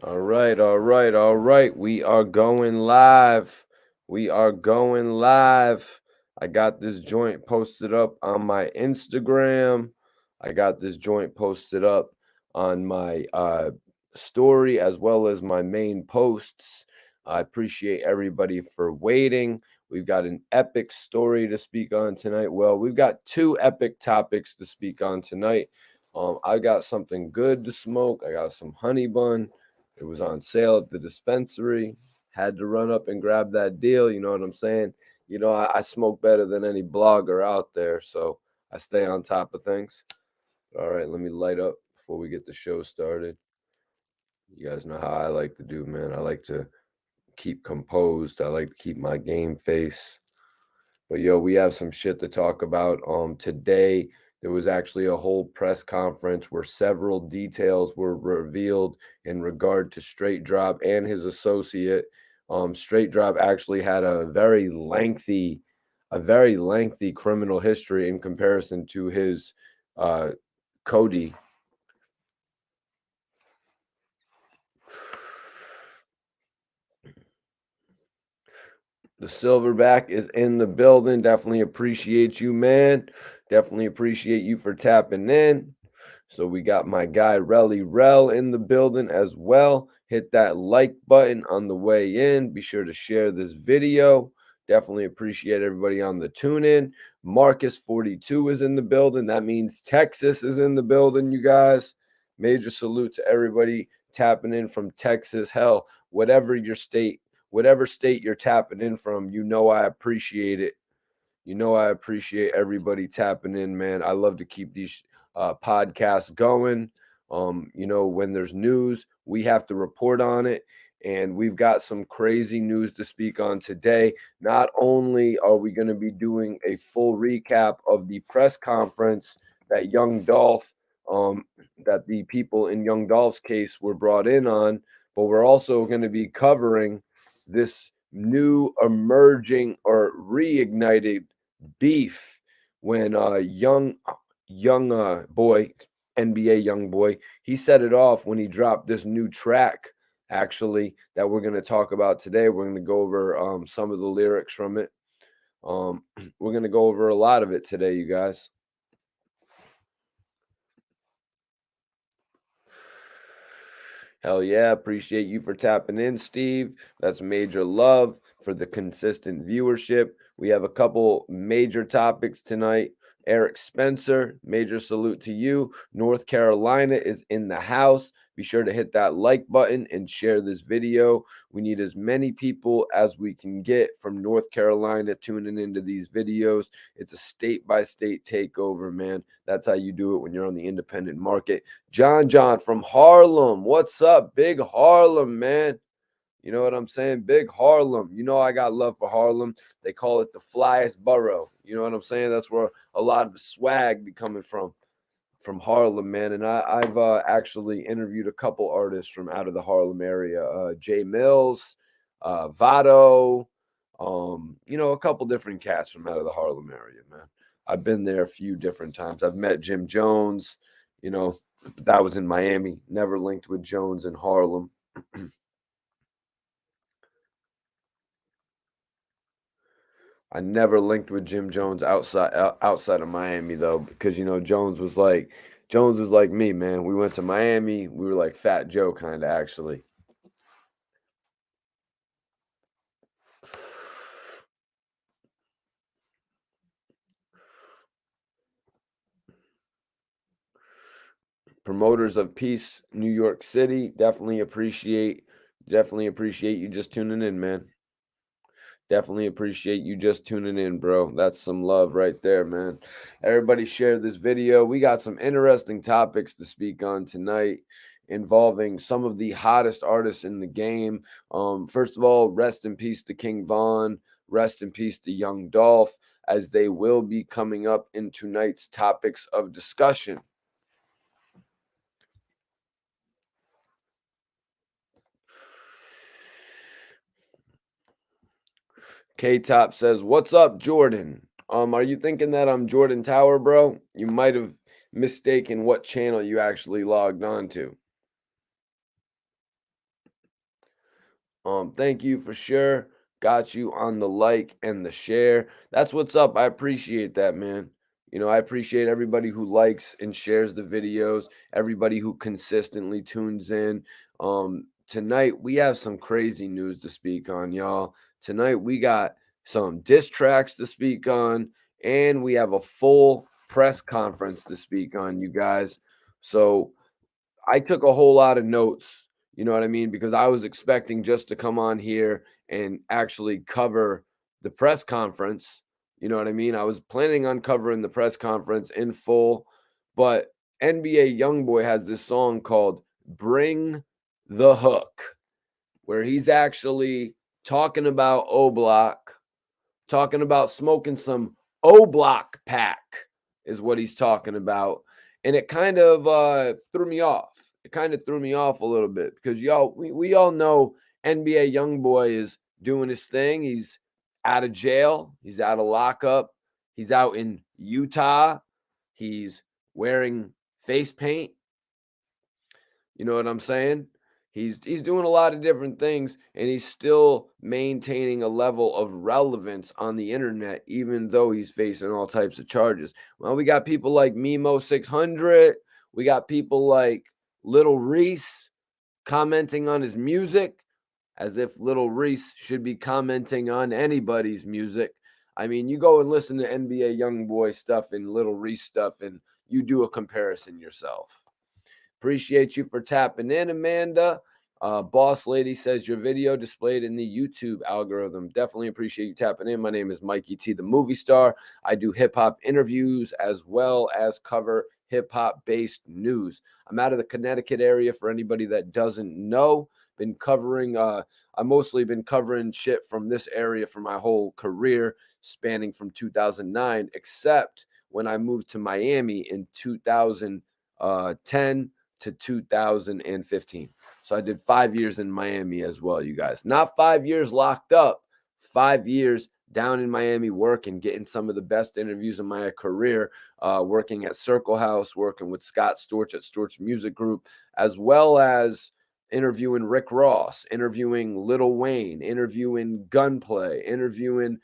All right, all right, all right. We are going live. We are going live. I got this joint posted up on my Instagram. I got this joint posted up on my story as well as my main posts. I appreciate everybody for waiting. We've got an epic story to speak on tonight. Well, we've got two epic topics to speak on tonight. I got something good to smoke. I got some honey bun. It was on sale at the dispensary. Had to run up and grab that deal. You know what I'm saying? I smoke better than any blogger out there, so I stay on top of things. All right, let me light up before we get the show started. You guys know how I like to do, man. I like to keep composed. I like to keep my game face. But yo, we have some shit to talk about. Today there was actually a whole press conference where several details were revealed in regard to Straight Drop and his associate. Straight Drop actually had a very lengthy criminal history in comparison to his uh, Cody. The Silverback is in the building. Definitely appreciate you, man. Definitely appreciate you for tapping in. So we got my guy Relly Rel in the building as well. Hit that like button on the way in. Be sure to share this video. Definitely appreciate everybody on the tune in. Marcus42 is in the building. That means Texas is in the building, you guys. Major salute to everybody tapping in from Texas. Hell, whatever state you're tapping in from, I appreciate it. I appreciate everybody tapping in, man. I love to keep these podcasts going. When there's news, we have to report on it. And we've got some crazy news to speak on today. Not only are we going to be doing a full recap of the press conference that that the people in Young Dolph's case were brought in on, but we're also going to be covering this new emerging or reignited beef when young boy NBA young boy, he set it off when he dropped this new track actually that we're going to talk about today. We're going to go over some of the lyrics from it. We're going to go over a lot of it today, you guys. Hell yeah, appreciate you for tapping in, Steve. That's major love for the consistent viewership. We have a couple major topics tonight. Eric Spencer, major salute to you. North Carolina is in the house. Be sure to hit that like button and share this video. We need as many people as we can get from North Carolina tuning into these videos. It's a state by state takeover, man. That's how you do it when you're on the independent market. John from Harlem. What's up, Big Harlem, man? You know what I'm saying? Big Harlem. I got love for Harlem. They call it the flyest borough. You know what I'm saying? That's where a lot of the swag be coming from Harlem, man. And I've actually interviewed a couple artists from out of the Harlem area. Jay Mills, Vado, a couple different cats from out of the Harlem area, man. I've been there a few different times. I've met Jim Jones, you know, that was in Miami. Never linked with Jones in Harlem. I never linked with Jim Jones outside of Miami though, because Jones was like me, man. We went to Miami. We were like Fat Joe kind of actually. Promoters of Peace, New York City. Definitely appreciate you just tuning in, man. Definitely appreciate you just tuning in, bro. That's some love right there, man. Everybody share this video. We got some interesting topics to speak on tonight involving some of the hottest artists in the game. First of all, rest in peace to King Von. Rest in peace to Young Dolph, as they will be coming up in tonight's topics of discussion. K Top says, "What's up, Jordan? Are you thinking that I'm Jordan Tower, bro? You might have mistaken what channel you actually logged on to." Thank you for sure. Got you on the like and the share. That's what's up. I appreciate that, man. I appreciate everybody who likes and shares the videos, everybody who consistently tunes in. Tonight we have some crazy news to speak on, y'all. Tonight we got some diss tracks to speak on, and we have a full press conference to speak on, you guys. So I took a whole lot of notes, you know what I mean? Because I was expecting just to come on here and actually cover the press conference. You know what I mean? I was planning on covering the press conference in full, but NBA Youngboy has this song called Bring the Hook, where he's actually talking about O Block, talking about smoking some O Block pack, is what he's talking about. And it kind of threw me off. It kind of threw me off a little bit because y'all, we all know NBA Youngboy is doing his thing. He's out of jail, he's out of lockup, he's out in Utah, he's wearing face paint. You know what I'm saying? He's doing a lot of different things, and he's still maintaining a level of relevance on the internet, even though he's facing all types of charges. Well, we got people like Memo 600. We got people like Little Reese commenting on his music, as if Little Reese should be commenting on anybody's music. I mean, you go and listen to NBA Youngboy stuff and Little Reese stuff, and you do a comparison yourself. Appreciate you for tapping in, Amanda. Boss Lady says your video displayed in the YouTube algorithm. Definitely appreciate you tapping in. My name is Mikey T, the movie star. I do hip hop interviews as well as cover hip hop based news. I'm out of the Connecticut area for anybody that doesn't know. Been covering, I mostly been covering shit from this area for my whole career, spanning from 2009, except when I moved to Miami in 2010 to 2015. So I did 5 years in Miami as well, you guys. Not 5 years locked up, 5 years down in Miami working, getting some of the best interviews of my career, working at Circle House, working with Scott Storch at Storch Music Group, as well as interviewing Rick Ross, interviewing Lil Wayne, interviewing Gunplay, interviewing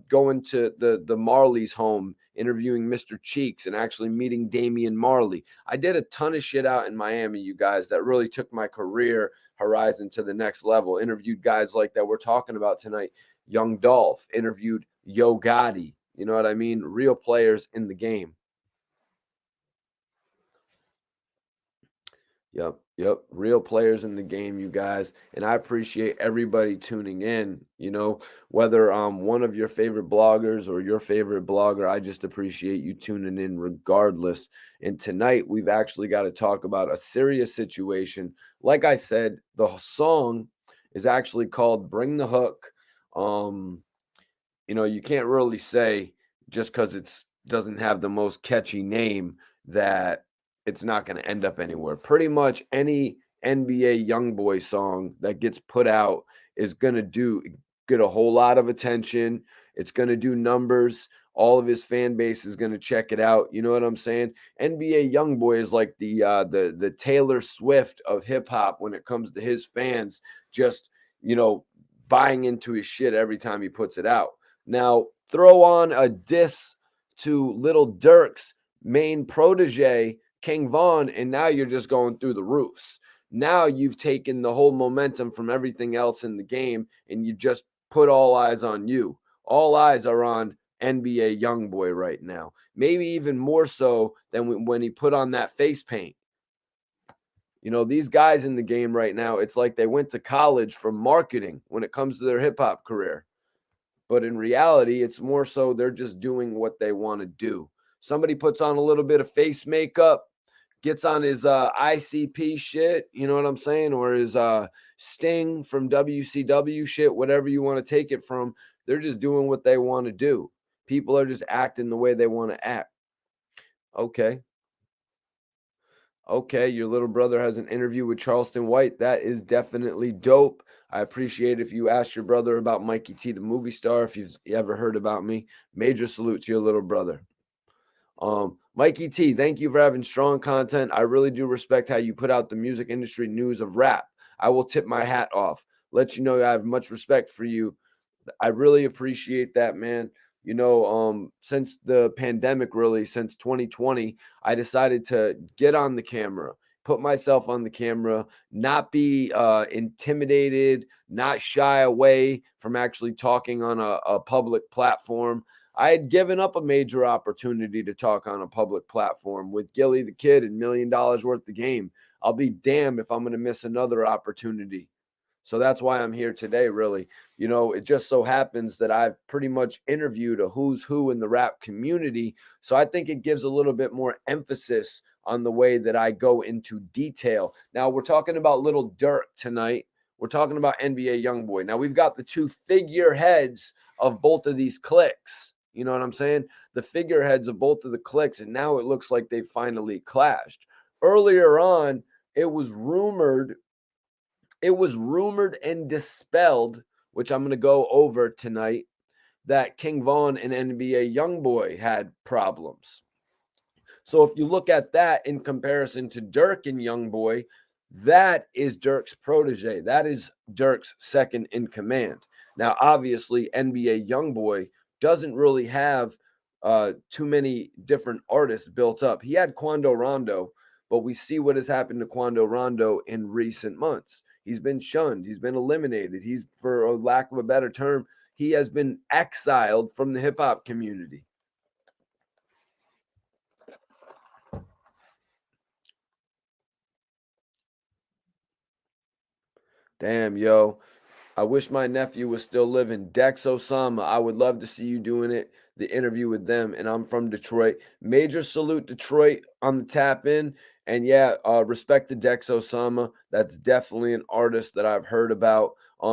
going to the Marley's home, interviewing Mr. Cheeks, and actually meeting Damian Marley. I did a ton of shit out in Miami, you guys, that really took my career horizon to the next level. Interviewed guys like that we're talking about tonight. Young Dolph, interviewed Yo Gotti. You know what I mean? Real players in the game. Yep. Real players in the game, you guys. And I appreciate everybody tuning in. Whether one of your favorite bloggers or your favorite blogger, I just appreciate you tuning in regardless. And tonight we've actually got to talk about a serious situation. Like I said, the song is actually called Bring the Hook. You can't really say just because it doesn't have the most catchy name that it's not going to end up anywhere. Pretty much any NBA Youngboy song that gets put out is going to get a whole lot of attention. It's going to do numbers. All of his fan base is going to check it out. You know what I'm saying? NBA Youngboy is like the Taylor Swift of hip hop when it comes to his fans. Just buying into his shit every time he puts it out. Now throw on a diss to Little Dirk's main protege, King Von, and now you're just going through the roofs. Now you've taken the whole momentum from everything else in the game, and you just put all eyes on you. All eyes are on NBA Youngboy right now. Maybe even more so than when he put on that face paint. These guys in the game right now, it's like they went to college for marketing when it comes to their hip hop career. But in reality, it's more so they're just doing what they want to do. Somebody puts on a little bit of face makeup, gets on his ICP shit, you know what I'm saying? Or his Sting from WCW shit, whatever you want to take it from. They're just doing what they want to do. People are just acting the way they want to act. Okay, your little brother has an interview with Charleston White. That is definitely dope. I appreciate if you ask your brother about Mikey T, the movie star, if you've ever heard about me. Major salute to your little brother. Mikey T, thank you for having strong content. I really do respect how you put out the music industry news of rap. I will tip my hat off. let you know I have much respect for you. I really appreciate that, man. Since the pandemic, really, since 2020, I decided to get on the camera, put myself on the camera, not be intimidated, not shy away from actually talking on a public platform. I had given up a major opportunity to talk on a public platform with Gilly the Kid and $1 million worth of game. I'll be damned if I'm going to miss another opportunity. So that's why I'm here today, really. It just so happens that I've pretty much interviewed a who's who in the rap community. So I think it gives a little bit more emphasis on the way that I go into detail. Now, we're talking about Little Dirk tonight. We're talking about NBA Youngboy. Now, we've got the two figureheads of both of these cliques. You know what I'm saying? The figureheads of both of the cliques. And now it looks like they finally clashed. Earlier on, it was rumored and dispelled, which I'm going to go over tonight, that King Von and NBA Youngboy had problems. So if you look at that in comparison to Dirk and Youngboy, that is Dirk's protege. That is Dirk's second in command. Now, obviously, NBA Youngboy doesn't really have too many different artists built up. He had Quando Rondo, but we see what has happened to Quando Rondo in recent months. He's been shunned. He's been eliminated. He's, for a lack of a better term, he has been exiled from the hip hop community. Damn, yo. I wish my nephew was still living. Dex Osama, I would love to see you doing it, the interview with them. And I'm from Detroit. Major salute, Detroit, on the tap in. And yeah, respect to Dex Osama. That's definitely an artist that I've heard about.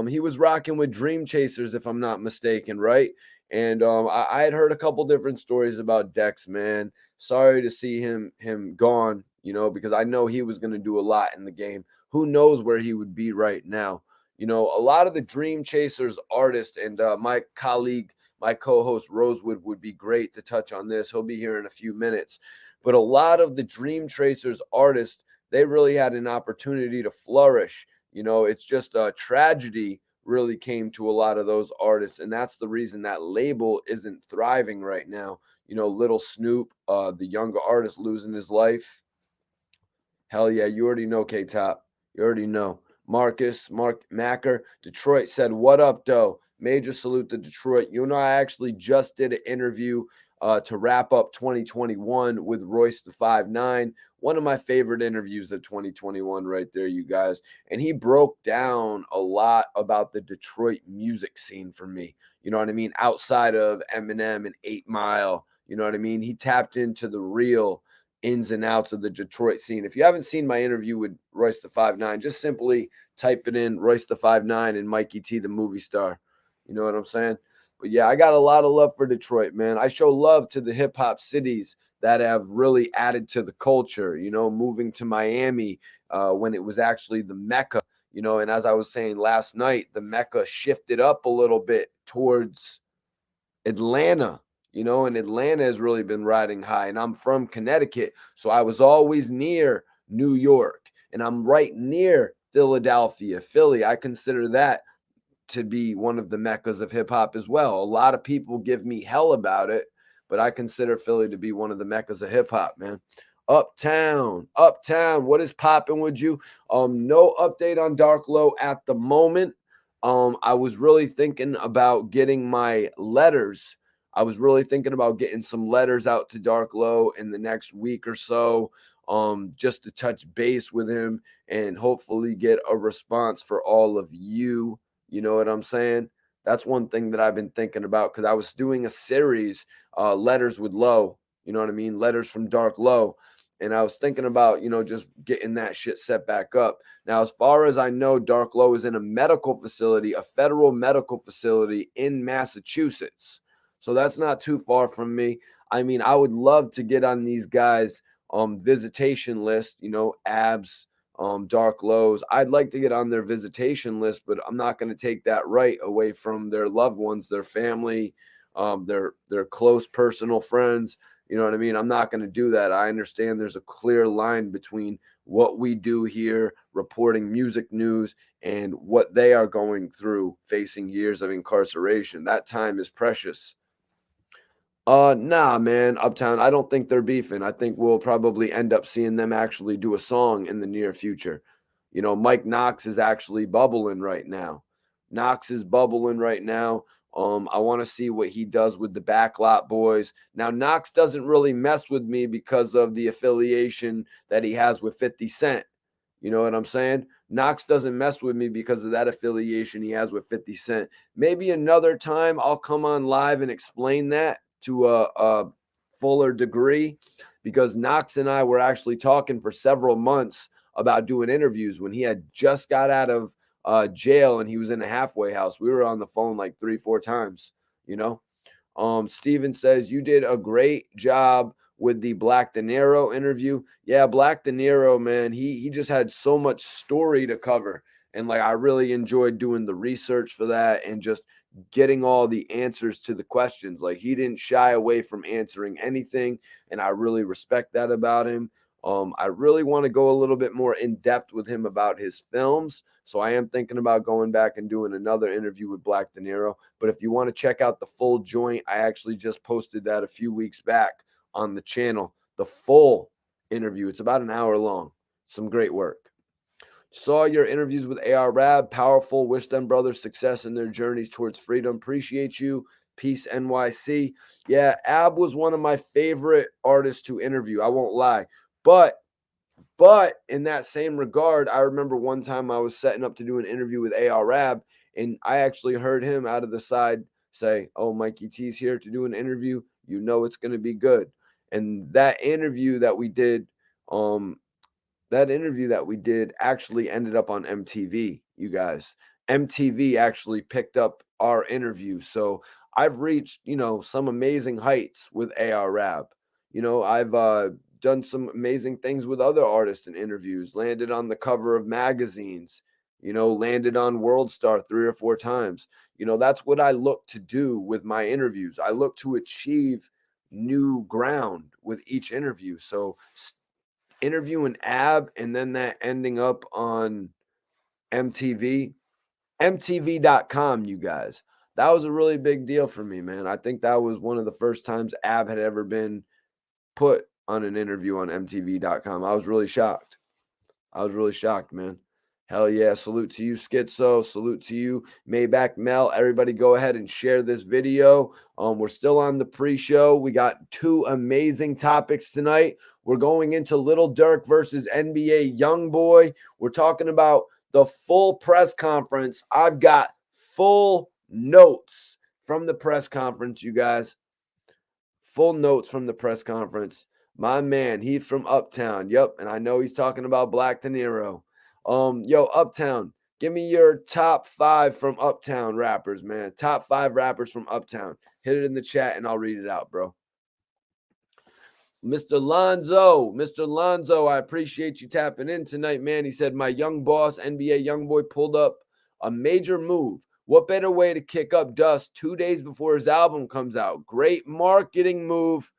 He was rocking with Dream Chasers, if I'm not mistaken, right? And I had heard a couple different stories about Dex, man. Sorry to see him gone, because I know he was going to do a lot in the game. Who knows where he would be right now? A lot of the Dream Chasers artists, and my colleague, my co-host Rosewood would be great to touch on this. He'll be here in a few minutes. But a lot of the Dream Chasers artists, they really had an opportunity to flourish. It's just a tragedy really came to a lot of those artists, and that's the reason that label isn't thriving right now. Little Snoop, the younger artist, losing his life. Hell yeah, you already know, K-Top. You already know. Mark Macker, Detroit said, "What up, though?" Major salute to Detroit. I actually just did an interview to wrap up 2021 with Royce the 5'9". One of my favorite interviews of 2021 right there, you guys. And he broke down a lot about the Detroit music scene for me. You know what I mean? Outside of Eminem and 8 Mile, you know what I mean? He tapped into the real ins and outs of the Detroit scene. If you haven't seen my interview with Royce the 5'9", just simply type it in, Royce the 5'9" and Mikey T, the movie star. You know what I'm saying? But yeah, I got a lot of love for Detroit, man. I show love to the hip hop cities that have really added to the culture, moving to Miami when it was actually the Mecca, and as I was saying last night, the Mecca shifted up a little bit towards Atlanta, and Atlanta has really been riding high. And I'm from Connecticut, so I was always near New York, and I'm right near Philadelphia, Philly. I consider that to be one of the meccas of hip hop as well. A lot of people give me hell about it, but I consider Philly to be one of the meccas of hip hop, man. Uptown, what is popping with you? No update on Dark Low at the moment. I was really thinking about getting my letters. I was really thinking about getting some letters out to Dark Low in the next week or so, just to touch base with him and hopefully get a response for all of you. You know what I'm saying? That's one thing that I've been thinking about, because I was doing a series, Letters with Low. You know what I mean? Letters from Dark Low. And I was thinking about, just getting that shit set back up. Now, as far as I know, Dark Low is in a medical facility, a federal medical facility in Massachusetts. So that's not too far from me. I mean, I would love to get on these guys' visitation list, Abs, Dark Lows. I'd like to get on their visitation list, but I'm not going to take that right away from their loved ones, their family, their close personal friends. You know what I mean? I'm not going to do that. I understand there's a clear line between what we do here, reporting music news, and what they are going through, facing years of incarceration. That time is precious. Nah, man, Uptown, I don't think they're beefing. I think we'll probably end up seeing them actually do a song in the near future. You know, Mike Knox is actually bubbling right now. Knox is bubbling right now. I want to see what he does with the Backlot Boys. Now, Knox doesn't really mess with me because of the affiliation that he has with 50 Cent. You know what I'm saying? Knox doesn't mess with me because of that affiliation he has with 50 Cent. Maybe another time I'll come on live and explain that to a fuller degree, because Knox and I were actually talking for several months about doing interviews when he had just got out of jail and he was in a halfway house. We were on the phone like 3-4 times, you know. Steven says, you did a great job with the Black De Niro interview. Yeah, Black De Niro, man, he just had so much story to cover. And like I really enjoyed doing the research for that and just getting all the answers to the questions. Like he didn't shy away from answering anything, and I really respect that about him. I really want to go a little bit more in depth with him about his films. So I am thinking about going back and doing another interview with Black De Niro. But if you want to check out the full joint, I actually just posted that a few weeks back on the channel. The full interview. It's about an hour long. Some great work. Saw your interviews with AR Rab. Powerful. Wish them brothers success in their journeys towards freedom. Appreciate you. Peace, NYC. Yeah, Ab was one of my favorite artists to interview. I won't lie. But in that same regard, I remember one time I was setting up to do an interview with AR Rab, and I actually heard him out of the side say, "Oh, Mikey T's here to do an interview. You know it's going to be good." And that interview that we did, actually ended up on MTV, you guys. MTV actually picked up our interview. So I've reached, some amazing heights with AR Rab. I've done some amazing things with other artists in interviews, landed on the cover of magazines, landed on World Star 3 or 4 times. That's what I look to do with my interviews. I look to achieve new ground with each interview. So interviewing Ab and then that ending up on MTV, MTV.com, you guys. That was a really big deal for me, man. I think that was one of the first times Ab had ever been put on an interview on MTV.com. I was really shocked. Man. Hell yeah. Salute to you, Schizo. Salute to you, Maybach Mel. Everybody go ahead and share this video. We're still on the pre-show. We got 2 amazing topics tonight. We're going into Little Dirk versus NBA Youngboy. We're talking about the full press conference. I've got full notes from the press conference, you guys. Full notes from the press conference. My man, he's from Uptown. Yep, and I know he's talking about Black De Niro. Yo, Uptown, give me your top 5 from Uptown rappers, man. Top 5 rappers from Uptown. Hit it in the chat and I'll read it out, bro. Mr. Lonzo, I appreciate you tapping in tonight, man. He said, my young boss, NBA Youngboy, pulled up a major move. What better way to kick up dust 2 days before his album comes out? Great marketing move.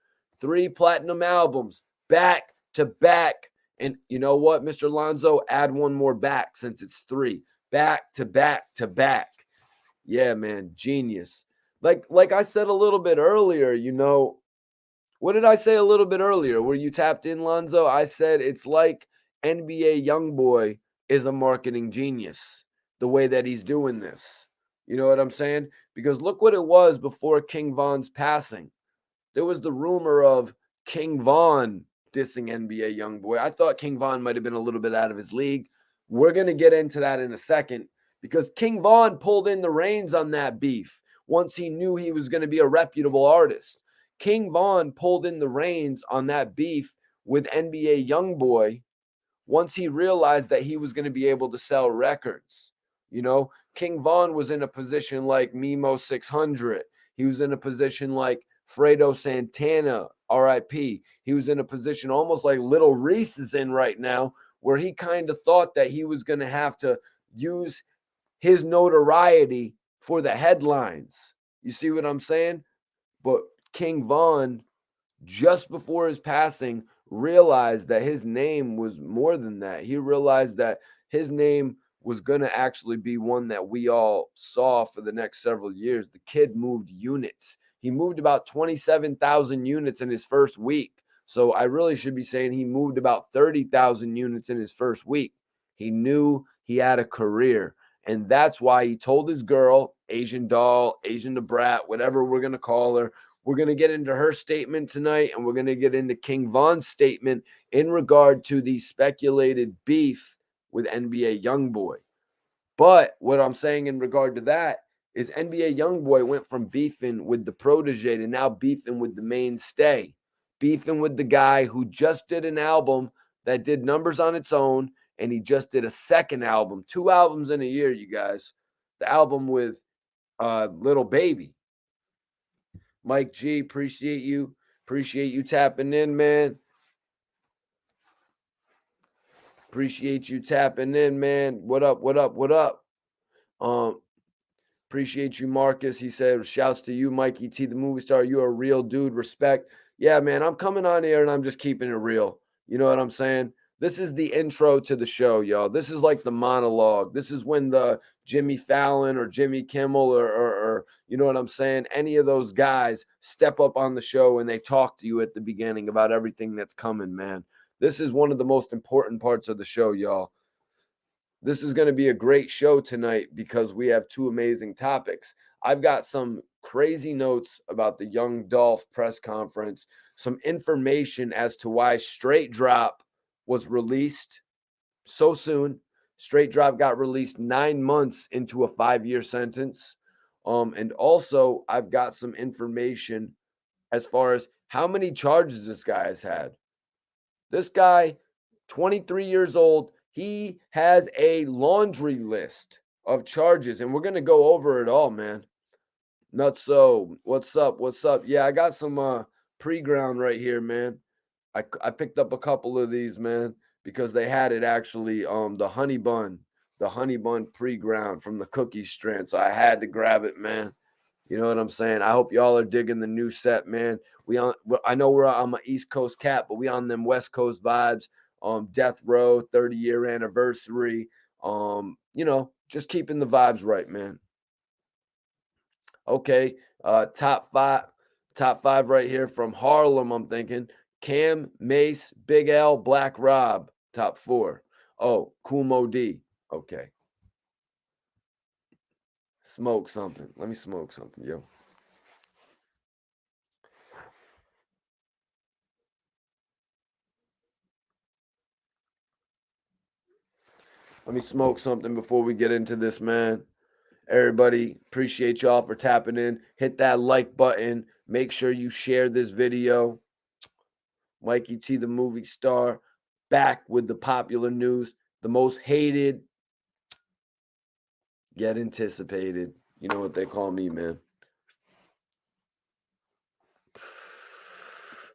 3 platinum albums, back to back. And you know what, Mr. Lonzo? Add 1 more back since it's 3. Back to back to back. Yeah, man, genius. Like I said a little bit earlier, what did I say a little bit earlier? Were you tapped in, Lonzo? I said it's like NBA Youngboy is a marketing genius, the way that he's doing this. You know what I'm saying? Because look what it was before King Von's passing. There was the rumor of King Von dissing NBA Youngboy. I thought King Von might have been a little bit out of his league. We're going to get into that in a second because King Von pulled in the reins on that beef once he knew he was going to be a reputable artist. King Von pulled in the reins on that beef with NBA Youngboy once he realized that he was going to be able to sell records. King Von was in a position like Memo 600. He was in a position like Fredo Santana, RIP. He was in a position almost like Little Reese is in right now, where he kind of thought that he was going to have to use his notoriety for the headlines. You see what I'm saying? But King Von just before his passing, realized that his name was more than that. He realized that his name was going to actually be one that we all saw for the next several years. The kid moved units. He moved about 27,000 units in his first week. So I really should be saying he moved about 30,000 units in his first week. He knew he had a career. And that's why he told his girl, Asian doll, Asian the brat, whatever we're going to call her. We're going to get into her statement tonight, and we're going to get into King Von's statement in regard to the speculated beef with NBA Youngboy. But what I'm saying in regard to that is NBA Youngboy went from beefing with the protege to now beefing with the mainstay, beefing with the guy who just did an album that did numbers on its own, and he just did a second album, 2 albums in a year, you guys. The album with Little Baby. Mike G, appreciate you. Appreciate you tapping in, man. Appreciate you tapping in, man. What up? What up? What up? Appreciate you, Marcus. He said, shouts to you, Mikey T, the movie star. You're a real dude. Respect. Yeah, man, I'm coming on here and I'm just keeping it real. You know what I'm saying? This is the intro to the show, y'all. This is like the monologue. This is when the Jimmy Fallon or Jimmy Kimmel or you know what I'm saying? Any of those guys step up on the show and they talk to you at the beginning about everything that's coming, man. This is one of the most important parts of the show, y'all. This is going to be a great show tonight because we have 2 amazing topics. I've got some crazy notes about the young Dolph press conference, some information as to why Straight Drop was released so soon. Straight Drop got released 9 months into a 5-year sentence. And also, I've got some information as far as how many charges this guy has had. This guy, 23 years old, he has a laundry list of charges, and we're going to go over it all, man. Nutso, what's up? What's up? Yeah, I got some pre-ground right here, man. I picked up a couple of these, man, because they had it actually, the honey bun pre-ground from the cookie strand. So I had to grab it, man. You know what I'm saying? I hope y'all are digging the new set, man. I know we're on my East Coast cat, but we on them West Coast vibes. Death Row 30-year anniversary. You know, just keeping the vibes right, man. Okay, top five right here from Harlem. I'm thinking Cam, Mace, Big L, Black Rob. Top 4. Oh, Kumo D. Okay. Smoke something. Let me smoke something, yo. Let me smoke something before we get into this, man. Everybody, appreciate y'all for tapping in. Hit that like button. Make sure you share this video. Mikey T, the movie star, back with the popular news. The most hated, yet anticipated. You know what they call me, man.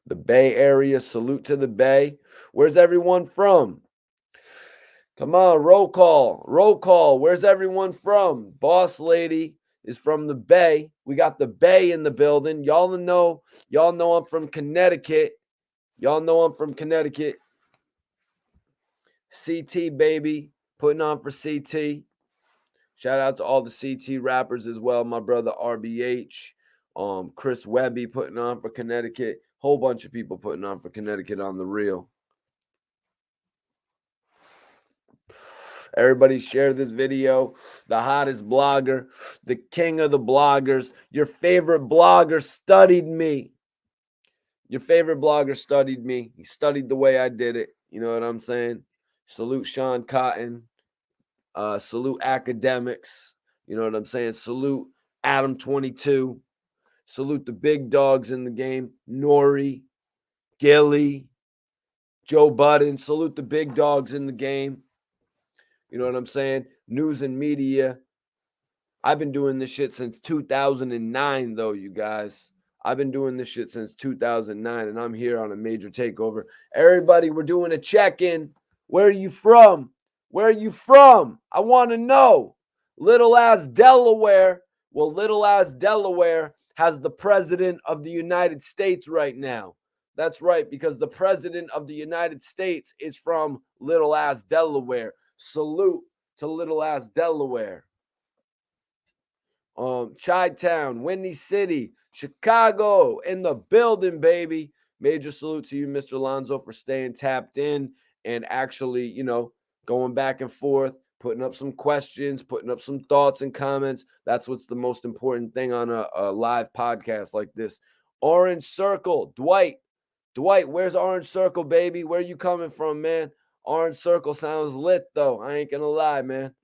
The Bay Area, salute to the Bay. Where's everyone from? Come on, roll call. Roll call. Where's everyone from? Boss lady is from the Bay. We got the Bay in the building. Y'all know I'm from Connecticut. Y'all know I'm from Connecticut. CT, baby. Putting on for CT. Shout out to all the CT rappers as well. My brother RBH. Chris Webby putting on for Connecticut. Whole bunch of people putting on for Connecticut on the real. Everybody share this video. The hottest blogger, the king of the bloggers, your favorite blogger studied me. Your favorite blogger studied me. He studied the way I did it. You know what I'm saying? Salute Sean Cotton. Salute academics. You know what I'm saying? Salute Adam 22. Salute the big dogs in the game. Nori, Gilly, Joe Budden. Salute the big dogs in the game. You know what I'm saying? News and media. I've been doing this shit since 2009, though, you guys. I've been doing this shit since 2009, and I'm here on a major takeover. Everybody, we're doing a check-in. Where are you from? Where are you from? I want to know. Little ass Delaware. Well, little ass Delaware has the president of the United States right now. That's right, because the president of the United States is from little ass Delaware. Salute to little ass Delaware. Chi-Town, Windy City, Chicago in the building, baby. Major salute to you, Mr. Lonzo, for staying tapped in and actually, going back and forth, putting up some questions, putting up some thoughts and comments. That's what's the most important thing on a live podcast like this. Orange Circle, Dwight. Dwight, where's Orange Circle, baby? Where you coming from, man? Orange Circle sounds lit, though. I ain't gonna lie, man.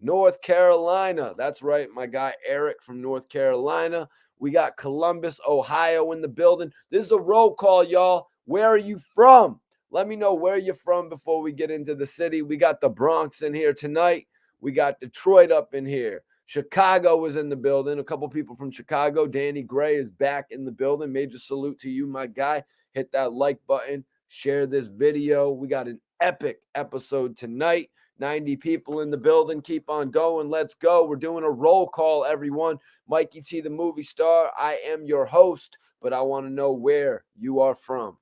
North Carolina. That's right, my guy Eric from North Carolina. We got Columbus, Ohio in the building. This is a roll call, y'all. Where are you from? Let me know where you're from before we get into the city. We got the Bronx in here tonight. We got Detroit up in here. Chicago is in the building. A couple people from Chicago. Danny Gray is back in the building. Major salute to you, my guy. Hit that like button. Share this video. We got an epic episode tonight. 90 people in the building. Keep on going. Let's go. We're doing a roll call, everyone. Mikey T, the movie star. I am your host, but I want to know where you are from.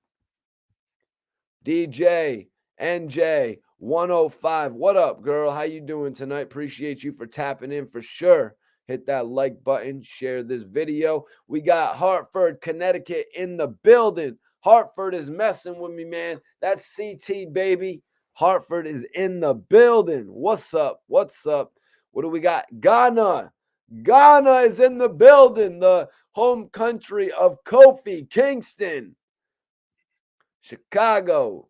DJ NJ 105. What up, girl? How you doing tonight? Appreciate you for tapping in for sure. Hit that like button. Share this video. We got Hartford, Connecticut in the building. Hartford is messing with me, man. That's CT, baby. Hartford is in the building. What's up? What's up? What do we got? Ghana. Ghana is in the building. The home country of Kofi Kingston. Chicago.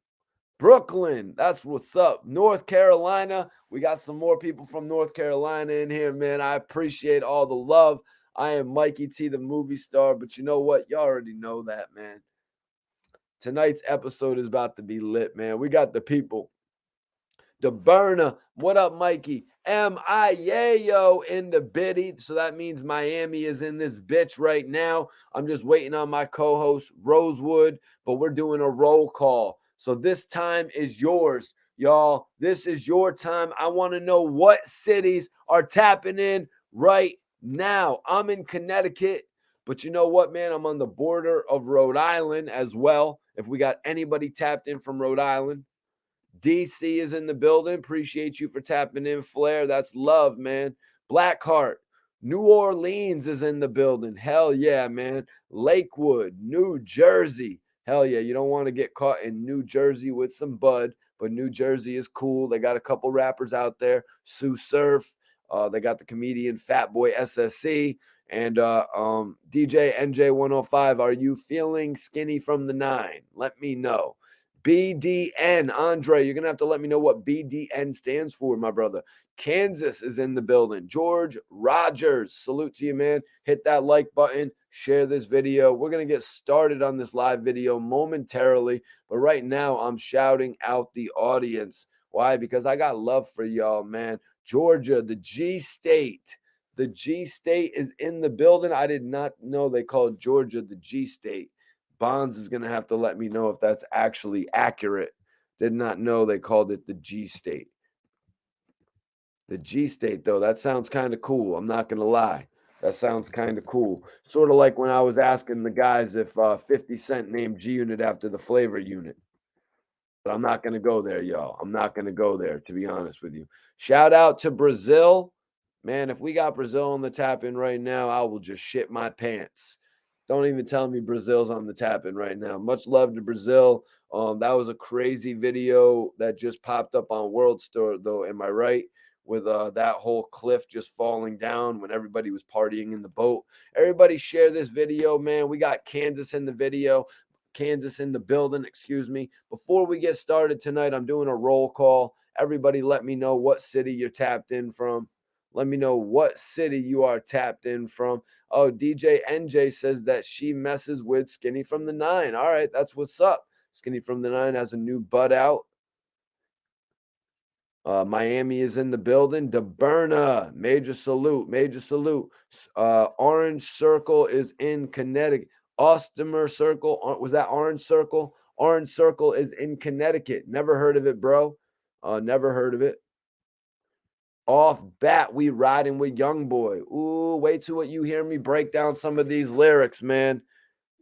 Brooklyn. That's what's up. North Carolina. We got some more people from North Carolina in here, man. I appreciate all the love. I am Mikey T, the movie star. But you know what? You already know that, man. Tonight's episode is about to be lit, man. We got the people. The burner. What up, Mikey? Yayo in the biddy. So that means Miami is in this bitch right now. I'm just waiting on my co-host, Rosewood, but we're doing a roll call. So this time is yours, y'all. This is your time. I want to know what cities are tapping in right now. I'm in Connecticut, but you know what, man? I'm on the border of Rhode Island as well. If we got anybody tapped in from Rhode Island, DC is in the building. Appreciate you for tapping in, Flair. That's love, man. Blackheart. New Orleans is in the building. Hell yeah, man. Lakewood, New Jersey. Hell yeah. You don't want to get caught in New Jersey with some bud, but New Jersey is cool. They got a couple rappers out there. Sue Surf. They got the comedian Fatboy SSC. And DJ NJ105. Are you feeling skinny from the 9? Let me know. BDN, Andre, you're going to have to let me know what BDN stands for, my brother. Kansas is in the building. George Rogers, salute to you, man. Hit that like button. Share this video. We're going to get started on this live video momentarily. But right now, I'm shouting out the audience. Why? Because I got love for y'all, man. Georgia, the G State. The G State is in the building. I did not know they called Georgia the G State. Bonds is going to have to let me know if that's actually accurate. Did not know they called it the G State. The G State, though, that sounds kind of cool. I'm not going to lie. That sounds kind of cool. Sort of like when I was asking the guys if 50 Cent named G Unit after the Flavor Unit. But I'm not going to go there, y'all. I'm not going to go there, to be honest with you. Shout out to Brazil. Man, if we got Brazil on the tap in right now, I will just shit my pants. Don't even tell me Brazil's on the tap in right now. Much love to Brazil. That was a crazy video that just popped up on World Store, though. Am I right? With that whole cliff just falling down when everybody was partying in the boat. Everybody share this video, man. We got Kansas in the video. Kansas in the building, excuse me. Before we get started tonight, I'm doing a roll call. Everybody let me know what city you're tapped in from. Let me know what city you are tapped in from. Oh, DJ NJ says that she messes with Skinny from the 9. All right, that's what's up. Skinny from the 9 has a new bud out. Miami is in the building. DeBerna, major salute, major salute. Orange Circle is in Connecticut. Ostomer Circle, was that Orange Circle? Orange Circle is in Connecticut. Never heard of it, bro. Never heard of it. Off bat, we riding with Youngboy. Ooh, wait till what you hear me break down some of these lyrics, man.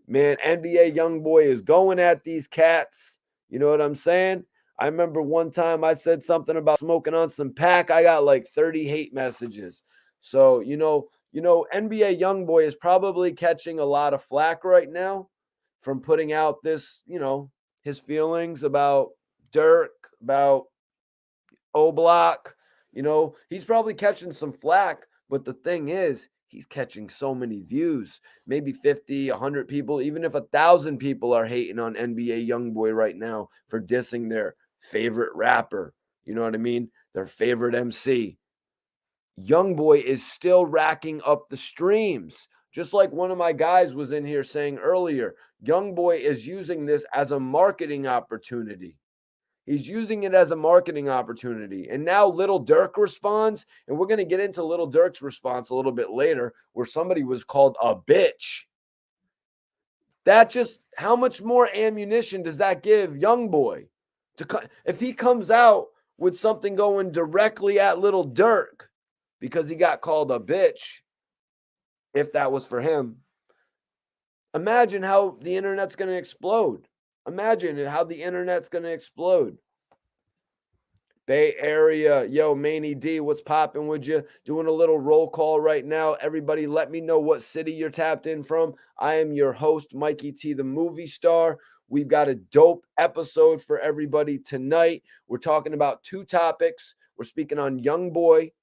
Man, NBA Youngboy is going at these cats. You know what I'm saying? I remember one time I said something about smoking on some pack. I got like 30 hate messages. So, NBA Youngboy is probably catching a lot of flack right now from putting out this, his feelings about Dirk, about O Block. He's probably catching some flack, but the thing is, he's catching so many views. Maybe 50, 100 people, even if 1,000 people are hating on NBA Youngboy right now for dissing their favorite rapper. You know what I mean? Their favorite MC. Youngboy is still racking up the streams. Just like one of my guys was in here saying earlier, Youngboy is using this as a marketing opportunity. He's using it as a marketing opportunity. And now Little Dirk responds, and we're going to get into Little Dirk's response a little bit later, where somebody was called a bitch. That just, how much more ammunition does that give Youngboy? If he comes out with something going directly at Little Dirk because he got called a bitch, if that was for him, imagine how the internet's going to explode. Imagine how the internet's going to explode. Bay Area, yo, Manny D, what's popping with you? Doing a little roll call right now. Everybody, let me know what city you're tapped in from. I am your host, Mikey T, the movie star. We've got a dope episode for everybody tonight. We're talking about two topics. We're speaking on Youngboy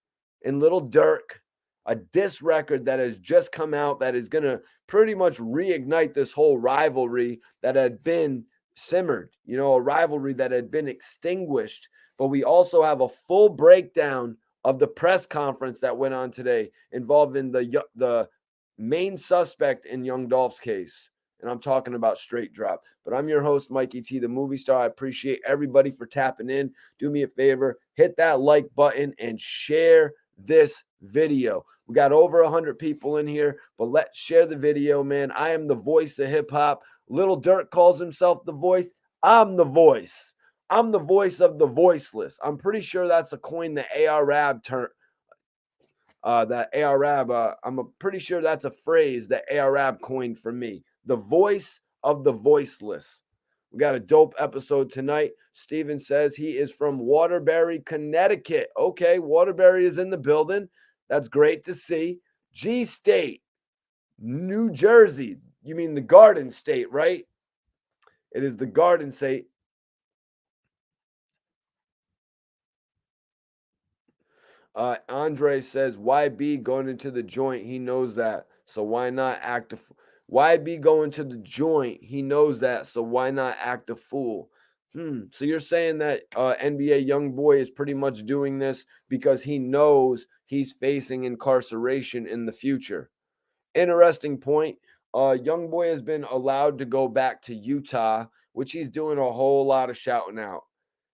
and Little Dirk, a diss record that has just come out that is going to pretty much reignite this whole rivalry that had been simmered, a rivalry that had been extinguished. But we also have a full breakdown of the press conference that went on today involving the main suspect in Young Dolph's case. And I'm talking about Straight Drop. But I'm your host, Mikey T, the movie star. I appreciate everybody for tapping in. Do me a favor, hit that like button and share this video. We got over 100 people in here, but let's share the video, man. I am the voice of hip hop. Little Dirk calls himself the voice. I'm the voice. I'm the voice of the voiceless. I'm pretty sure that's a coin that Arab term. I'm pretty sure that's a phrase that Arab coined for me. The voice of the voiceless. We got a dope episode tonight. Steven says he is from Waterbury, Connecticut. Okay, Waterbury is in the building. That's great to see. G State, New Jersey. You mean the Garden State, right? It is the Garden State. Andre says, YB going into the joint? He knows that. So why not act a YB going to the joint? He knows that. So why not act a fool? So you're saying that NBA Youngboy is pretty much doing this because he knows he's facing incarceration in the future. Interesting point. Youngboy has been allowed to go back to Utah, which he's doing a whole lot of shouting out.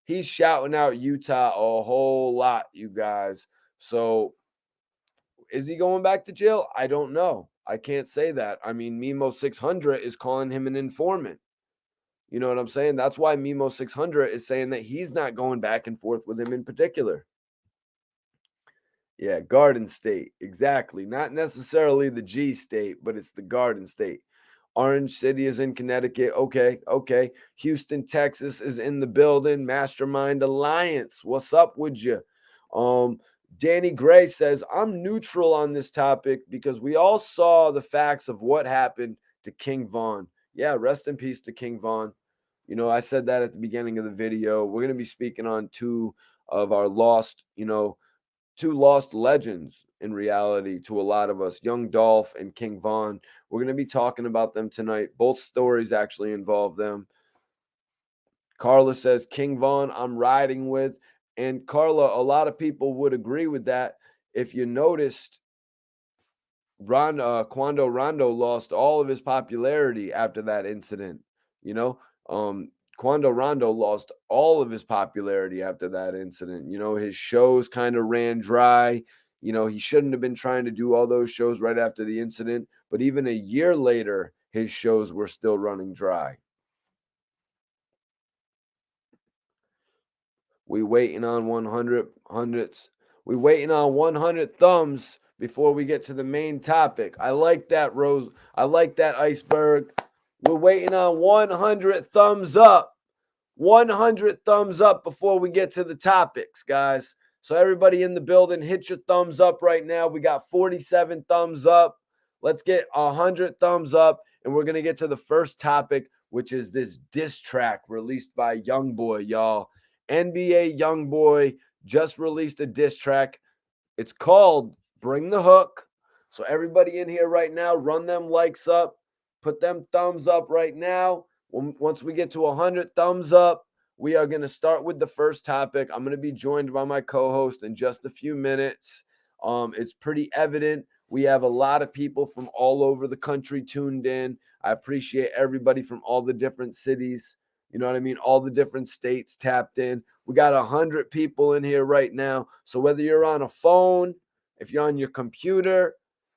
He's shouting out Utah a whole lot, you guys. So is he going back to jail? I don't know. I can't say that. I mean, Memo 600 is calling him an informant. You know what I'm saying? That's why Memo 600 is saying that he's not going back and forth with him in particular. Yeah, Garden State. Exactly. Not necessarily the G State, but it's the Garden State. Orange City is in Connecticut. Okay. Houston, Texas is in the building. Mastermind Alliance. What's up with you? Danny Gray says, I'm neutral on this topic because we all saw the facts of what happened to King Von. Yeah, rest in peace to King Von. I said that at the beginning of the video. We're going to be speaking on two lost legends in reality to a lot of us, Young Dolph and King Von. We're going to be talking about them tonight. Both stories actually involve them. Carla says, King Von, I'm riding with. And Carla, a lot of people would agree with that. If you noticed, Quando Rondo lost all of his popularity after that incident. Quando Rondo lost all of his popularity after that incident. His shows kind of ran dry. He shouldn't have been trying to do all those shows right after the incident. But even a year later, his shows were still running dry. We waiting on 100 hundredths. We waiting on 100 thumbs before we get to the main topic. I like that, Rose. I like that, Iceberg. We're waiting on 100 thumbs up. 100 thumbs up before we get to the topics, guys. So everybody in the building, hit your thumbs up right now. We got 47 thumbs up. Let's get 100 thumbs up, and we're going to get to the first topic, which is this diss track released by Youngboy, y'all. NBA Youngboy just released a diss track. It's called Bring the Hook. So everybody in here right now, run them likes up. Put them thumbs up right now. Once we get to 100 thumbs up, we are going to start with the first topic. I'm going to be joined by my co-host in just a few minutes. It's pretty evident we have a lot of people from all over the country tuned in. I appreciate everybody from all the different cities. You know what I mean? All the different states tapped in. We got 100 people in here right now. So whether you're on a phone, if you're on your computer,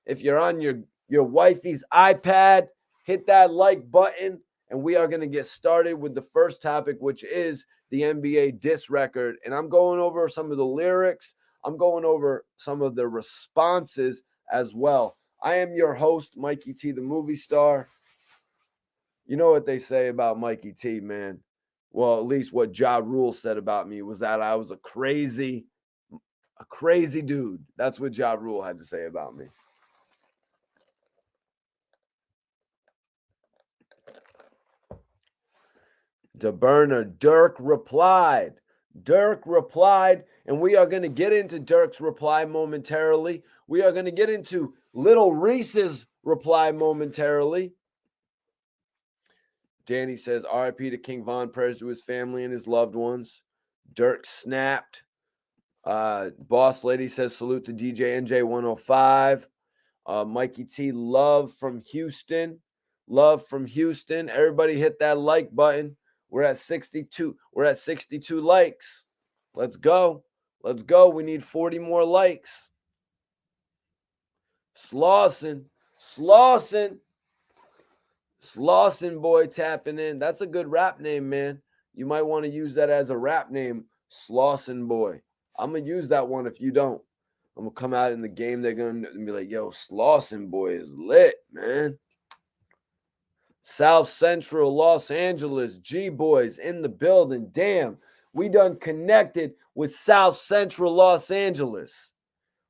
if you're on your wifey's iPad, hit that like button. And we are going to get started with the first topic, which is the NBA diss record. And I'm going over some of the lyrics. I'm going over some of the responses as well. I am your host, Mikey T, the movie star. You know what they say about Mikey T, man. Well, at least what Ja Rule said about me was that I was a crazy dude. That's what Ja Rule had to say about me. The burner, Durk replied. And we are going to get into Durk's reply momentarily. We are going to get into Little Reese's reply momentarily. Danny says, RIP to King Von, prayers to his family and his loved ones. Durk snapped. Boss Lady says, salute to DJ NJ105. Mikey T, love from Houston. Everybody hit that like button. We're at 62. We're at 62 likes. Let's go. We need 40 more likes. Slauson boy tapping in. That's a good rap name, man. You might want to use that as a rap name, Slauson boy. I'm going to use that one if you don't. I'm going to come out in the game. They're going to be like, yo, Slauson boy is lit, man. South Central Los Angeles, G-Boys in the building. Damn, we done connected with South Central Los Angeles.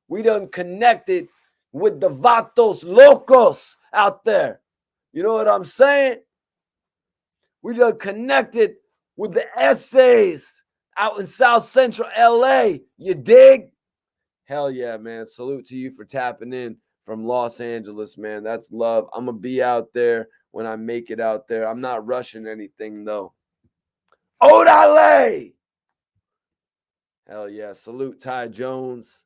We done connected with the Vatos Locos out there. You know what I'm saying? We done connected with the essays out in South Central LA. You dig? Hell yeah, man. Salute to you for tapping in from Los Angeles, man. That's love. I'm going to be out there when I make it out there. I'm not rushing anything, though. Odale! Hell yeah. Salute Ty Jones.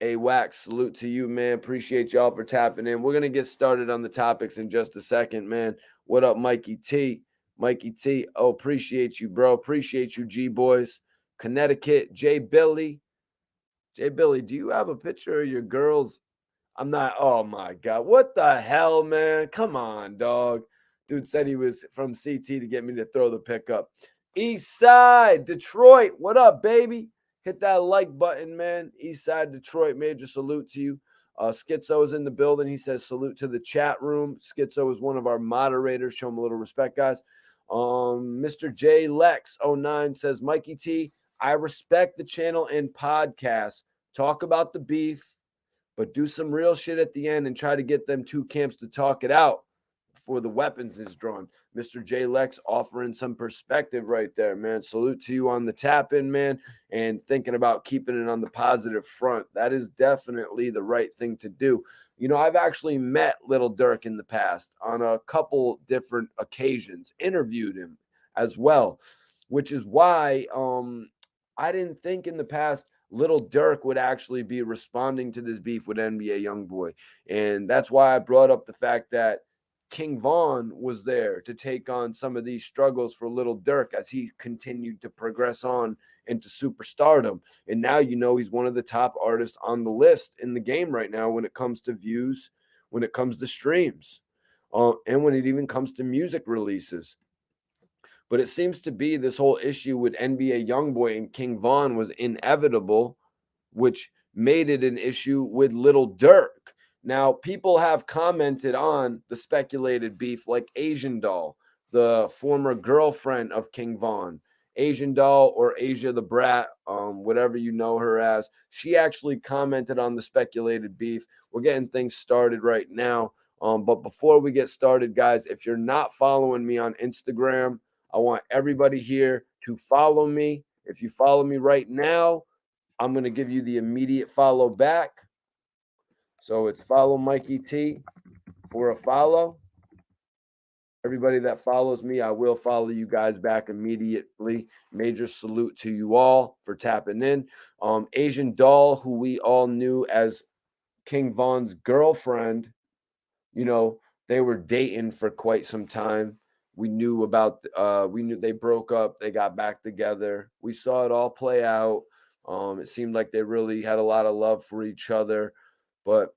A-Wax, salute to you, man. Appreciate y'all for tapping in. We're going to get started on the topics in just a second, man. What up, Mikey T? Mikey T, oh, appreciate you, bro. Appreciate you, G-Boys. Connecticut, J. Billy. J. Billy, do you have a picture of your girls? I'm not, oh my God. What the hell, man? Come on, dog. Dude said he was from CT to get me to throw the pick up. East Side, Detroit. What up, baby? Hit that like button, man. East Side, Detroit, major salute to you. Schizo's in the building. He says salute to the chat room. Schizo is one of our moderators. Show him a little respect, guys. Mr. J Lex 09 says, Mikey T, I respect the channel and podcast. Talk about the beef, but do some real shit at the end and try to get them two camps to talk it out before the weapons is drawn. Mr. J Lex offering some perspective right there, man. Salute to you on the tap-in, man, and thinking about keeping it on the positive front. That is definitely the right thing to do. You know, I've actually met Little Dirk in the past on a couple different occasions, interviewed him as well, which is why I didn't think in the past Little Dirk would actually be responding to this beef with NBA Youngboy. And that's why I brought up the fact that King Von was there to take on some of these struggles for Little Dirk as he continued to progress on into superstardom. And now, you know, he's one of the top artists on the list in the game right now when it comes to views, when it comes to streams, and when it even comes to music releases. But it seems to be this whole issue with NBA Youngboy and King Von was inevitable, which made it an issue with Little Dirk. Now, people have commented on the speculated beef, like Asian Doll, the former girlfriend of King Von. Asian Doll, or Asia the Brat, whatever you know her as. She actually commented on the speculated beef. We're getting things started right now. But before we get started, guys, if you're not following me on Instagram, I want everybody here to follow me. If you follow me right now, I'm going to give you the immediate follow back. So it's follow Mikey T for a follow. Everybody that follows me, I will follow you guys back immediately. Major salute to you all for tapping in. Asian Doll, who we all knew as King Von's girlfriend, you know, they were dating for quite some time. We knew they broke up, they got back together. We saw it all play out. It seemed like they really had a lot of love for each other. But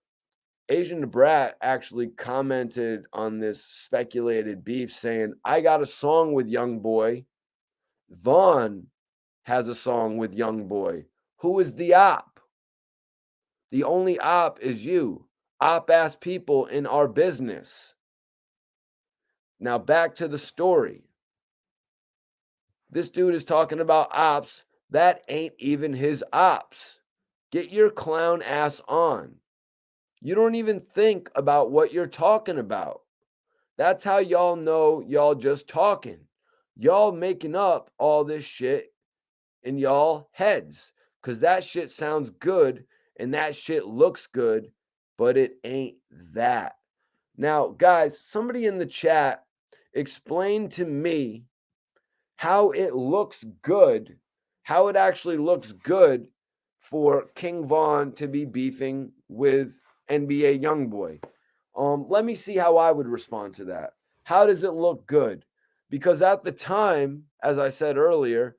Asian the Brat actually commented on this speculated beef saying, I got a song with Youngboy. Vaughn has a song with Youngboy. Who is the op? The only op is you. Op ass people in our business. Now back to the story. This dude is talking about ops. That ain't even his ops. Get your clown ass on. You don't even think about what you're talking about. That's how y'all know y'all just talking. Y'all making up all this shit in y'all heads because that shit sounds good and that shit looks good, but it ain't that. Now, guys, somebody in the chat explain to me how it looks good, how it actually looks good for King Von to be beefing with NBA Youngboy. Let me see how I would respond to that. How does it look good? Because at the time, as I said earlier,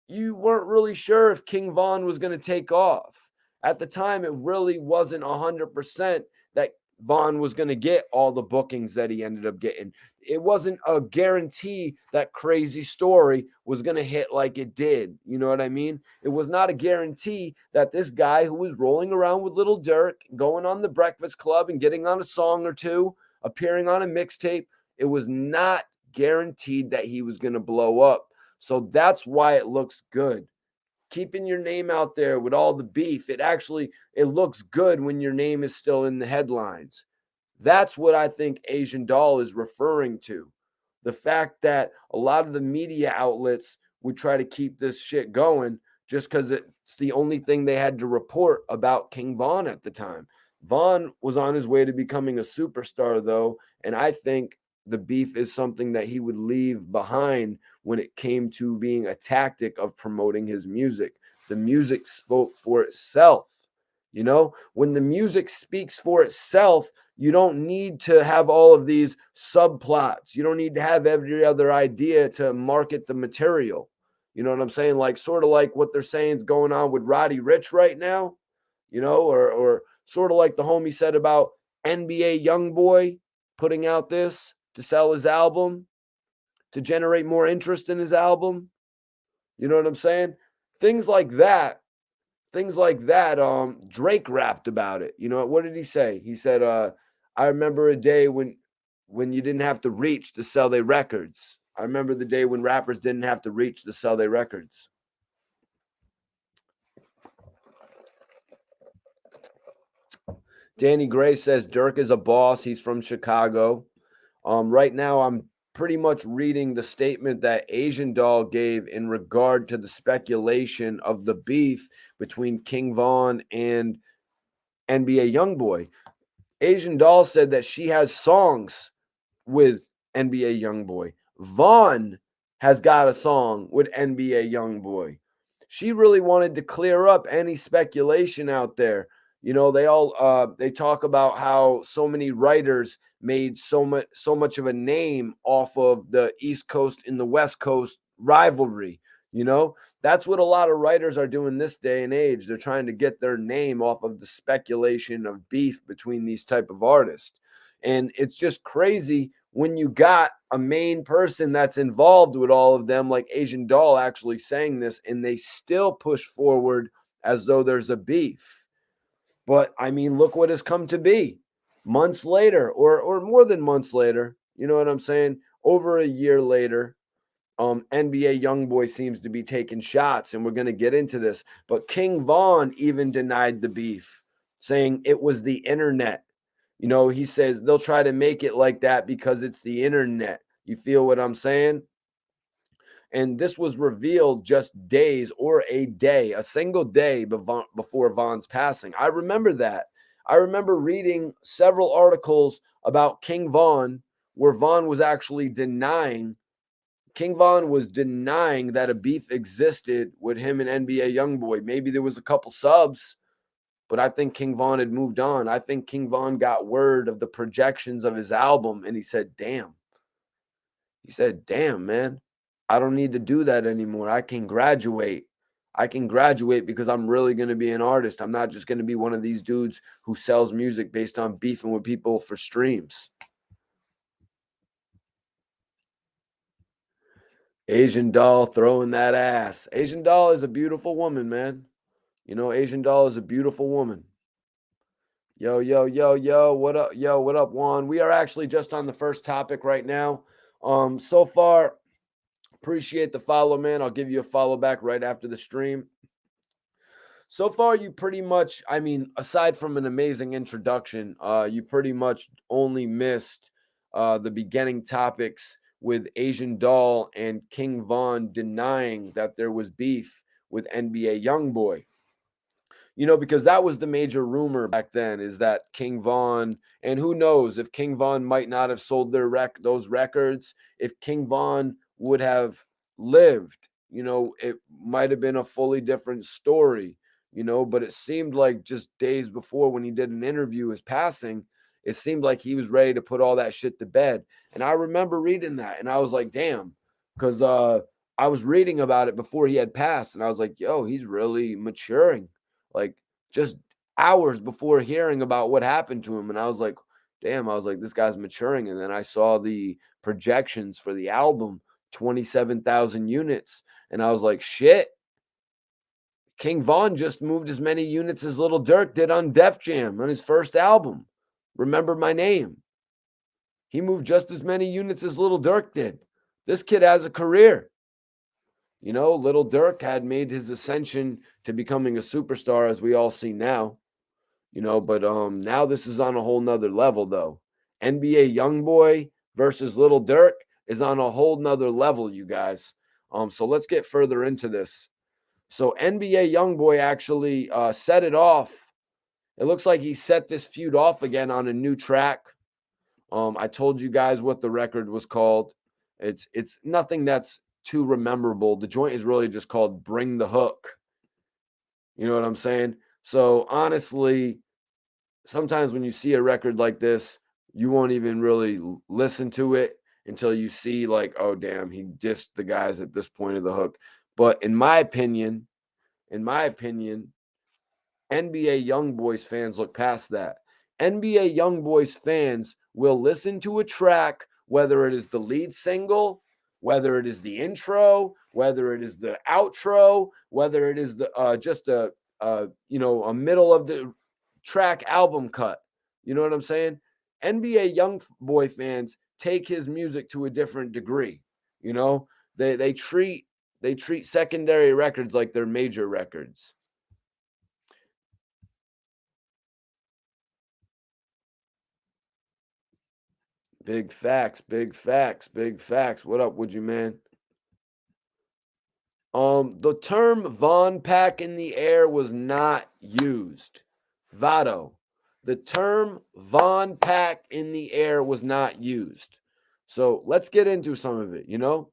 you weren't really sure if King Von was going to take off. At the time, it really wasn't 100% that Von was going to get all the bookings that he ended up getting. It wasn't a guarantee that Crazy Story was going to hit like it did. You know what I mean? It was not a guarantee that this guy who was rolling around with Little Dirk, going on the Breakfast Club and getting on a song or two, appearing on a mixtape, it was not guaranteed that he was going to blow up. So that's why it looks good. Keeping your name out there with all the beef, it looks good when your name is still in the headlines. That's what I think Asian Doll is referring to. The fact that a lot of the media outlets would try to keep this shit going just because it's the only thing they had to report about King Von at the time. Von was on his way to becoming a superstar, though, and I think the beef is something that he would leave behind when it came to being a tactic of promoting his music. The music spoke for itself. You know, when the music speaks for itself, you don't need to have all of these subplots. You don't need to have every other idea to market the material. You know what I'm saying? Like, sort of like what they're saying is going on with Roddy Ricch right now, you know, or sort of like the homie said about NBA Youngboy putting out this to sell his album, to generate more interest in his album. You know what I'm saying? Things like that. Things like that. Drake rapped about it. You know, what did he say? He said, I remember a day when you didn't have to reach to sell their records. I remember the day when rappers didn't have to reach to sell their records. Danny Gray says Dirk is a boss. He's from Chicago. Right now, I'm pretty much reading the statement that Asian Doll gave in regard to the speculation of the beef between King Von and NBA Youngboy. Asian Doll said that she has songs with NBA Youngboy. Von has got a song with NBA Youngboy. She really wanted to clear up any speculation out there. You know, they talk about how so many writers made so much of a name off of the East Coast and the West Coast rivalry. You know, that's what a lot of writers are doing this day and age. They're trying to get their name off of the speculation of beef between these type of artists. And it's just crazy when you got a main person that's involved with all of them, like Asian Doll actually saying this, and they still push forward as though there's a beef. But I mean, look what has come to be. months later, or more than months later, you know what I'm saying? Over a year later, NBA Youngboy seems to be taking shots, and we're going to get into this. But King Von even denied the beef, saying it was the internet. You know, he says they'll try to make it like that because it's the internet. You feel what I'm saying? And this was revealed just days or a day, a single day before Von's passing. I remember that. I remember reading several articles about King Von where Von was actually denying King Von was denying that a beef existed with him and NBA Youngboy. Maybe there was a couple subs, but I think King Von had moved on. I think King Von got word of the projections of his album and he said, damn. He said, damn, man, I don't need to do that anymore. I can graduate. I can graduate because I'm really going to be an artist. I'm not just going to be one of these dudes who sells music based on beefing with people for streams. Asian Doll throwing that ass. Asian Doll is a beautiful woman, man. You know, Asian Doll is a beautiful woman. Yo, yo, yo, yo, what up? Yo, what up, Juan? We are actually just on the first topic right now. So far, appreciate the follow, man. I'll give you a follow back right after the stream. So far, you pretty much, I mean, aside from an amazing introduction, you pretty much only missed the beginning topics with Asian Doll and King Von denying that there was beef with NBA Youngboy. You know, because that was the major rumor back then, is that King Von, and who knows if King Von might not have sold those records, if King Von would have lived, you know, it might have been a fully different story, you know, but it seemed like just days before when he did an interview, his passing, it seemed like he was ready to put all that shit to bed. And I remember reading that and I was like, damn, because I was reading about it before he had passed and I was like, yo, he's really maturing like just hours before hearing about what happened to him. And I was like, damn, I was like, this guy's maturing. And then I saw the projections for the album, 27,000 units. And I was like, shit, King Von just moved as many units as Little Dirk did on Def Jam on his first album. Remember My Name. He moved just as many units as Little Dirk did. This kid has a career. You know, Little Dirk had made his ascension to becoming a superstar, as we all see now. You know, but now this is on a whole nother level, though. NBA Youngboy versus Little Dirk is on a whole nother level, you guys. So let's get further into this. So NBA Youngboy actually set it off. It looks like he set this feud off again on a new track. I told you guys what the record was called. It's nothing that's too memorable. The joint is really just called Bring the Hook. You know what I'm saying? So honestly, sometimes when you see a record like this, you won't even really listen to it until you see like, oh damn, he dissed the guys at this point of the hook. But in my opinion, NBA Youngboys fans look past that. NBA Youngboys fans will listen to a track, whether it is the lead single, whether it is the intro, whether it is the outro, whether it is the just a a middle of the track album cut. You know what I'm saying? NBA Youngboy fans take his music to a different degree. You know, they treat secondary records like they're major records. Big facts, big facts, big facts. What up, would you, man? The term Von Pack in the air was not used. Vado. The term Von Pack in the air was not used. So let's get into some of it, you know?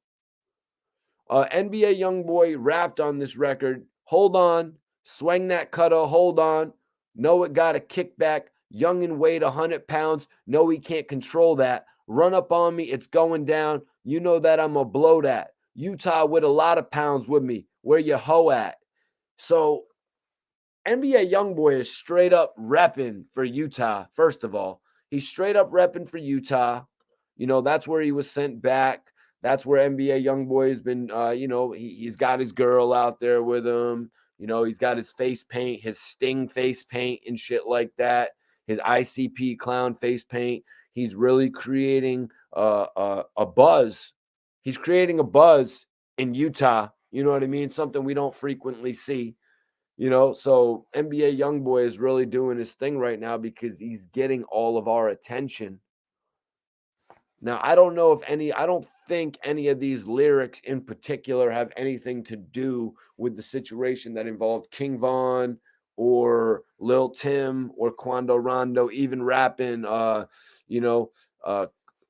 NBA Youngboy rapped on this record. Hold on. Swing that cutter. Hold on. Know it got a kickback. Young and weighed 100 pounds. No, he can't control that. Run up on me. It's going down. You know that I'm going to blow that. Utah with a lot of pounds with me. Where your hoe at? So NBA Youngboy is straight up repping for Utah, first of all. He's straight up repping for Utah. You know, that's where he was sent back. That's where NBA Youngboy has been, he's got his girl out there with him. You know, he's got his face paint, his Sting face paint and shit like that. his ICP clown face paint. He's really creating a buzz. He's creating a buzz in Utah. You know what I mean? Something we don't frequently see. So NBA Youngboy is really doing his thing right now because he's getting all of our attention. Now, I don't think any of these lyrics in particular have anything to do with the situation that involved King Von or Lil Tim or Quando Rondo even rapping, you know,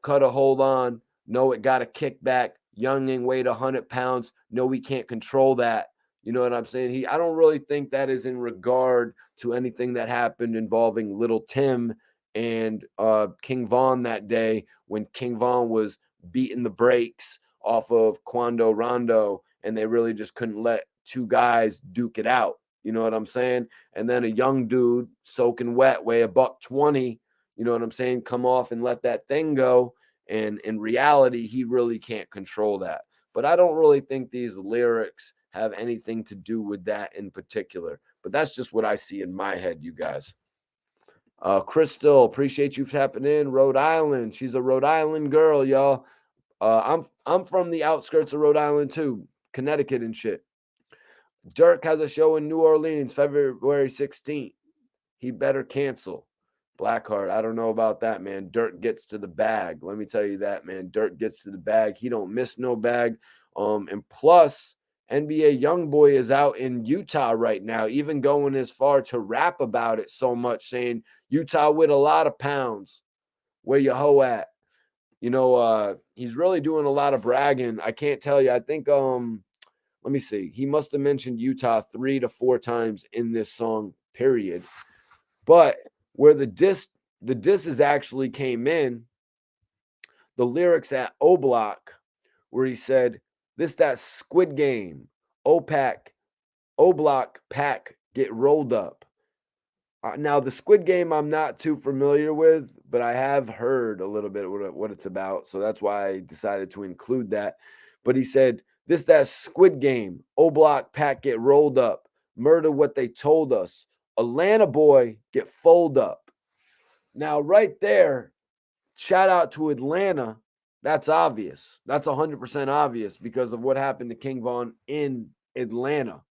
cut a hold on. No, it got a kickback. Youngin weighed 100 pounds. No, we can't control that. You know what I'm saying? I don't really think that is in regard to anything that happened involving Little Tim and King Von that day when King Von was beating the brakes off of Quando Rondo and they really just couldn't let two guys duke it out. You know what I'm saying? And then a young dude soaking wet, weigh $120, you know what I'm saying, come off and let that thing go. And in reality, he really can't control that. But I don't really think these lyrics have anything to do with that in particular. But that's just what I see in my head, you guys. Crystal, appreciate you tapping in. Rhode Island. She's a Rhode Island girl, y'all. I'm from the outskirts of Rhode Island too, Connecticut and shit. Dirk has a show in New Orleans, February 16th. He better cancel. Blackheart, I don't know about that, man. Dirk gets to the bag. Let me tell you that, man. Dirk gets to the bag. He don't miss no bag. And plus, NBA Youngboy is out in Utah right now, even going as far to rap about it so much, saying Utah with a lot of pounds. Where your hoe at? He's really doing a lot of bragging. I can't tell you. I think let me see. He must have mentioned Utah 3 to 4 times in this song, period. But where the disses actually came in, the lyrics at O Block, where he said, "This that Squid Game, OPAC, O Block pack get rolled up." Now the Squid Game I'm not too familiar with, but I have heard a little bit what it's about, so that's why I decided to include that. But he said, "This that Squid Game, O Block pack get rolled up, murder what they told us, Atlanta boy get fold up." Now right there, shout out to Atlanta. That's obvious. That's 100% obvious because of what happened to King Von in Atlanta.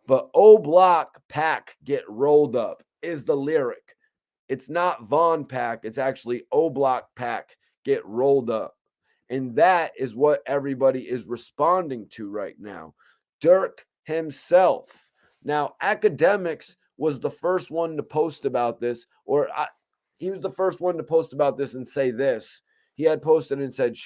But O Block pack get rolled up is the lyric. It's not Von pack. It's actually O Block pack get rolled up. And that is what everybody is responding to right now. Dirk himself. Now, Academics was the first one to post about this, he was the first one to post about this and say this. He had posted and said,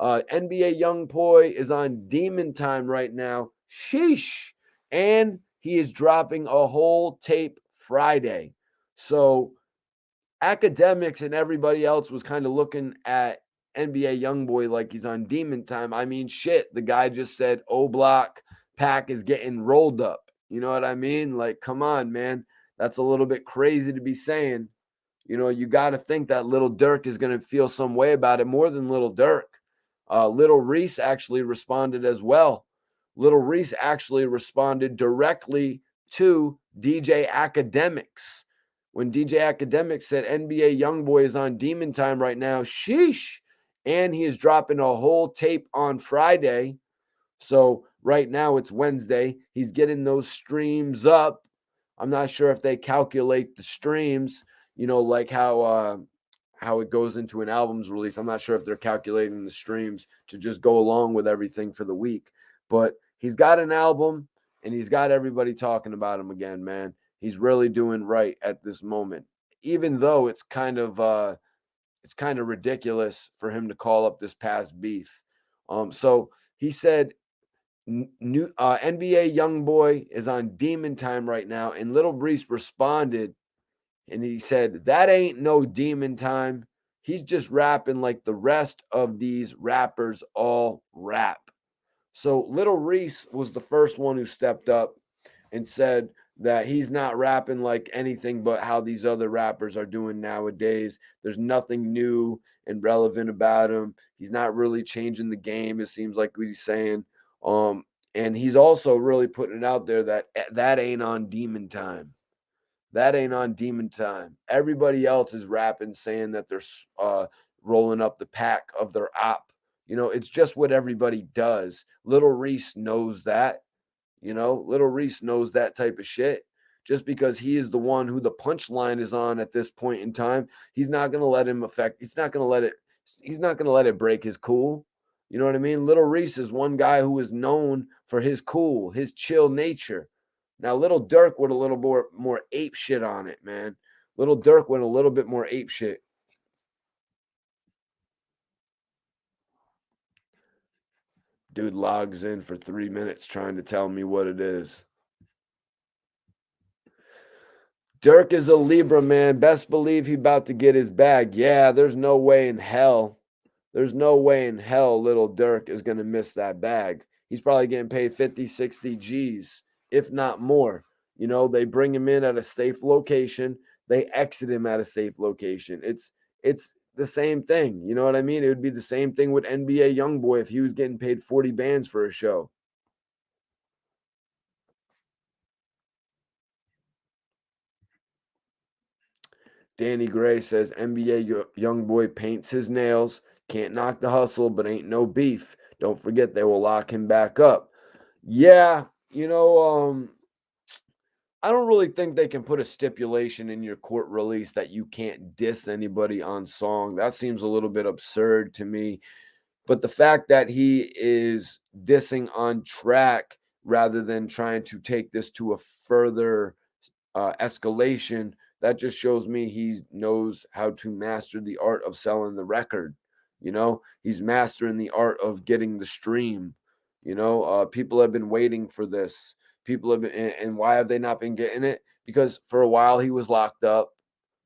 NBA Youngboy is on demon time right now. Sheesh. And he is dropping a whole tape Friday. So Academics and everybody else was kind of looking at NBA Youngboy like he's on demon time. I mean, shit, the guy just said O Block pack is getting rolled up. You know what I mean? Like, come on, man. That's a little bit crazy to be saying. You got to think that Little Dirk is going to feel some way about it more than Little Dirk. Little Reese actually responded as well. Little Reese actually responded directly to DJ Academics. When DJ Academics said NBA Youngboy is on demon time right now, sheesh. And he is dropping a whole tape on Friday. So right now it's Wednesday. He's getting those streams up. I'm not sure if they calculate the streams, like how it goes into an album's release. I'm not sure if they're calculating the streams to just go along with everything for the week. But he's got an album and he's got everybody talking about him again, man. He's really doing right at this moment. Even though it's kind of ridiculous for him to call up this past beef. So he said new NBA Youngboy is on demon time right now, and Little Reese responded, and he said that ain't no demon time. He's just rapping like the rest of these rappers all rap. So Little Reese was the first one who stepped up and said that he's not rapping like anything but how these other rappers are doing nowadays. There's nothing new and relevant about him. He's not really changing the game, it seems like what he's saying. And he's also really putting it out there that ain't on demon time. That ain't on Demon Time. Everybody else is rapping saying that they're rolling up the pack of their op. It's just what everybody does. Little Reese knows that. Little Reese knows that type of shit. Just because he is the one who the punchline is on at this point in time, he's not gonna let him affect. He's not gonna let it. He's not gonna let it break his cool. You know what I mean? Little Reese is one guy who is known for his cool, his chill nature. Now, Little Dirk with a little more ape shit on it, man. Little Dirk with a little bit more ape shit. Dude logs in for 3 minutes trying to tell me what it is. Dirk is a Libra, man. Best believe he about to get his bag. Yeah, there's no way in hell. There's no way in hell Little Dirk is going to miss that bag. He's probably getting paid 50, 60 G's, if not more. They bring him in at a safe location. They exit him at a safe location. It's the same thing. You know what I mean? It would be the same thing with NBA Youngboy if he was getting paid 40 bands for a show. Danny Gray says NBA Youngboy paints his nails. Can't knock the hustle, but ain't no beef. Don't forget they will lock him back up. Yeah, I don't really think they can put a stipulation in your court release that you can't diss anybody on song. That seems a little bit absurd to me. But the fact that he is dissing on track rather than trying to take this to a further escalation, that just shows me he knows how to master the art of selling the record. He's mastering the art of getting the stream. People have been waiting for this. People have been, and why have they not been getting it? Because for a while he was locked up.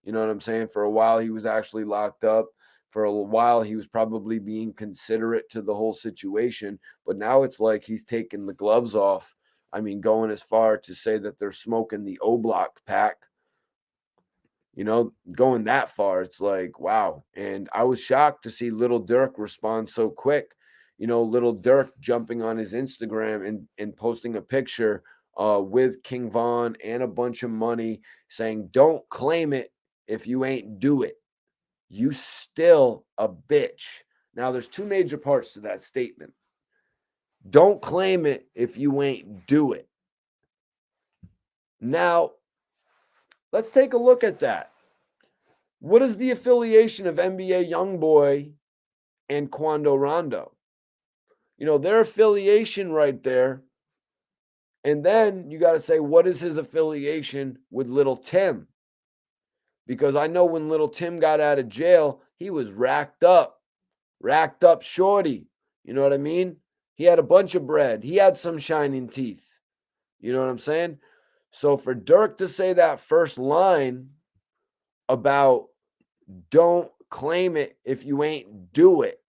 You know what I'm saying? For a while he was actually locked up. For a while he was probably being considerate to the whole situation. But now it's like he's taking the gloves off. I mean, going as far to say that they're smoking the O Block pack, going that far, it's like, wow. And I was shocked to see Little Dirk respond so quick. Little Dirk jumping on his Instagram and posting a picture with King Von and a bunch of money saying, don't claim it if you ain't do it. You still a bitch. Now, there's two major parts to that statement. Don't claim it if you ain't do it. Now, let's take a look at that. What is the affiliation of NBA Youngboy and Quando Rondo? Their affiliation right there. And then you got to say, what is his affiliation with Little Tim? Because I know when Little Tim got out of jail, he was racked up shorty. You know what I mean? He had a bunch of bread. He had some shining teeth. You know what I'm saying? So for Dirk to say that first line about don't claim it if you ain't do it,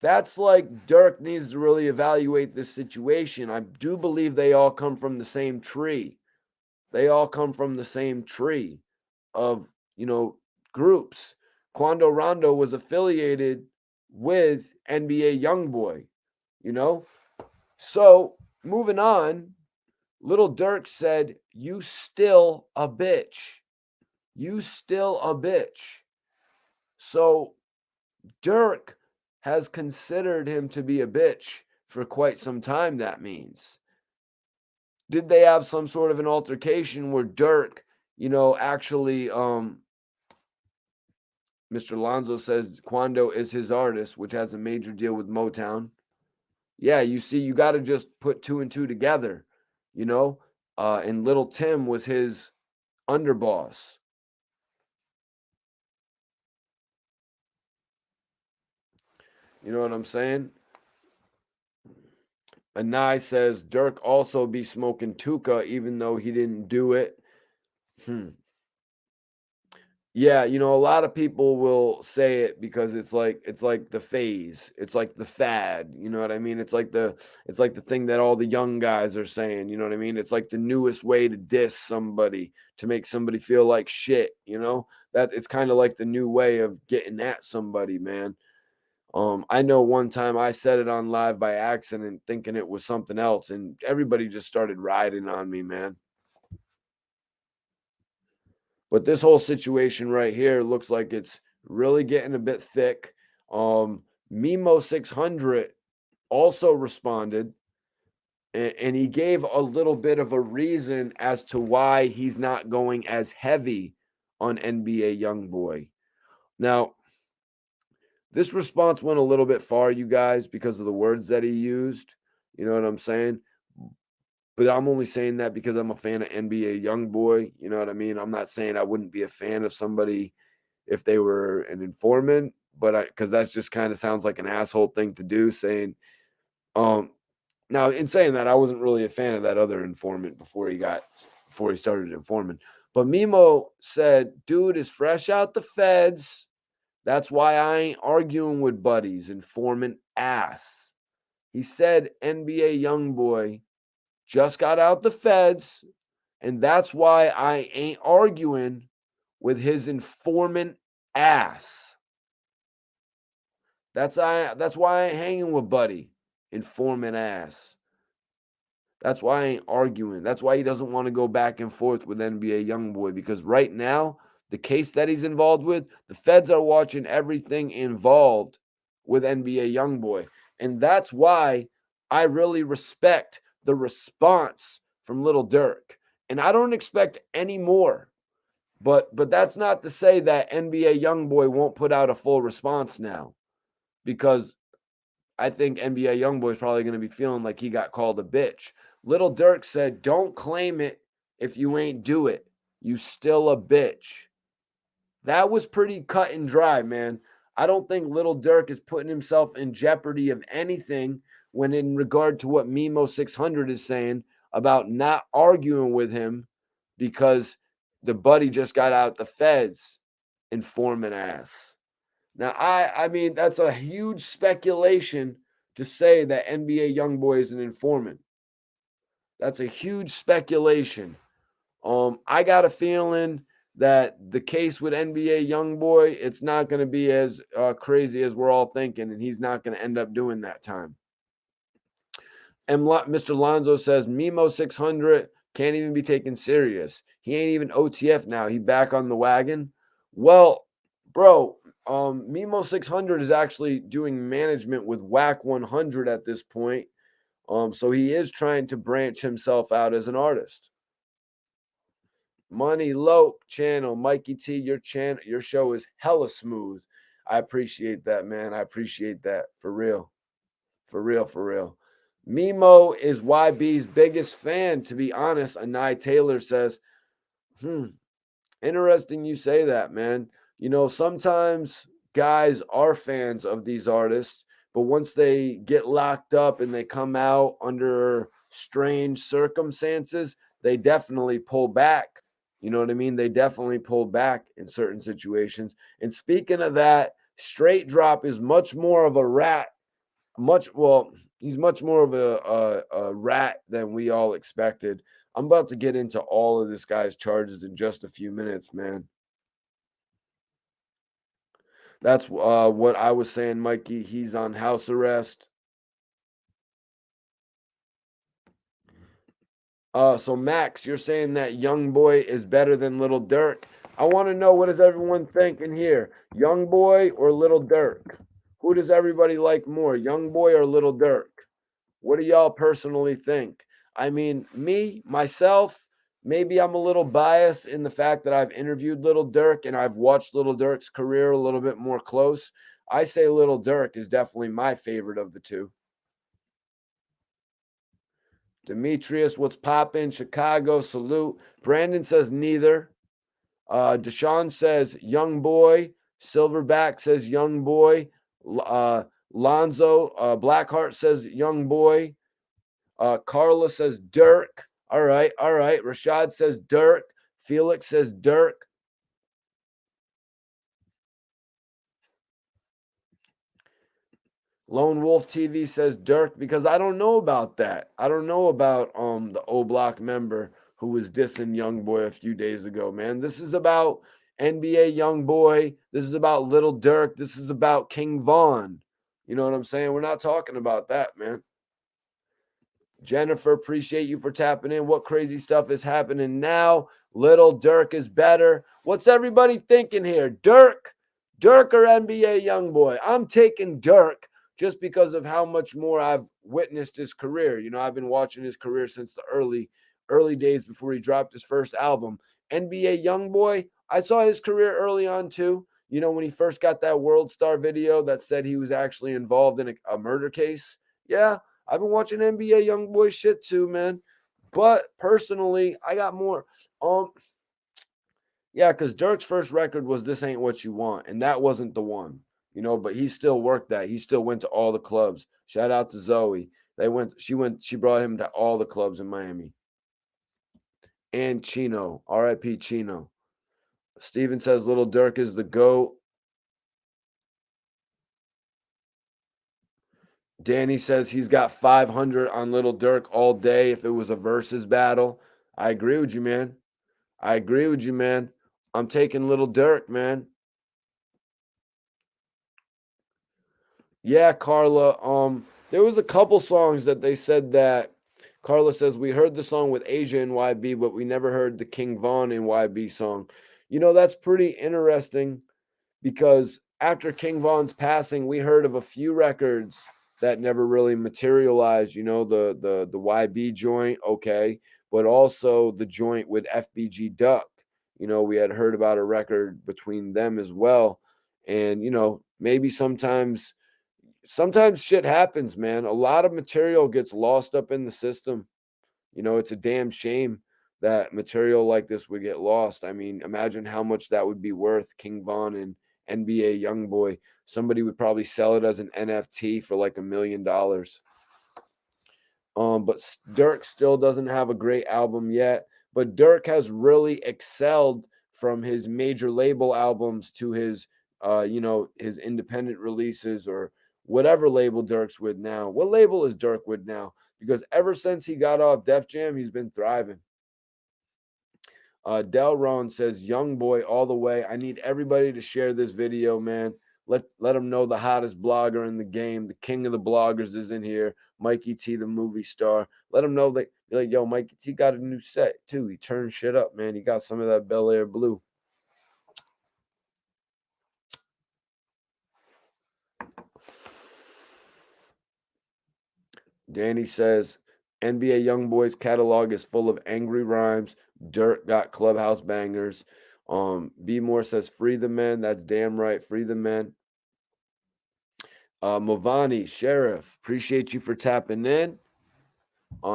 that's like Dirk needs to really evaluate this situation. I do believe they all come from the same tree. They all come from the same tree of, groups. Quando Rondo was affiliated with NBA Youngboy, So moving on, Little Dirk said, you still a bitch. You still a bitch. So Dirk has considered him to be a bitch for quite some time, that means. Did they have some sort of an altercation where Dirk, actually Mr. Lonzo says Quando is his artist, which has a major deal with Motown. Yeah, you see, you got to just put two and two together, and Little Tim was his underboss. You know what I'm saying? Anai says Dirk also be smoking Tuka even though he didn't do it. Yeah, a lot of people will say it because it's like the phase. It's like the fad, you know what I mean? It's like the thing that all the young guys are saying, you know what I mean? It's like the newest way to diss somebody, to make somebody feel like shit, That it's kind of like the new way of getting at somebody, man. I know one time I said it on live by accident thinking it was something else and everybody just started riding on me, man. But this whole situation right here looks like it's really getting a bit thick. Memo 600 also responded, and he gave a little bit of a reason as to why he's not going as heavy on NBA Youngboy. Now, this response went a little bit far, you guys, because of the words that he used. You know what I'm saying? But I'm only saying that because I'm a fan of NBA Youngboy. You know what I mean? I'm not saying I wouldn't be a fan of somebody if they were an informant, but because that's just kind of sounds like an asshole thing to do. Saying, um, now in saying that, I wasn't really a fan of that other informant before he started informing. But Memo said, "Dude is fresh out the feds. That's why I ain't arguing with buddies. Informant ass." He said NBA Youngboy just got out the feds, and that's why I ain't arguing with his informant ass. That's why I ain't hanging with buddy, informant ass. That's why I ain't arguing. That's why he doesn't want to go back and forth with NBA Youngboy, because right now, the case that he's involved with, the feds are watching everything involved with NBA Youngboy. And that's why I really respect the response from Little Dirk. And I don't expect any more. But that's not to say that NBA Youngboy won't put out a full response now, because I think NBA Youngboy is probably going to be feeling like he got called a bitch. Little Dirk said, "Don't claim it if you ain't do it. You still a bitch." That was pretty cut and dry, man. I don't think Little Dirk is putting himself in jeopardy of anything when in regard to what Memo 600 is saying about not arguing with him because the buddy just got out the feds, informant ass. Now, I mean, that's a huge speculation to say that NBA Youngboy is an informant. That's a huge speculation. I got a feeling that the case with NBA Youngboy, it's not going to be as crazy as we're all thinking, and he's not going to end up doing that time. And Mr. Lonzo says Memo 600 can't even be taken serious. He ain't even OTF now. He back on the wagon. Well, bro, Memo 600 is actually doing management with Whack 100 at this point. So he is trying to branch himself out as an artist. Money Loke channel, Mikey T, your show is hella smooth. I appreciate that, man. I appreciate that for real. For real, for real. Memo is YB's biggest fan, to be honest. Anai Taylor says, interesting you say that, man. You know, sometimes guys are fans of these artists, but once they get locked up and they come out under strange circumstances, they definitely pull back. You know what I mean? They definitely pull back in certain situations. And speaking of that, Straight Drop is much more of a rat. He's much more of a rat than we all expected. I'm about to get into all of this guy's charges in just a few minutes, man. That's what I was saying, Mikey. He's on house arrest. So Max, you're saying that Youngboy is better than Little Dirk. I want to know, what does everyone think in here? Youngboy or Little Dirk? Who does everybody like more, Youngboy or Little Dirk? What do y'all personally think? I mean, myself, maybe I'm a little biased in the fact that I've interviewed Little Dirk and I've watched Little Dirk's career a little bit more close. I say Little Dirk is definitely my favorite of the two. Demetrius, what's poppin'? Chicago, salute. Brandon says neither. Deshaun says young boy. Silverback says young boy. Lonzo, Blackheart says young boy. Carla says Dirk. All right, all right. Rashad says Dirk. Felix says Dirk. Lone Wolf TV says Dirk, because I don't know about that. I don't know about the O Block member who was dissing Youngboy a few days ago, man. This is about NBA Youngboy. This is about Little Dirk. This is about King Von. You know what I'm saying? We're not talking about that, man. Jennifer, appreciate you for tapping in. What crazy stuff is happening now? Little Dirk is better. What's everybody thinking here? Dirk or NBA Youngboy? I'm taking Dirk just because of how much more I've witnessed his career. You know, I've been watching his career since the early days before he dropped his first album. NBA Youngboy, I saw his career early on too. You know, when he first got that World Star video that said he was actually involved in a murder case. Yeah, I've been watching NBA Youngboy shit too, man. But personally, I got more. Yeah, because Dirk's first record was "This Ain't What You Want," and that wasn't the one, you know. But he still worked that. He still went to all the clubs. Shout out to Zoe. She brought him to all the clubs in Miami. And Chino, R.I.P. Chino. Steven says Little Dirk is the GOAT. Danny says he's got 500 on Little Dirk all day if it was a versus battle. I agree with you, man. I'm taking Little Dirk, man. Yeah, Carla. There was a couple songs that they said that Carla says we heard the song with Asia and YB, but we never heard the King Von and YB song. You know, that's pretty interesting because after King Von's passing, we heard of a few records that never really materialized. You know, the YB joint, okay, but also the joint with FBG Duck. You know, we had heard about a record between them as well, and you know, maybe sometimes shit happens, man. A lot of material gets lost up in the system. You know, it's a damn shame that material like this would get lost. I mean, imagine how much that would be worth. King Von and NBA Youngboy. Somebody would probably sell it as an NFT for like $1 million. But Dirk still doesn't have a great album yet. But Dirk has really excelled from his major label albums to his, his independent releases or whatever label Dirk's with now. What label is Dirk with now? Because ever since he got off Def Jam, he's been thriving. Delron says, "Young boy all the way. I need everybody to share this video, man. Let them know the hottest blogger in the game, the king of the bloggers is in here. Mikey T, the movie star. Let them know that, like, yo, Mikey T got a new set too. He turned shit up, man. He got some of that Bel Air blue." Danny says, NBA Youngboy's catalog is full of angry rhymes. Dirk got clubhouse bangers. B More says, "Free the men." That's damn right. Free the men. Movani, Sheriff, appreciate you for tapping in.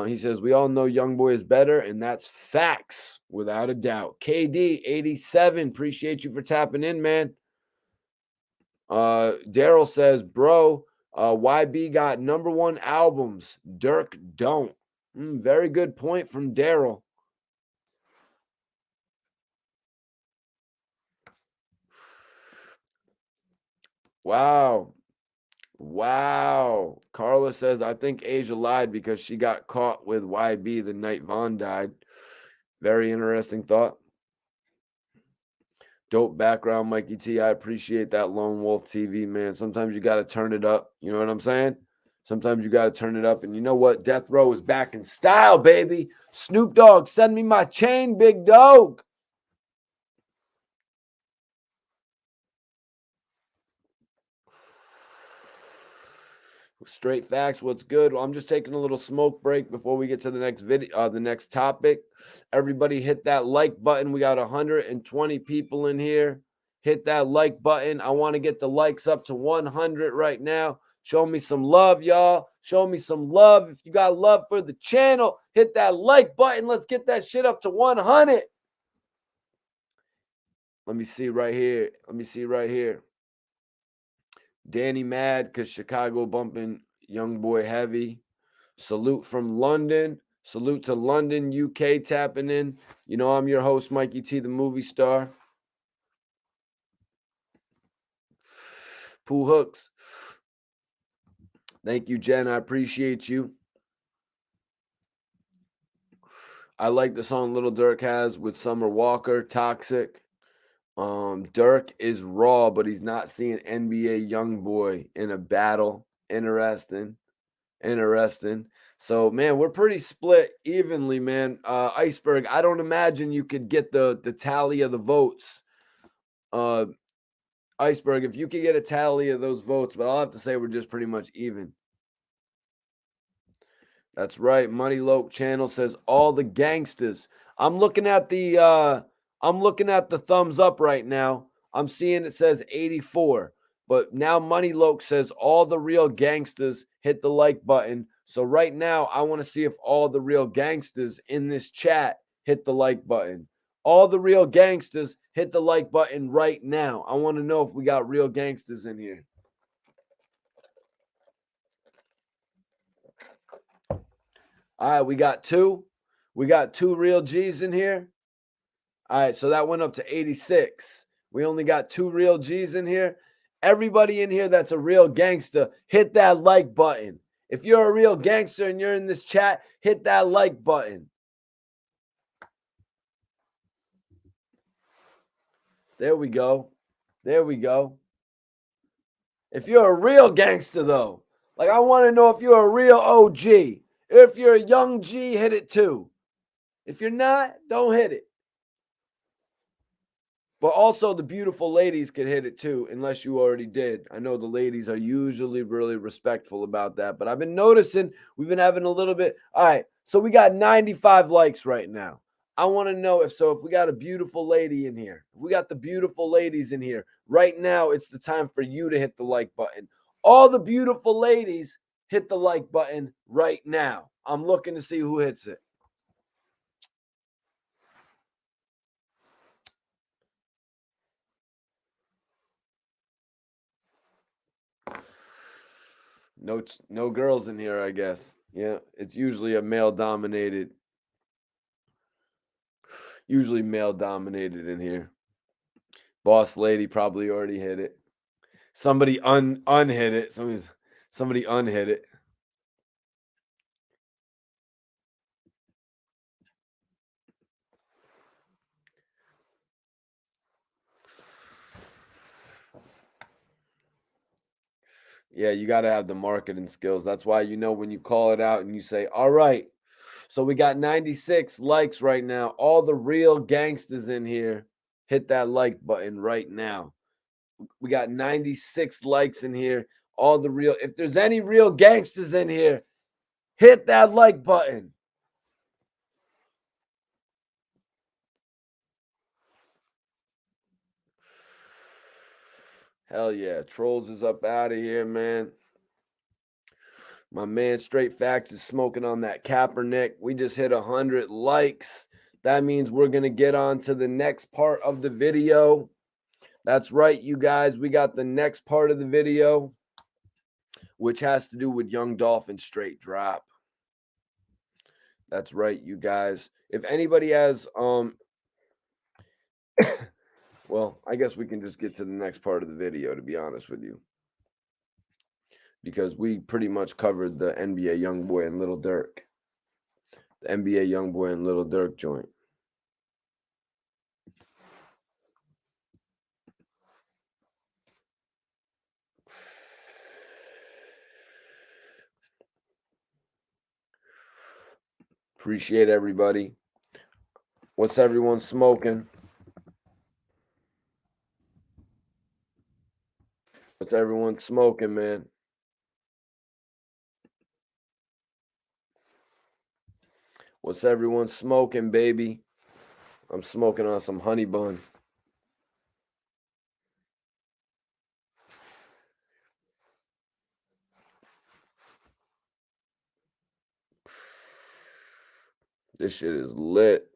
He says, "We all know Youngboy is better, and that's facts, without a doubt." KD, 87, appreciate you for tapping in, man. Daryl says, "Bro, YB got #1 albums. Dirk don't." Very good point from Daryl. Wow. Carla says, "I think Asia lied because she got caught with YB the night Von died." Very interesting thought. Dope background, Mikey T. I appreciate that Lone Wolf TV, man. Sometimes you got to turn it up. You know what I'm saying? Sometimes you got to turn it up. And you know what? Death Row is back in style, baby. Snoop Dogg, send me my chain, big dog. Straight facts. What's good? Well, I'm just taking a little smoke break before we get to the next video, the next topic. Everybody hit that like button. We got 120 people in here. Hit that like button. I want to get the likes up to 100 right now. Show me some love, y'all. Show me some love. If you got love for the channel, hit that like button. Let's get that shit up to 100. Let me see right here. Danny mad because Chicago bumping Youngboy heavy. Salute from London. Salute to London, UK tapping in. You know, I'm your host, Mikey T, the movie star. Pool Hooks. Thank you, Jen. I appreciate you. I like the song Little Dirk has with Summer Walker, Toxic. Dirk is raw, but he's not seeing NBA Youngboy in a battle. Interesting. So, man, we're pretty split evenly, man. Iceberg, I don't imagine you could get the tally of the votes. Uh, Iceberg, if you could get a tally of those votes, but I'll have to say we're just pretty much even. That's right. Money Loke channel says all the gangsters. I'm looking at the thumbs up right now. I'm seeing it says 84. But now Money Loke says all the real gangsters hit the like button. So right now I want to see if all the real gangsters in this chat hit the like button. All the real gangsters hit the like button right now. I want to know if we got real gangsters in here. All right, we got two. We got two real G's in here. All right, so that went up to 86. We only got two real G's in here. Everybody in here that's a real gangster, hit that like button. If you're a real gangster and you're in this chat, hit that like button. There we go. There we go. If you're a real gangster, though, like I want to know if you're a real OG. If you're a young G, hit it too. If you're not, don't hit it. But also the beautiful ladies could hit it too, unless you already did. I know the ladies are usually really respectful about that, but I've been noticing we've been having a little bit. All right, so we got 95 likes right now. I want to know if we got a beautiful lady in here. If we got the beautiful ladies in here. Right now, it's the time for you to hit the like button. All the beautiful ladies, hit the like button right now. I'm looking to see who hits it. No girls in here, I guess. Yeah, it's usually male dominated in here. Boss lady probably already hit it. Somebody unhit it. Somebody unhit it. Yeah, you got to have the marketing skills. That's why when you call it out and you say, "All right, so we got 96 likes right now. All the real gangsters in here, hit that like button right now." We got 96 likes in here. All the real, if there's any real gangsters in here, hit that like button. Hell yeah. Trolls is up out of here, man. My man Straight Facts is smoking on that Kaepernick. We just hit 100 likes. That means we're going to get on to the next part of the video. That's right, you guys. We got the next part of the video, which has to do with Young Dolph and Straight Dropp. That's right, you guys. If anybody has well, I guess we can just get to the next part of the video, to be honest with you, because we pretty much covered the NBA Youngboy and Little Dirk. The NBA Youngboy and Little Dirk joint. Appreciate everybody. What's everyone smoking? What's everyone smoking, man? What's everyone smoking, baby? I'm smoking on some honey bun. This shit is lit.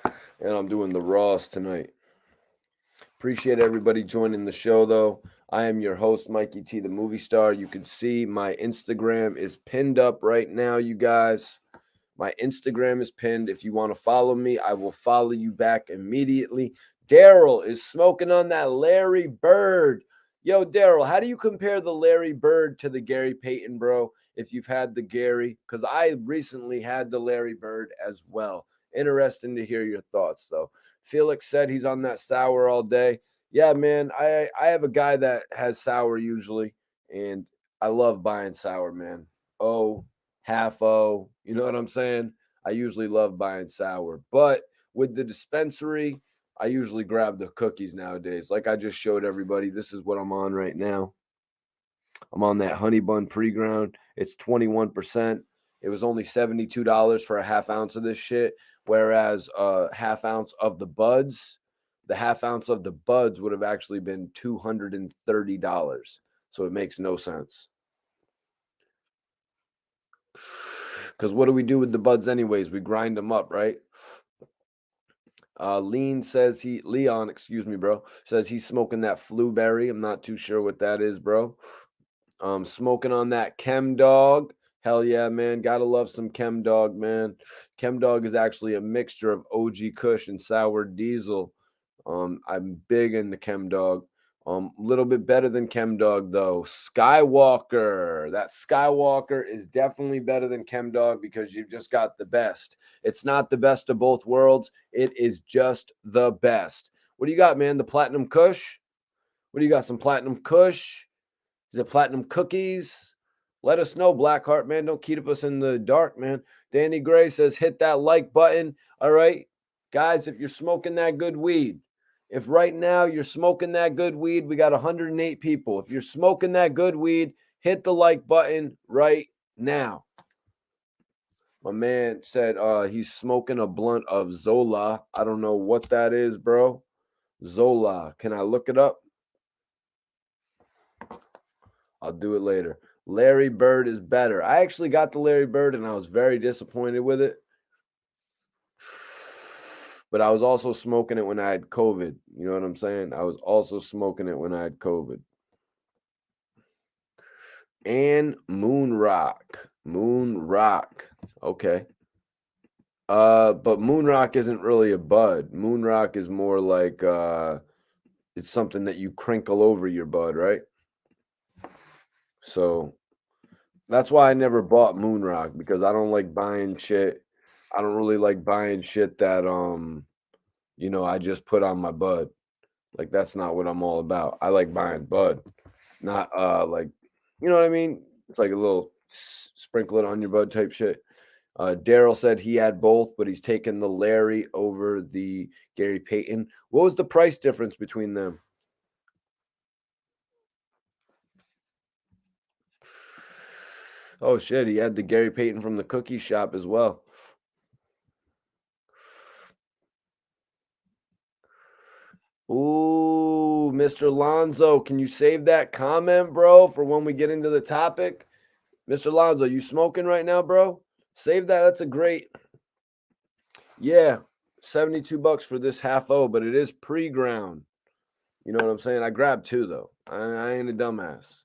And I'm doing the Raws tonight. Appreciate everybody joining the show, though. I am your host, Mikey T, the movie star. You can see my Instagram is pinned up right now, you guys. My Instagram is pinned. If you want to follow me, I will follow you back immediately. Daryl is smoking on that Larry Bird. Yo, Daryl, how do you compare the Larry Bird to the Gary Payton, bro? If you've had the Gary, because I recently had the Larry Bird as well. Interesting to hear your thoughts, though. Felix said he's on that sour all day. Yeah, man, I have a guy that has sour usually, and I love buying sour, man. O, half O, you know what I'm saying? I usually love buying sour. But with the dispensary, I usually grab the cookies nowadays. Like I just showed everybody, this is what I'm on right now. I'm on that honey bun pre-ground. It's 21%. It was only $72 for a half ounce of this shit. Whereas half ounce of the half ounce of the buds would have actually been $230. So it makes no sense. Because what do we do with the buds anyways? We grind them up, right? Leon, excuse me, bro, says he's smoking that Blueberry. I'm not too sure what that is, bro. Smoking on that Chem Dog. Hell yeah, man. Gotta love some Chem Dog, man. Chem Dog is actually a mixture of OG Kush and Sour Diesel. I'm big into Chem Dog. A little bit better than Chem Dog, though. Skywalker. That Skywalker is definitely better than Chem Dog because you've just got the best. It's not the best of both worlds. It is just the best. What do you got, man? The Platinum Kush? What do you got? Some Platinum Kush? Is it Platinum Cookies? Let us know, Blackheart, man. Don't keep us in the dark, man. Danny Gray says, hit that like button. All right. Guys, if you're smoking that good weed, if right now you're smoking that good weed, we got 108 people. If you're smoking that good weed, hit the like button right now. My man said he's smoking a blunt of Zola. I don't know what that is, bro. Zola. Can I look it up? I'll do it later. Larry Bird is better. I actually got the Larry Bird and I was very disappointed with it. But I was also smoking it when I had COVID. You know what I'm saying? I was also smoking it when I had COVID. And Moon Rock. Okay. But Moon Rock isn't really a bud. Moon Rock is more like it's something that you crinkle over your bud, right? So that's why I never bought Moon Rock because I don't like buying shit. I don't really like buying shit that I just put on my bud. Like that's not what I'm all about. I like buying bud, not like you know what I mean? It's like a little sprinkle it on your bud type shit. Daryl said he had both, but he's taken the Larry over the Gary Payton. What was the price difference between them? Oh shit, he had the Gary Payton from the cookie shop as well. Ooh, Mr. Lonzo, can you save that comment, bro, for when we get into the topic? Mr. Lonzo, you smoking right now, bro? Save that. That's a great. Yeah, $72 for this half O, but it is pre-ground. You know what I'm saying? I grabbed two though. I ain't a dumbass.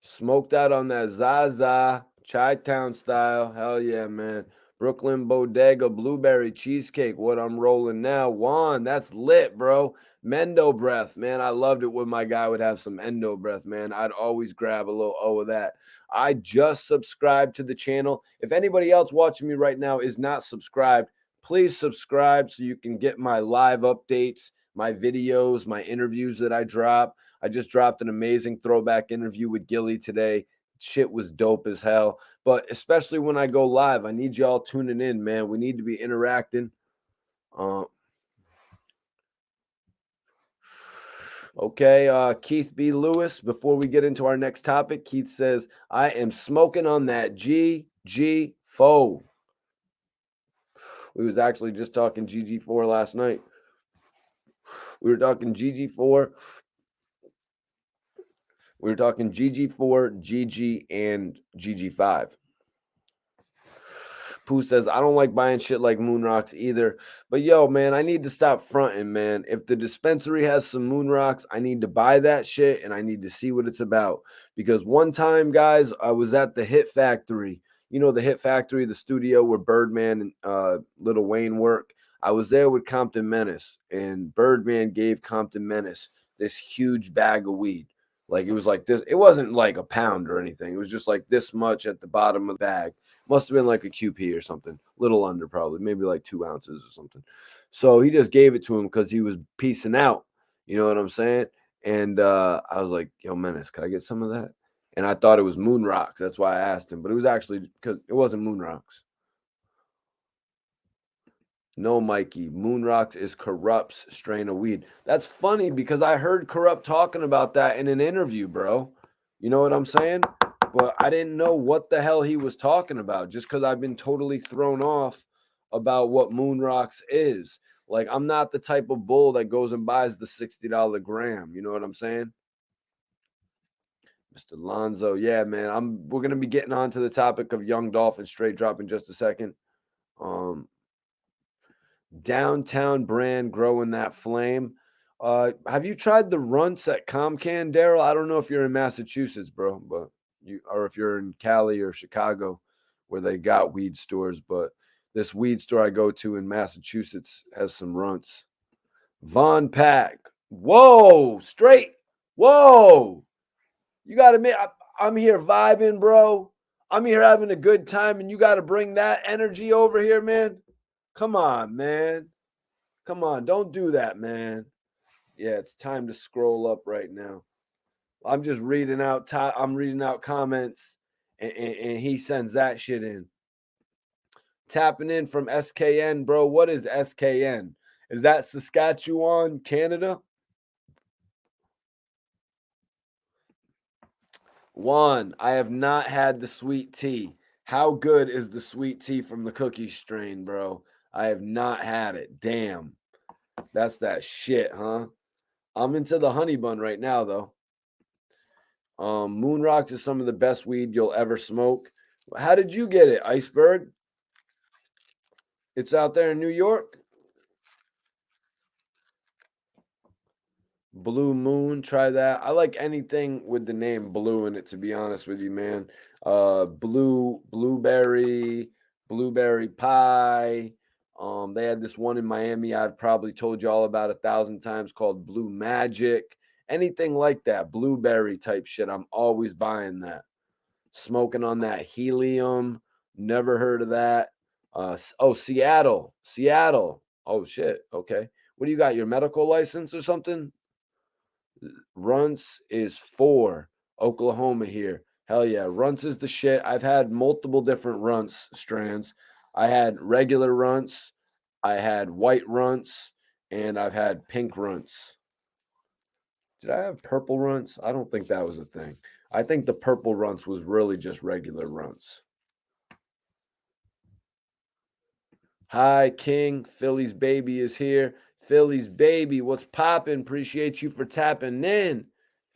Smoked out on that Zaza Chi-Town style. Hell yeah, man. Brooklyn Bodega Blueberry Cheesecake. What I'm rolling now. Juan, that's lit, bro. Mendo breath, man. I loved it when my guy would have some endo breath, man. I'd always grab a little O of that. I just subscribed to the channel. If anybody else watching me right now is not subscribed, please subscribe so you can get my live updates, my videos, my interviews that I drop. I just dropped an amazing throwback interview with Gilly today. Shit was dope as hell. But especially when I go live, I need y'all tuning in, man. We need to be interacting. Okay, Keith B. Lewis, before we get into our next topic, Keith says, I am smoking on that GG4. We was actually just talking GG4 last night. We were talking GG4. We were talking GG4, GG, and GG5. Pooh says, I don't like buying shit like Moon Rocks either. But yo, man, I need to stop fronting, man. If the dispensary has some Moon Rocks, I need to buy that shit and I need to see what it's about. Because one time, guys, I was at the Hit Factory. You know, the Hit Factory, the studio where Birdman and Lil Wayne work. I was there with Compton Menace, and Birdman gave Compton Menace this huge bag of weed. Like it was like this. It wasn't like a pound or anything. It was just like this much at the bottom of the bag. Must have been like a QP or something. Little under probably. Maybe like 2 ounces or something. So he just gave it to him because he was piecing out. You know what I'm saying? And I was like, "Yo, Menace, can I get some of that?" And I thought it was Moon Rocks. That's why I asked him, but it was actually because it wasn't Moon Rocks. No, Mikey, Moon Rocks is Corrupt's strain of weed. That's funny because I heard Corrupt talking about that in an interview, bro. You know what I'm saying? But I didn't know what the hell he was talking about just because I've been totally thrown off about what Moon Rocks is. Like, I'm not the type of bull that goes and buys the $60 gram. You know what I'm saying? Mr. Lonzo. Yeah, man. We're gonna be getting on to the topic of Young Dolph and Straight Drop in just a second. Um, Downtown brand growing that flame. Have you tried the runts at Comcan, Daryl? I don't know if you're in Massachusetts, bro, but or if you're in Cali or Chicago where they got weed stores, but this weed store I go to in Massachusetts has some runts. Von Pack. Whoa, straight. Whoa. You got to admit, I'm here vibing, bro. I'm here having a good time, and you got to bring that energy over here, man. Come on, man. Come on, don't do that, man. Yeah, it's time to scroll up right now. I'm just reading out. I'm reading out comments, and he sends that shit in. Tapping in from SKN, bro. What is SKN? Is that Saskatchewan, Canada? One, I have not had the sweet tea. How good is the sweet tea from the cookie strain, bro? I have not had it. Damn. That's that shit, huh? I'm into the honey bun right now, though. Moon Rocks is some of the best weed you'll ever smoke. How did you get it, Iceberg? It's out there in New York. Blue Moon, try that. I like anything with the name Blue in it, to be honest with you, man. Blueberry pie. They had this one in Miami I've probably told you all about 1,000 times called Blue Magic. Anything like that, blueberry type shit. I'm always buying that. Smoking on that helium. Never heard of that. Seattle. Seattle. Oh shit. Okay. What do you got? Your medical license or something? Runts is 4. Oklahoma here. Hell yeah. Runts is the shit. I've had multiple different runts strands. I had regular runts, I had white runts, and I've had pink runts. Did I have purple runts? I don't think that was a thing. I think the purple runts was really just regular runts. Hi, King. Philly's baby is here. Philly's baby, what's poppin'? Appreciate you for tapping in.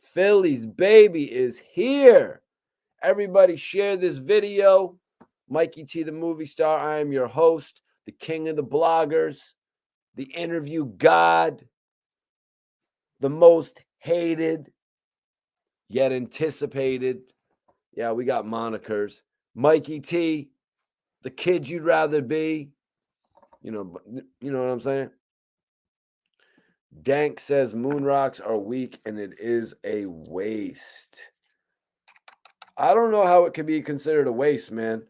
Philly's baby is here. Everybody share this video. Mikey T, the movie star. I am your host, the king of the bloggers, the interview god, the most hated yet anticipated. Yeah, we got monikers. Mikey T, the kid you'd rather be. You know what I'm saying? Dank says moon rocks are weak and it is a waste. I don't know how it could be considered a waste, man.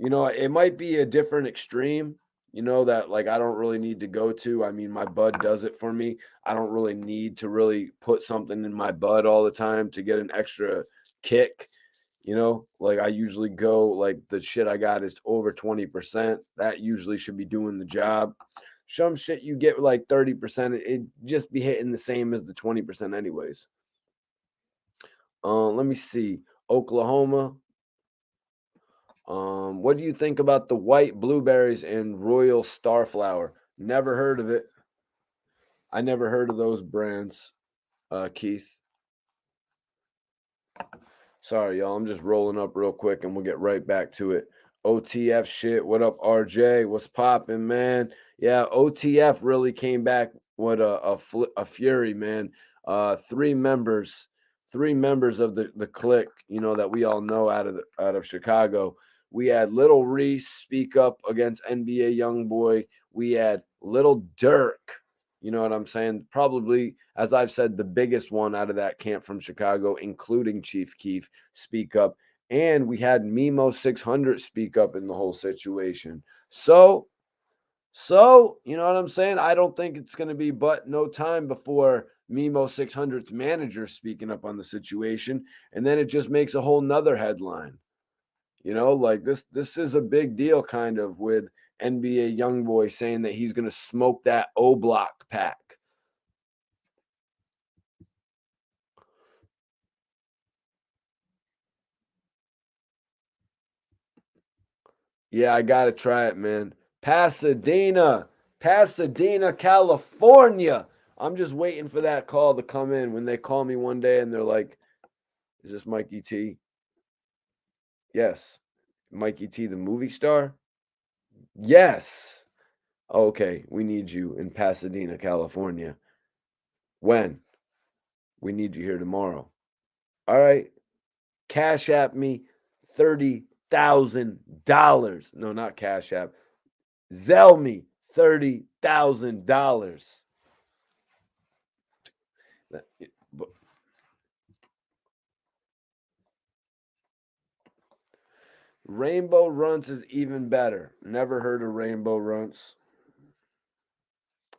It might be a different extreme, that like I don't really need to go to. I mean, my bud does it for me. I don't really need to really put something in my bud all the time to get an extra kick. Like I usually go like the shit I got is over 20%. That usually should be doing the job. Some shit you get like 30%, it just be hitting the same as the 20% anyways. Let me see. Oklahoma. What do you think about the white blueberries and Royal Starflower? Never heard of it. I never heard of those brands, Keith. Sorry, y'all. I'm just rolling up real quick and we'll get right back to it. OTF shit. What up, RJ? What's popping, man? Yeah, OTF really came back with a fury, man. Three members of the clique, that we all know out of Chicago. We had Little Reese speak up against NBA Youngboy. We had Little Dirk. You know what I'm saying? Probably, as I've said, the biggest one out of that camp from Chicago, including Chief Keef, speak up. And we had Memo 600 speak up in the whole situation. So So, you know what I'm saying? I don't think it's going to be but no time before Memo 600's manager speaking up on the situation, and then it just makes a whole nother headline. You know, like this is a big deal kind of with NBA Youngboy saying that he's going to smoke that O Block pack. Yeah, I got to try it, man. Pasadena, Pasadena, California. I'm just waiting for that call to come in. When they call me one day and they're like, "Is this Mikey T?" Yes. Mikey T, the movie star? Yes. Okay, we need you in Pasadena, California. When? We need you here tomorrow. All right. Cash App me $30,000. No, not Cash App. Zell me $30,000. Rainbow Runts is even better. Never heard of Rainbow Runts.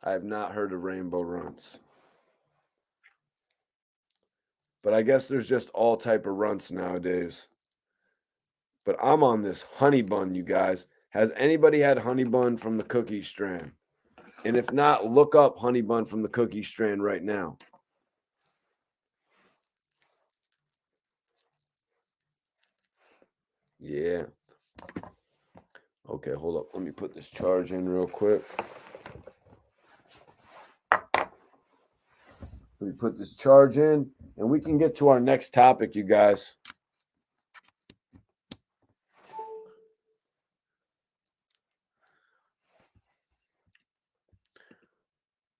I have not heard of Rainbow Runts. But I guess there's just all type of runts nowadays. But I'm on this honey bun, you guys. Has anybody had honey bun from the cookie strand? And if not, look up honey bun from the cookie strand right now. Yeah. Okay, hold up. Let me put this charge in real quick. Let me put this charge in, and we can get to our next topic, you guys.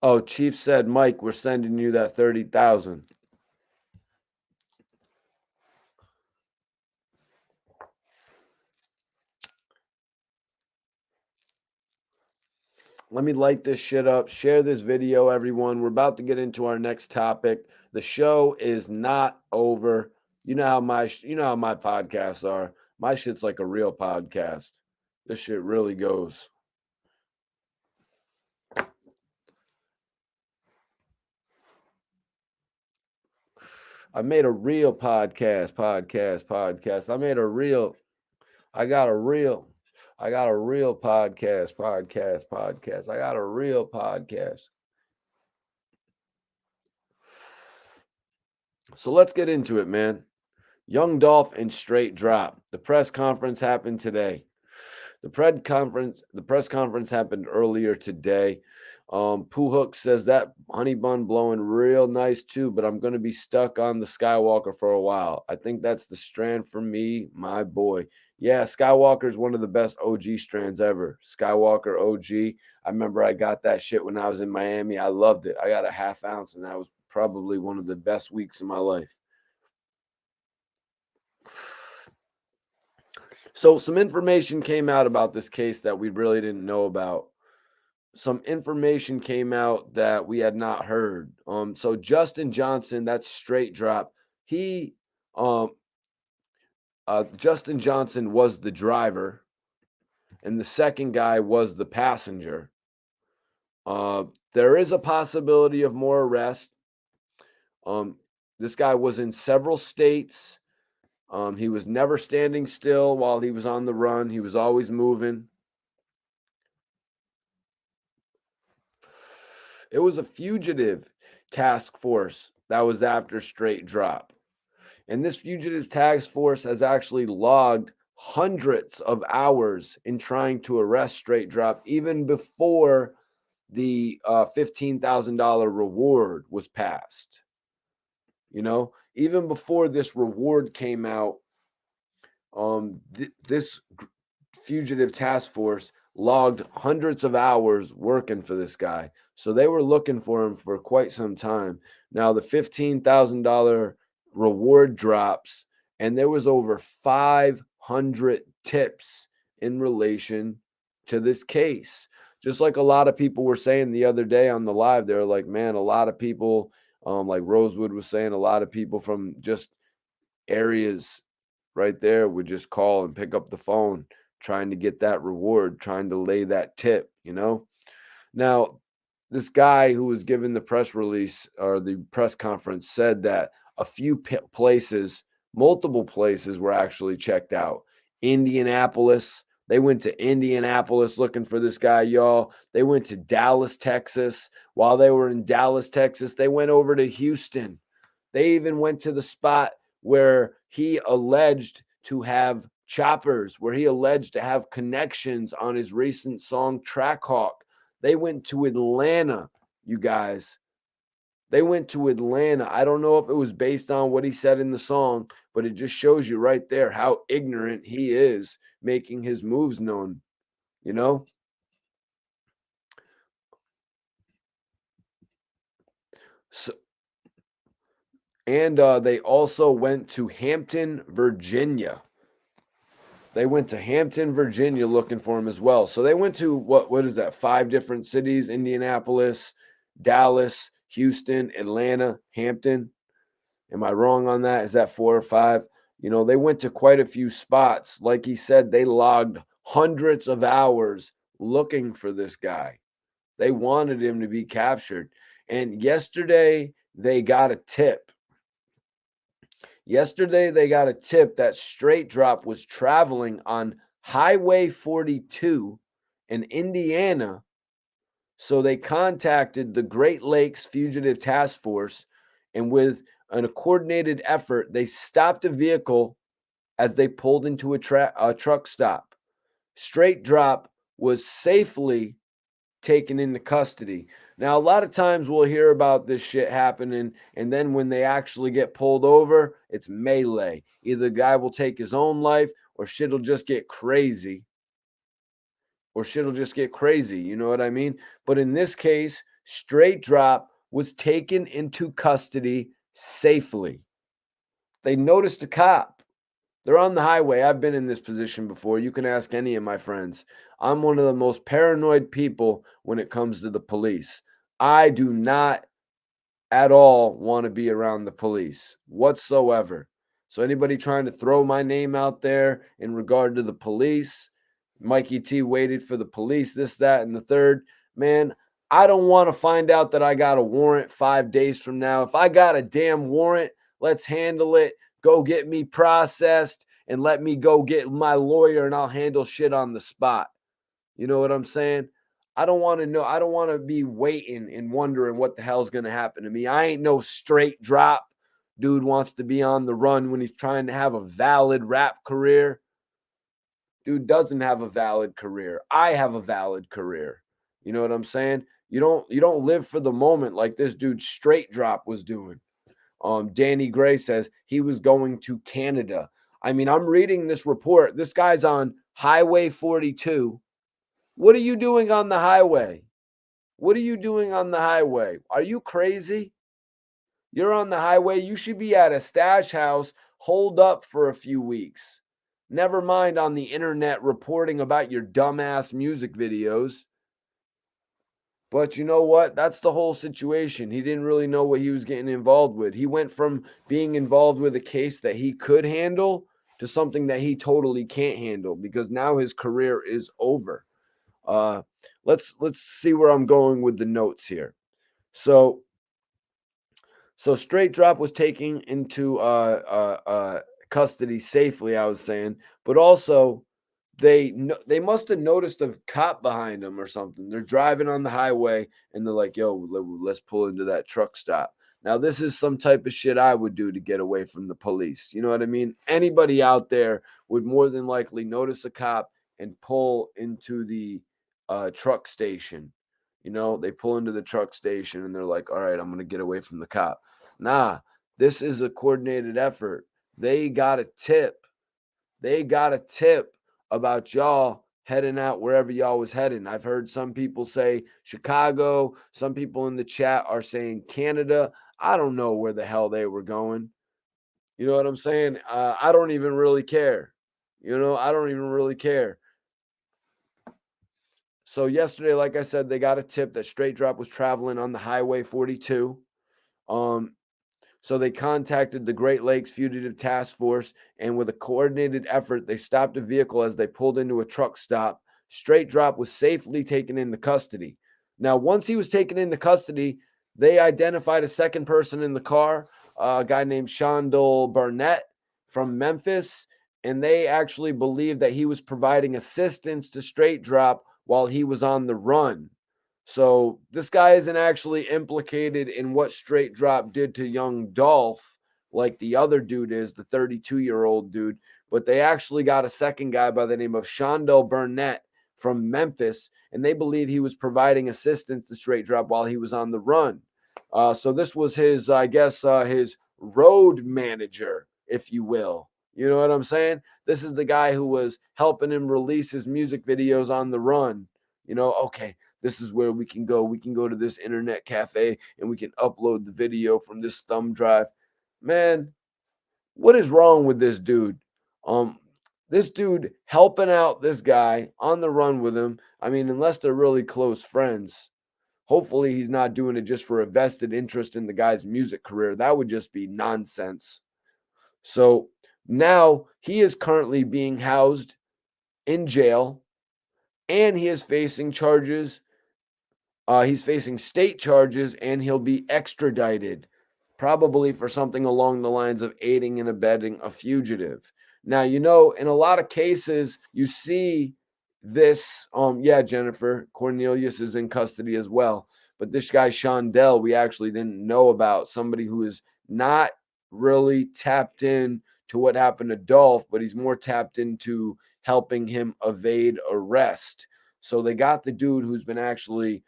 Oh, Chief said, Mike, we're sending you that 30,000. Let me light this shit up. Share this video, everyone. We're about to get into our next topic. The show is not over. You know how my podcasts are. My shit's like a real podcast. This shit really goes. I made a real podcast. I made a real. I got a real. I got a real podcast. I got a real podcast. So let's get into it, man. Young Dolph and straight drop. The press conference happened today. The press conference happened earlier today. Pooh Hook says that honey bun blowing real nice too, but I'm gonna be stuck on the Skywalker for a while. I think that's the strand for me, my boy. Yeah, Skywalker is one of the best OG strands ever. Skywalker OG. I remember I got that shit when I was in Miami. I loved it. I got a half ounce, and that was probably one of the best weeks of my life. So some information came out about this case that we really didn't know about. Some information came out that we had not heard. So Justin Johnson, that's straight drop. He Justin Johnson was the driver, and the second guy was the passenger. There is a possibility of more arrests. This guy was in several states. He was never standing still while he was on the run. He was always moving. It was a fugitive task force that was after straight drop. And this fugitive task force has actually logged hundreds of hours in trying to arrest straight drop, even before the $15,000 reward was passed. You know, even before this reward came out, this fugitive task force logged hundreds of hours working for this guy. So they were looking for him for quite some time. Now the $15,000 reward drops, and there was over 500 tips in relation to this case. Just like a lot of people were saying the other day on the live, they were like, man, a lot of people, like Rosewood was saying, a lot of people from just areas right there would just call and pick up the phone trying to get that reward, trying to lay that tip, you know? Now, this guy who was given the press release or the press conference said that a few places, multiple places were actually checked out. Indianapolis, they went to Indianapolis looking for this guy, y'all. They went to Dallas, Texas. While they were in Dallas, Texas, they went over to Houston. They even went to the spot where he alleged to have choppers, where he alleged to have connections on his recent song Trackhawk. They went to Atlanta, you guys. They went to Atlanta. I don't know if it was based on what he said in the song, but it just shows you right there how ignorant he is making his moves known, you know? So, and they also went to Hampton, Virginia. They went to Hampton, Virginia looking for him as well. So they went to what is that? 5 different cities: Indianapolis, Dallas, Houston, Atlanta, Hampton. Am I wrong on that? Is that 4 or 5? You know, they went to quite a few spots. Like he said, they logged hundreds of hours looking for this guy. They wanted him to be captured. And yesterday they got a tip. Yesterday, they got a tip that Straight Drop was traveling on Highway 42 in Indiana. So they contacted the Great Lakes Fugitive Task Force, and with a coordinated effort, they stopped a vehicle as they pulled into a truck stop. Straight Drop was safely taken into custody. Now, a lot of times we'll hear about this shit happening, and then when they actually get pulled over, it's melee. Either the guy will take his own life, or shit'll just get crazy. You know what I mean? But in this case, Straight Drop was taken into custody safely. They noticed a cop. They're on the highway. I've been in this position before. You can ask any of my friends. I'm one of the most paranoid people when it comes to the police. I do not at all want to be around the police whatsoever. So anybody trying to throw my name out there in regard to the police, Mikey T waited for the police, this, that, and the third, man, I don't want to find out that I got a warrant 5 days from now. If I got a damn warrant, let's handle it. Go get me processed and let me go get my lawyer and I'll handle shit on the spot. You know what I'm saying? I don't want to know. I don't want to be waiting and wondering what the hell's going to happen to me. I ain't no Straight Drop. Dude wants to be on the run when he's trying to have a valid rap career. Dude doesn't have a valid career. I have a valid career. You know what I'm saying? You don't live for the moment like this dude Straight Drop was doing. Danny Gray says he was going to Canada. I mean, I'm reading this report. This guy's on Highway 42. What are you doing on the highway? What are you doing on the highway? Are you crazy? You're on the highway. You should be at a stash house, holed up for a few weeks. Never mind on the internet reporting about your dumbass music videos. But you know what? That's the whole situation. He didn't really know what he was getting involved with. He went from being involved with a case that he could handle to something that he totally can't handle because now his career is over. Let's see where I'm going with the notes here. So Straight Drop was taken into custody safely, I was saying, but also they must have noticed a cop behind them or something. They're driving on the highway and they're like, "Yo, let's pull into that truck stop." Now, this is some type of shit I would do to get away from the police. You know what I mean? Anybody out there would more than likely notice a cop and pull into the truck station. You know, they pull into the truck station and they're like, "All right, I'm going to get away from the cop." Nah, this is a coordinated effort. They got a tip. They got a tip about y'all heading out wherever y'all was heading. I've heard some people say Chicago. Some people in the chat are saying Canada. I don't know where the hell they were going. You know what I'm saying? I don't even really care. You know, I don't even really care. So yesterday, like I said, they got a tip that Straight Drop was traveling on the Highway 42. So they contacted the Great Lakes Fugitive Task Force, and with a coordinated effort, they stopped a vehicle as they pulled into a truck stop. Straight Drop was safely taken into custody. Now, once he was taken into custody, they identified a second person in the car, a guy named Shondell Burnett from Memphis, and they actually believed that he was providing assistance to Straight Drop while he was on the run. So this guy isn't actually implicated in what Straight Drop did to young Dolph, like the other dude is, the 32-year-old dude. But they actually got a second guy by the name of Shondell Burnett from Memphis, and they believe he was providing assistance to Straight Drop while he was on the run. So this was his, I guess, his road manager, if you will. You know what I'm saying? This is the guy who was helping him release his music videos on the run. Okay, this is where we can go. We can go to this internet cafe and we can upload the video from this thumb drive. Man, what is wrong with this dude? This dude helping out this guy on the run with him. I mean, unless they're really close friends. Hopefully, he's not doing it just for a vested interest in the guy's music career. That would just be nonsense. So now he is currently being housed in jail, and he is facing charges. He's facing state charges, and he'll be extradited, probably for something along the lines of aiding and abetting a fugitive. Now, in a lot of cases, you see this. Yeah, Jennifer Cornelius is in custody as well. But this guy, Shondell, we actually didn't know about. Somebody who is not really tapped in to what happened to Dolph, but he's more tapped into helping him evade arrest. So they got the dude who's been actually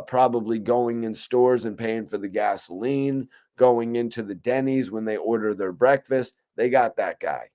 probably going in stores and paying for the gasoline, going into the Denny's when they order their breakfast. They got that guy.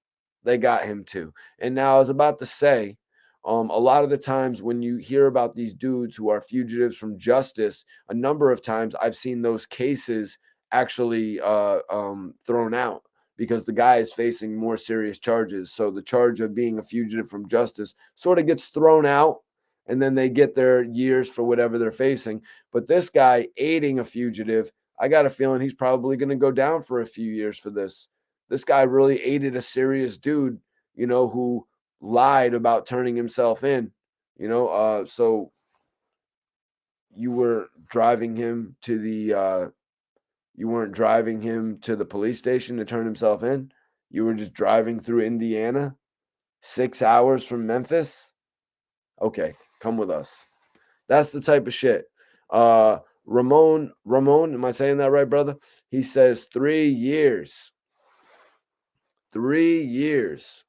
They got him too. And now I was about to say, a lot of the times when you hear about these dudes who are fugitives from justice, a number of times I've seen those cases actually thrown out because the guy is facing more serious charges. So the charge of being a fugitive from justice sort of gets thrown out, and then they get their years for whatever they're facing. But this guy aiding a fugitive, I got a feeling he's probably going to go down for a few years for this. This guy really aided a serious dude, who lied about turning himself in, so you were driving him to the you weren't driving him to the police station to turn himself in. You were just driving through Indiana, 6 hours from Memphis. Okay, come with us. That's the type of shit. Ramon, am I saying that right, brother? He says 3 years. 3 years.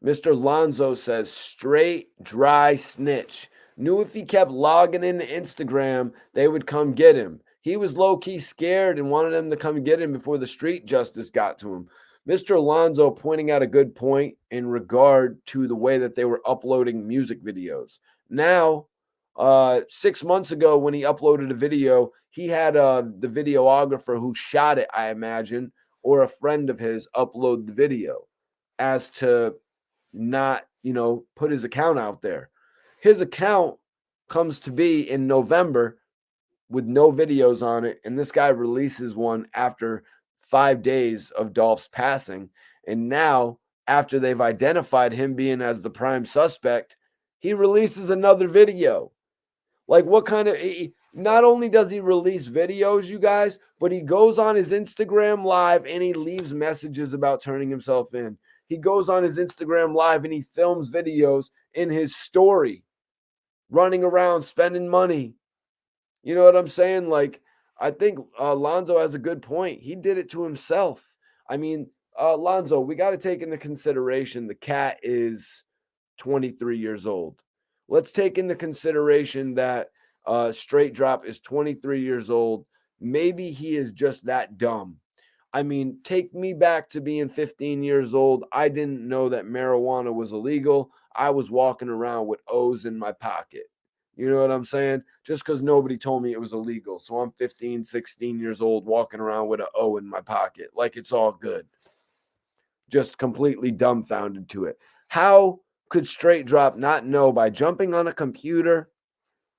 Mr. Lonzo says straight dry snitch. Knew if he kept logging into Instagram, they would come get him. He was low-key scared and wanted them to come get him before the street justice got to him. Mr. Alonzo pointing out a good point in regard to the way that they were uploading music videos. Now, 6 months ago when he uploaded a video, he had the videographer who shot it, I imagine, or a friend of his upload the video as to not, put his account out there. His account comes to be in November with no videos on it, and this guy releases one after 5 days of Dolph's passing. And now, after they've identified him being as the prime suspect, he releases another video. Like, what kind of, not only does he release videos, you guys, but he goes on his Instagram live and he leaves messages about turning himself in. He goes on his Instagram live and he films videos in his story, running around, spending money. You know what I'm saying? Like, I think Lonzo has a good point. He did it to himself. I mean, Lonzo, we got to take into consideration the cat is 23 years old. Let's take into consideration that Straight Drop is 23 years old. Maybe he is just that dumb. I mean, take me back to being 15 years old. I didn't know that marijuana was illegal. I was walking around with O's in my pocket. You know what I'm saying? Just because nobody told me it was illegal. So I'm 15, 16 years old walking around with an O in my pocket. Like it's all good. Just completely dumbfounded to it. How could Straight Drop not know by jumping on a computer,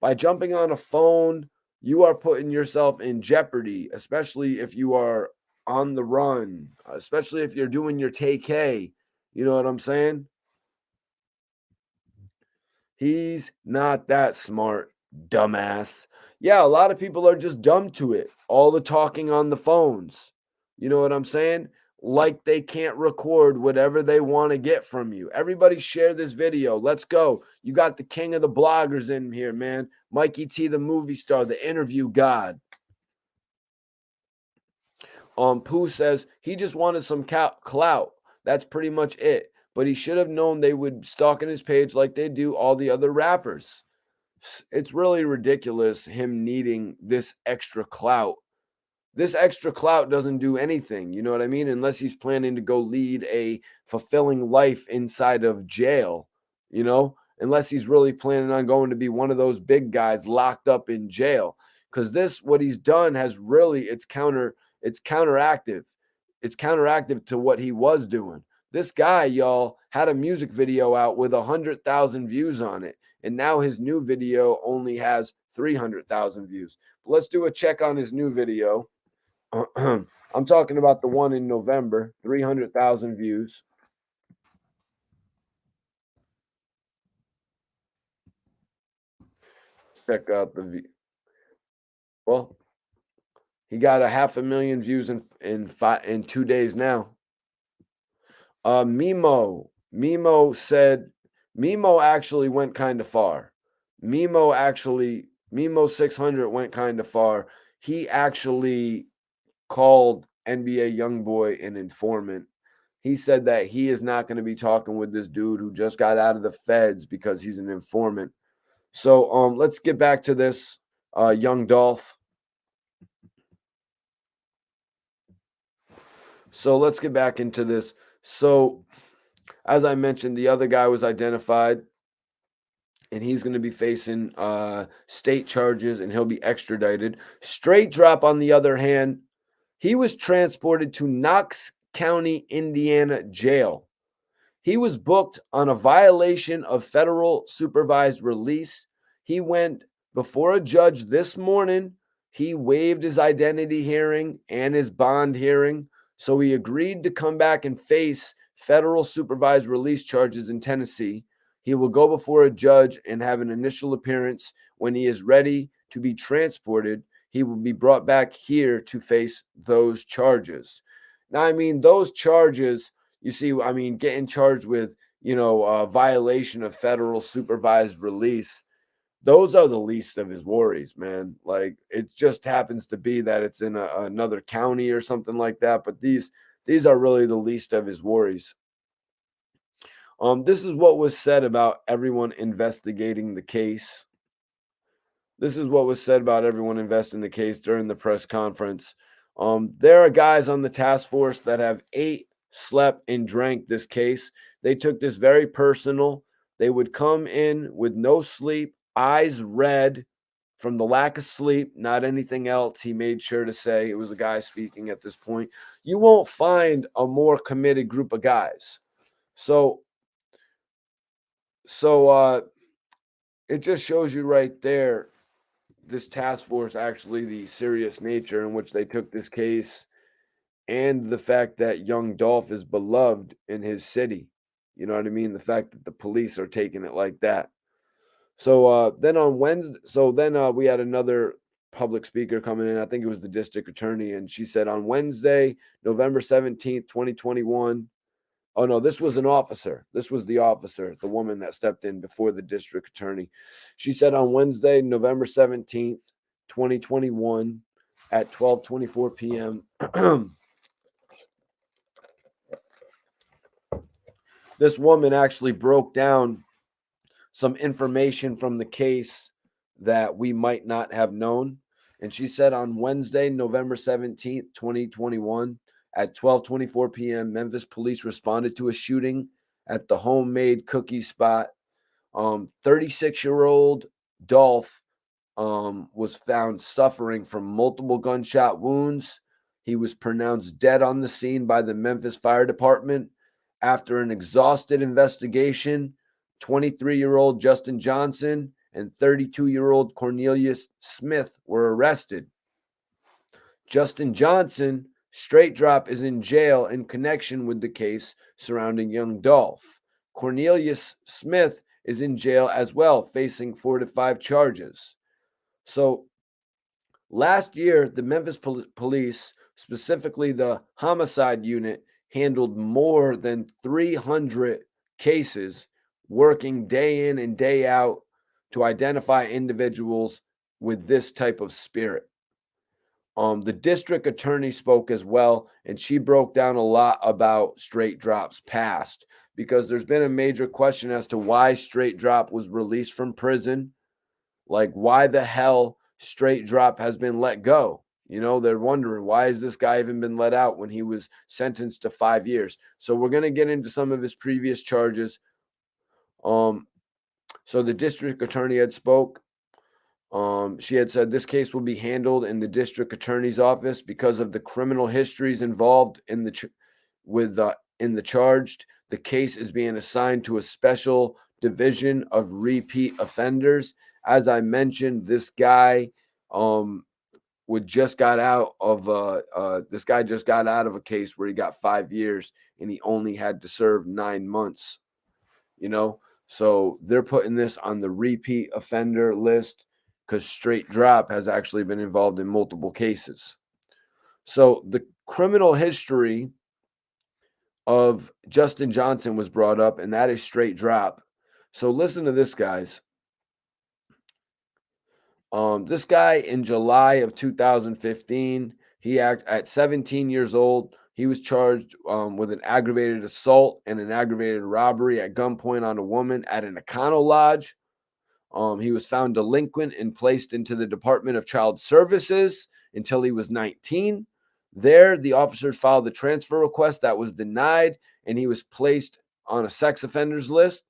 by jumping on a phone, you are putting yourself in jeopardy, especially if you are on the run, especially if you're doing your TK. You know what I'm saying? He's not that smart, dumbass. Yeah, a lot of people are just dumb to it. All the talking on the phones. You know what I'm saying? Like they can't record whatever they want to get from you. Everybody share this video. Let's go. You got the king of the bloggers in here, man. Mikey T, the movie star, the interview god. Pooh says he just wanted some clout. That's pretty much it. But he should have known they would stalk in his page like they do all the other rappers. It's really ridiculous him needing this extra clout. This extra clout doesn't do anything, you know what I mean? Unless he's planning to go lead a fulfilling life inside of jail, you know? Unless he's really planning on going to be one of those big guys locked up in jail. Because this, what he's done has really, it's counteractive. It's counteractive to what he was doing. This guy, y'all, had a music video out with 100,000 views on it. And now his new video only has 300,000 views. But let's do a check on his new video. I'm talking about the one in November, 300,000 views. Check out the view. Well, he got 500,000 views in 2 days now. Memo said Memo actually went kind of far. Memo 600 went kind of far. He actually called NBA Youngboy an informant. He said that he is not going to be talking with this dude who just got out of the feds because he's an informant. So let's get back to this young Dolph. So let's get back into this. So as I mentioned, the other guy was identified and he's going to be facing state charges and he'll be extradited. Straight Drop, on the other hand, he was transported to Knox County, Indiana jail. He was booked on a violation of federal supervised release. He went before a judge this morning. He waived his identity hearing and his bond hearing. So he agreed to come back and face federal supervised release charges in Tennessee. He will go before a judge and have an initial appearance. When he is ready to be transported, he will be brought back here to face those charges. Now, I mean, those charges, you see, I mean, getting charged with, violation of federal supervised release, those are the least of his worries, man. Like, it just happens to be that it's in another county or something like that. But these are really the least of his worries. This is what was said about everyone investigating the case. This is what was said about everyone investing the case during the press conference. There are guys on the task force that have ate, slept, and drank this case. They took this very personal. They would come in with no sleep, eyes red from the lack of sleep, not anything else. He made sure to say, it was a guy speaking at this point. You won't find a more committed group of guys. So it just shows you right there, this task force, actually the serious nature in which they took this case, and the fact that young Dolph is beloved in his city. You know what I mean? The fact that the police are taking it like that. So then on Wednesday, we had another public speaker coming in. I think it was the district attorney, and she said on Wednesday, November 17th, 2021. Oh, no, this was an officer. This was the officer, the woman that stepped in before the district attorney. She said on Wednesday, November 17th, 2021, at 12:24 p.m., this woman actually broke down some information from the case that we might not have known. And she said on Wednesday, November 17th, 2021, at 12:24 p.m., Memphis police responded to a shooting at the homemade cookie spot. 36-year-old Dolph was found suffering from multiple gunshot wounds. He was pronounced dead on the scene by the Memphis Fire Department. After an exhausted investigation, 23-year-old Justin Johnson and 32-year-old Cornelius Smith were arrested. Justin Johnson, straight drop, is in jail in connection with the case surrounding young Dolph. Cornelius Smith is in jail as well, facing 4 to 5 charges. So last year, the Memphis police, specifically the homicide unit, handled more than 300 cases, working day in and day out to identify individuals with this type of spirit. The district attorney spoke as well, and she broke down a lot about Straight Drop's past, because there's been a major question as to why Straight Drop was released from prison. Like, why the hell Straight Drop has been let go? You know, they're wondering, why has this guy even been let out when he was sentenced to 5 years? So we're going to get into some of his previous charges. So the district attorney had spoke. She had said this case will be handled in the district attorney's office because of the criminal histories involved in the charged. The case is being assigned to a special division of repeat offenders. As I mentioned, this guy just got out of a case where he got 5 years and he only had to serve 9 months. You know, so they're putting this on the repeat offender list because Straight Drop has actually been involved in multiple cases. So the criminal history of Justin Johnson was brought up, and that is Straight Drop. So listen to this, guys. This guy in July of 2015, at 17 years old, he was charged with an aggravated assault and an aggravated robbery at gunpoint on a woman at an Econo Lodge. He was found delinquent and placed into the Department of Child Services until he was 19. There, the officers filed the transfer request that was denied, and he was placed on a sex offenders list.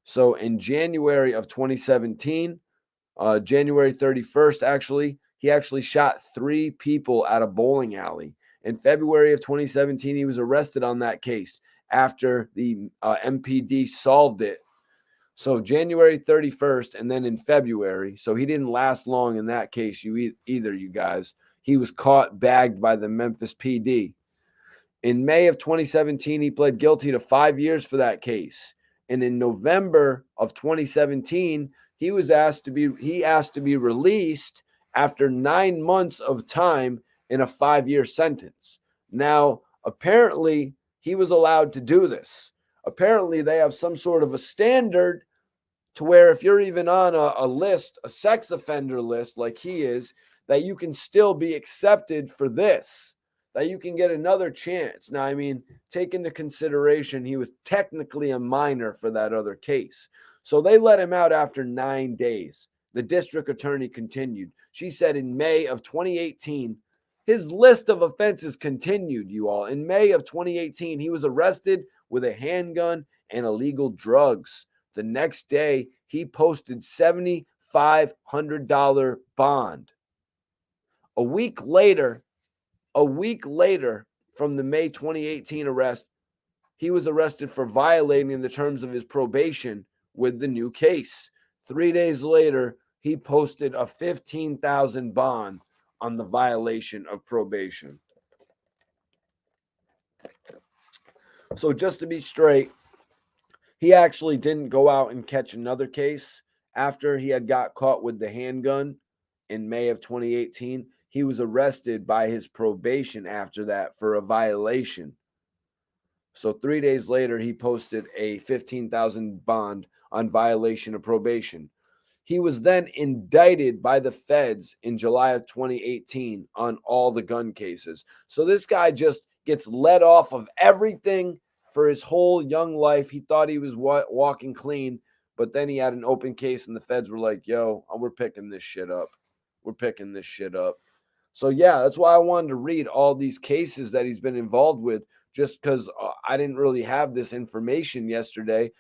So in January of 2017, January 31st, actually, he actually shot 3 people at a bowling alley. In February of 2017, he was arrested on that case after the MPD solved it. So January 31st, and then in February, so he didn't last long in that case, either, you guys. He was caught, bagged by the Memphis PD. In May of 2017, he pled guilty to 5 years for that case. And in November of 2017, he asked to be released after 9 months of time in a 5-year sentence. Now, apparently, he was allowed to do this. Apparently, they have some sort of a standard to where if you're even on a list, a sex offender list like he is, that you can still be accepted for this, that you can get another chance. Now, I mean, take into consideration he was technically a minor for that other case. So they let him out after 9 days. The district attorney continued. She said in May of 2018, his list of offenses continued, you all. In May of 2018, he was arrested with a handgun and illegal drugs. The next day, he posted $7,500 bond. A week later from the May 2018 arrest, he was arrested for violating the terms of his probation with the new case. 3 days later, he posted a $15,000 bond on the violation of probation. So just to be straight, he actually didn't go out and catch another case after he had got caught with the handgun in May of 2018. He was arrested by his probation after that for a violation. So 3 days later, he posted a $15,000 bond on violation of probation. He was then indicted by the feds in July of 2018 on all the gun cases. So this guy just gets let off of everything for his whole young life. He thought he was walking clean, but then he had an open case and the feds were like, yo, we're picking this shit up. So yeah, that's why I wanted to read all these cases that he's been involved with, just because I didn't really have this information yesterday.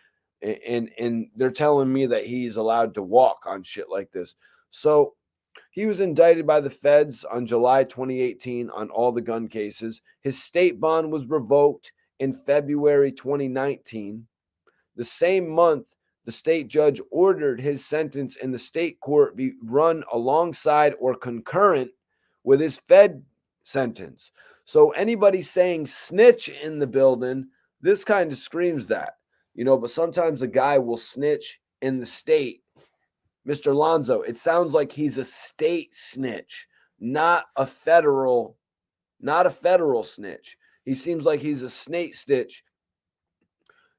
And they're telling me that he's allowed to walk on shit like this. So he was indicted by the feds on July 2018 on all the gun cases. His state bond was revoked in February 2019. The same month, the state judge ordered his sentence in the state court be run alongside or concurrent with his Fed sentence. So anybody saying snitch in the building, this kind of screams that, but sometimes a guy will snitch in the state. Mr. Lonzo, it sounds like he's a state snitch, not a federal snitch. He seems like he's a state snitch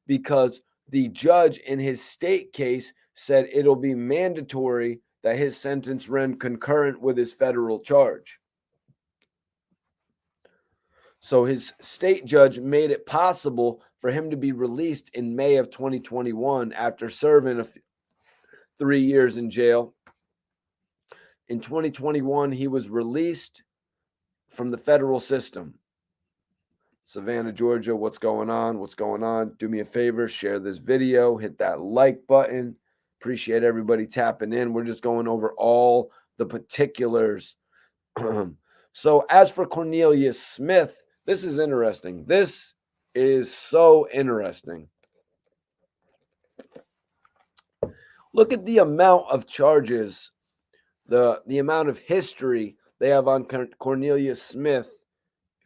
because the judge in his state case said it'll be mandatory that his sentence run concurrent with his federal charge. So his state judge made it possible for him to be released in May of 2021 after serving 3 years in jail. In 2021, he was released from the federal system. Savannah, Georgia, what's going on? What's going on? Do me a favor, share this video, hit that like button. Appreciate everybody tapping in. We're just going over all the particulars. So as for Cornelius Smith, this is interesting. This is so interesting. Look at the amount of charges, the amount of history they have on Cornelius Smith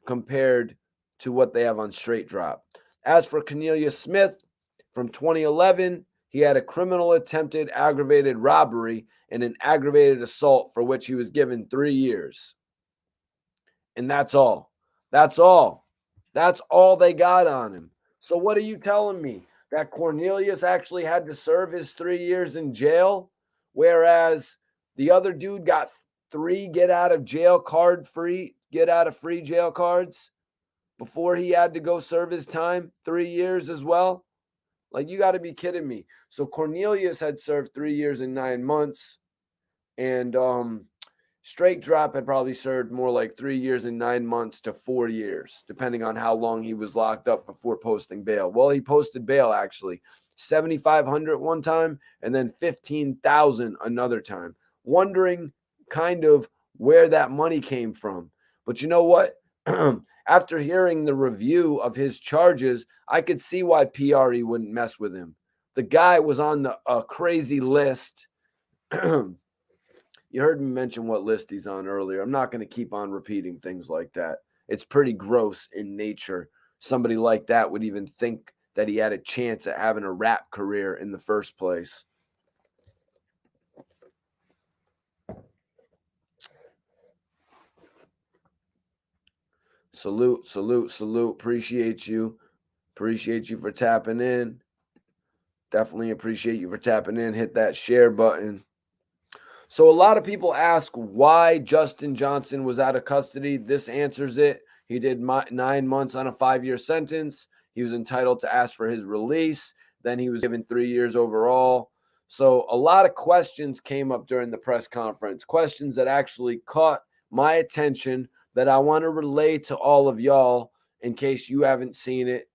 compared to what they have on Straight Drop. As for Cornelius Smith, from 2011, he had a criminal attempted aggravated robbery and an aggravated assault for which he was given 3 years. And that's all. That's all. That's all they got on him. So what are you telling me? That Cornelius actually had to serve his 3 years in jail, whereas the other dude got 3 get out of free jail cards before he had to go serve his time, 3 years as well? Like, you got to be kidding me. So Cornelius had served 3 years and 9 months, and Straight Drop had probably served more like 3 years and 9 months to 4 years, depending on how long he was locked up before posting bail. Well, he posted bail actually, $7,500 one time, and then $15,000 another time. Wondering kind of where that money came from. But you know what? After hearing the review of his charges, I could see why PRE wouldn't mess with him. The guy was on a crazy list. You heard me mention what list he's on earlier. I'm not going to keep on repeating things like that. It's pretty gross in nature. Somebody like that would even think that he had a chance at having a rap career in the first place. Salute, salute, salute. Appreciate you. Appreciate you for tapping in. Definitely appreciate you for tapping in. Hit that share button. So a lot of people ask why Justin Johnson was out of custody. This answers it. He did 9 months on a 5-year sentence. He was entitled to ask for his release. Then he was given 3 years overall. So a lot of questions came up during the press conference, questions that actually caught my attention that I want to relay to all of y'all in case you haven't seen it,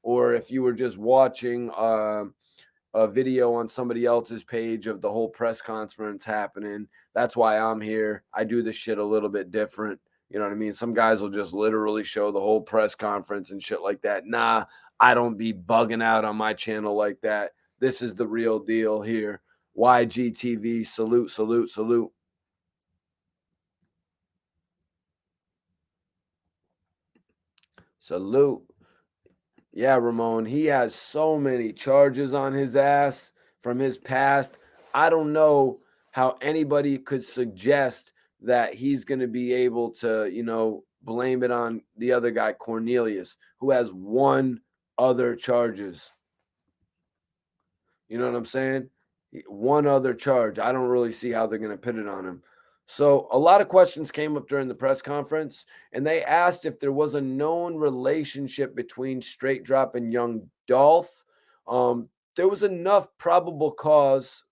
or if you were just watching a video on somebody else's page of the whole press conference happening. That's why I'm here. I do this shit a little bit different. You know what I mean? Some guys will just literally show the whole press conference and shit like that. Nah, I don't be bugging out on my channel like that. This is the real deal here. YGTV, salute, salute, salute. Salute. Yeah, Ramon, he has so many charges on his ass from his past. I don't know how anybody could suggest that he's going to be able to, blame it on the other guy, Cornelius, who has 1 other charges. You know what I'm saying? 1 other charge. I don't really see how they're going to put it on him. So a lot of questions came up during the press conference, and they asked if there was a known relationship between Straight Drop and young Dolph. There was enough probable cause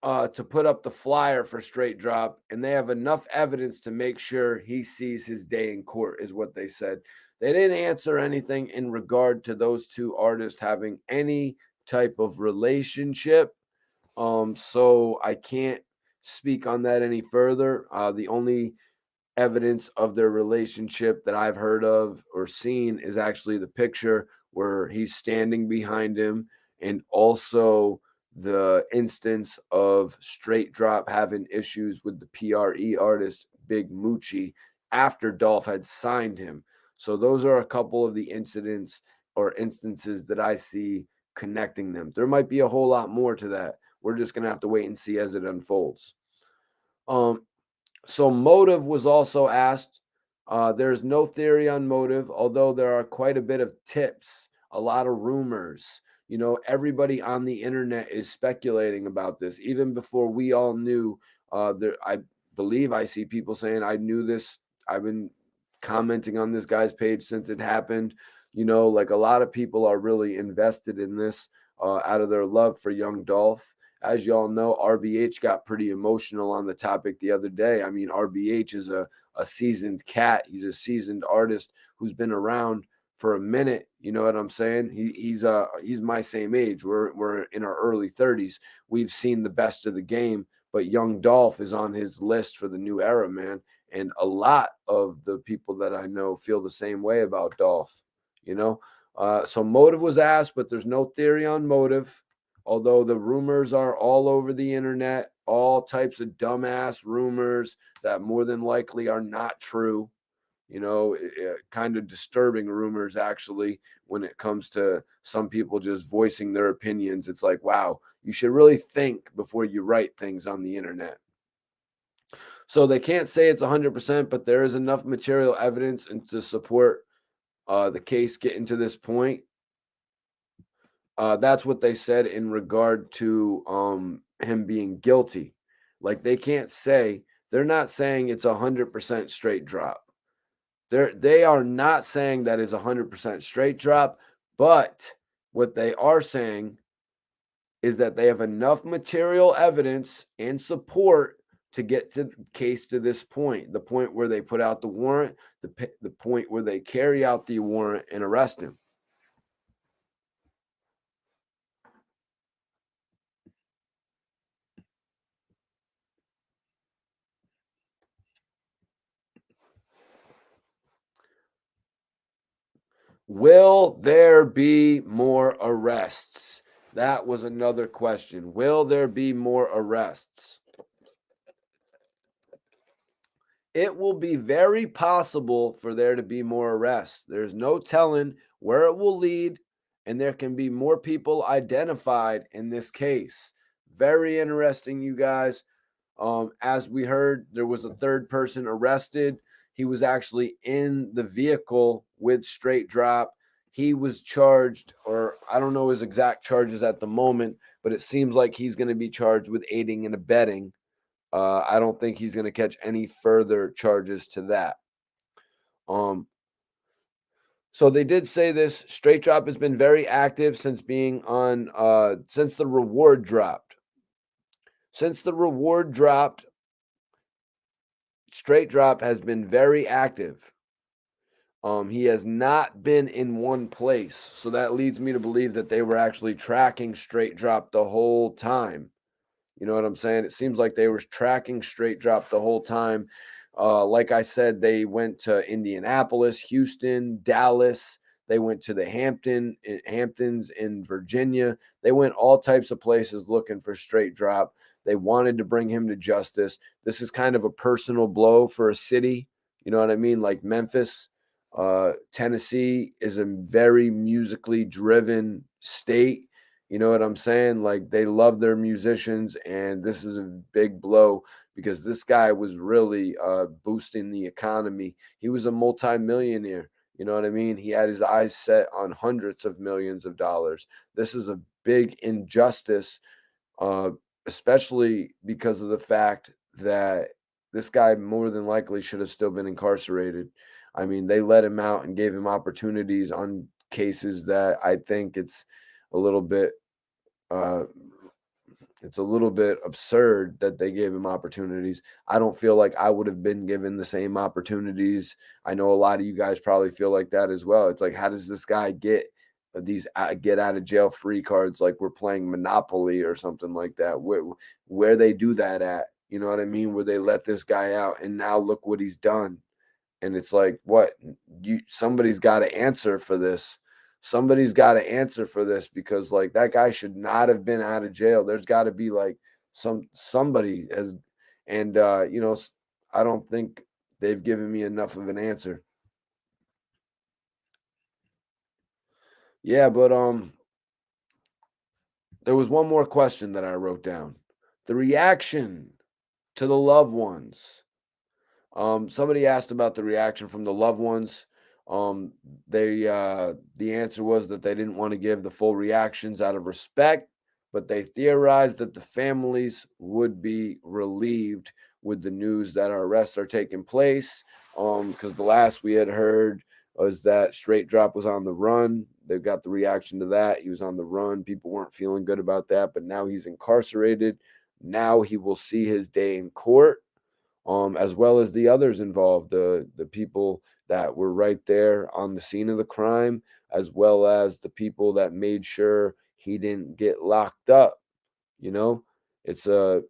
to put up the flyer for Straight Drop, and they have enough evidence to make sure he sees his day in court, is what they said. They didn't answer anything in regard to those 2 artists having any type of relationship. So I can't speak on that any further. The only evidence of their relationship that I've heard of or seen is actually the picture where he's standing behind him, and also the instance of Straight Drop having issues with the PRE artist Big Moochie after Dolph had signed him. So those are a couple of the incidents or instances that I see connecting them. There might be a whole lot more to that. We're just gonna have to wait and see as it unfolds. So motive was also asked. There's no theory on motive, although there are quite a bit of tips, a lot of rumors. You know, everybody on the internet is speculating about this, even before we all knew. I believe I see people saying, "I knew this. I've been commenting on this guy's page since it happened." You know, like a lot of people are really invested in this out of their love for young Dolph. As y'all know, RBH got pretty emotional on the topic the other day. I mean, RBH is a seasoned cat. He's a seasoned artist who's been around for a minute. You know what I'm saying? He's my same age. We're in our early 30s. We've seen the best of the game, but young Dolph is on his list for the new era, man. And a lot of the people that I know feel the same way about Dolph. You know, so motive was asked, but there's no theory on motive. Although the rumors are all over the internet, all types of dumbass rumors that more than likely are not true. You know, kind of disturbing rumors actually when it comes to some people just voicing their opinions. It's like, wow, you should really think before you write things on the internet. So they can't say it's 100%, but there is enough material evidence and to support the case getting to this point. That's what they said in regard to him being guilty. Like they can't say they're not saying it's 100% straight drop. They are not saying that is 100% straight drop, but what they are saying is that they have enough material evidence and support to get to the case to this point, the point where they put out the warrant, the point where they carry out the warrant and arrest him. Will there be more arrests? That was another question. Will there be more arrests? It will be very possible for there to be more arrests. There's no telling where it will lead, and there can be more people identified in this case. Very interesting, you guys. As we heard, there was a third person arrested. He was actually in the vehicle with Straight Drop. He was charged, or I don't know his exact charges at the moment, but it seems like he's going to be charged with aiding and abetting. I don't think he's going to catch any further charges to that. Um, so they did say this. Straight Drop has been very active since being on since the reward dropped. Since the reward dropped, Straight Drop has been very active. He has not been in one place. So that leads me to believe that they were actually tracking Straight Drop the whole time. You know what I'm saying? It seems like they were tracking Straight Drop the whole time. Like I said, they went to Indianapolis, Houston, Dallas. They went to the Hamptons in Virginia. They went all types of places looking for Straight Drop. They wanted to bring him to justice. This is kind of a personal blow for a city. You know what I mean? Like Memphis, Tennessee is a very musically driven state. You know what I'm saying? Like they love their musicians, and this is a big blow because this guy was really boosting the economy. He was a multimillionaire. You know what I mean? He had his eyes set on hundreds of millions of dollars. This is a big injustice, uh, especially because of the fact that this guy more than likely should have still been incarcerated. I mean, they let him out and gave him opportunities on cases that I think a little bit uh it's a little bit absurd that they gave him opportunities. I don't feel like I would have been given the same opportunities. I know a lot of you guys probably feel like that as well. It's like, how does this guy get these get out of jail free cards like we're playing Monopoly or something like that? Where they do that at? You know what I mean? Where they let this guy out and now look what he's done. And it's like, what? Somebody's got to answer for this. somebody's got to answer for this, because like that guy should not have been out of jail. There's got to be like somebody as, and I don't think they've given me enough of an answer. Yeah, but there was one more question that I wrote down. The reaction to the loved ones. Somebody asked about the reaction from the loved ones. Um, the answer was that they didn't want to give the full reactions out of respect, but they theorized that the families would be relieved with the news that our arrests are taking place. Because the last we had heard was that Straight Drop was on the run. They got the reaction to that. He was on the run. People weren't feeling good about that, but now he's incarcerated. Now he will see his day in court, as well as the others involved, the people that were right there on the scene of the crime, as well as the people that made sure he didn't get locked up. You know, it's a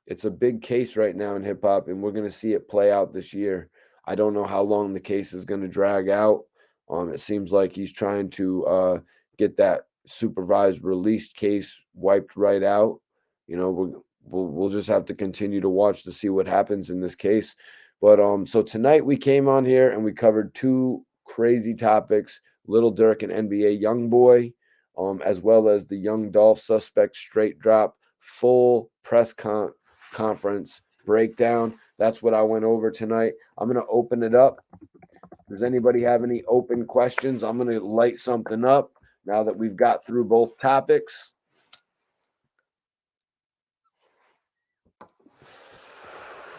it's a big case right now in hip hop, and we're going to see it play out this year. I don't know how long the case is going to drag out. It seems like he's trying to get that supervised release case wiped right out. We'll just have to continue to watch to see what happens in this case. But so tonight we came on here and we covered two crazy topics: Little Dirk and NBA Youngboy, as well as the young Dolph suspect Straight Drop full press conference breakdown. That's what I went over tonight. I'm going to open it up. Does anybody have any open questions? I'm going to light something up now that we've got through both topics.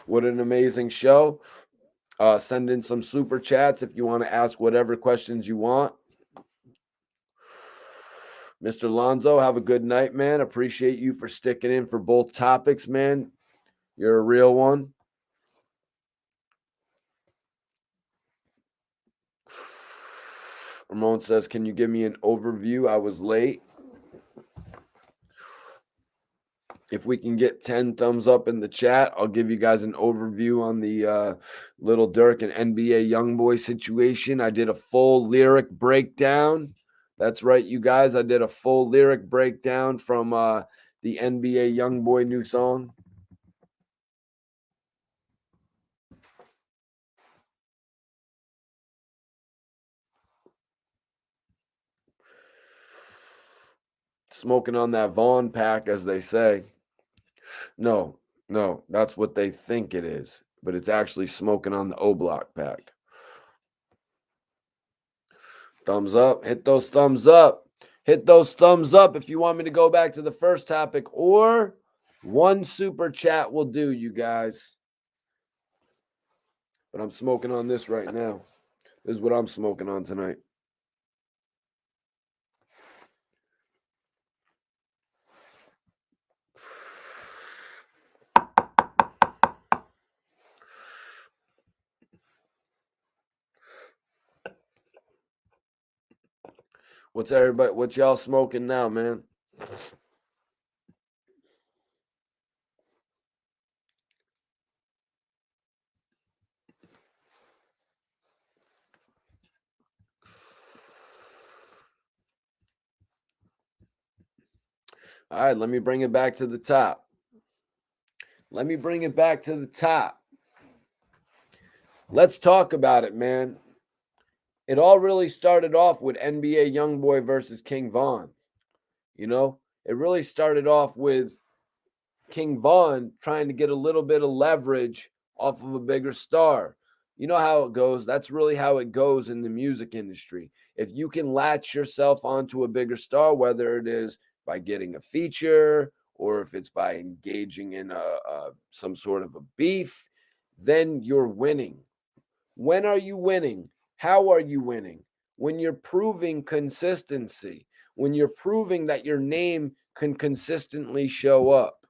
What an amazing show. Send in some super chats if you want to ask whatever questions you want. Mr. Lonzo, have a good night, man. Appreciate you for sticking in for both topics, man. You're a real one. Ramon says, can you give me an overview? I was late. If we can get 10 thumbs up in the chat, I'll give you guys an overview on the Little Dirk and NBA Youngboy situation. I did a full lyric breakdown. That's right, you guys. I did a full lyric breakdown from the NBA Youngboy new song. Smoking on that Vaughn pack, as they say. No, that's what they think it is, but it's actually smoking on the O-Block pack. Thumbs up. Hit those thumbs up. Hit those thumbs up if you want me to go back to the first topic, or one super chat will do, you guys. But I'm smoking on this right now. This is what I'm smoking on tonight. What's everybody? What y'all smoking now, man? All right, let me bring it back to the top. Let's talk about it, man. It all really started off with NBA Youngboy versus King Von. It really started off with King Von trying to get a little bit of leverage off of a bigger star. You know how it goes. That's really how it goes in the music industry. If you can latch yourself onto a bigger star, whether it is by getting a feature or if it's by engaging in some sort of a beef, then you're winning. When are you winning? How are you winning? When you're proving consistency, when you're proving that your name can consistently show up.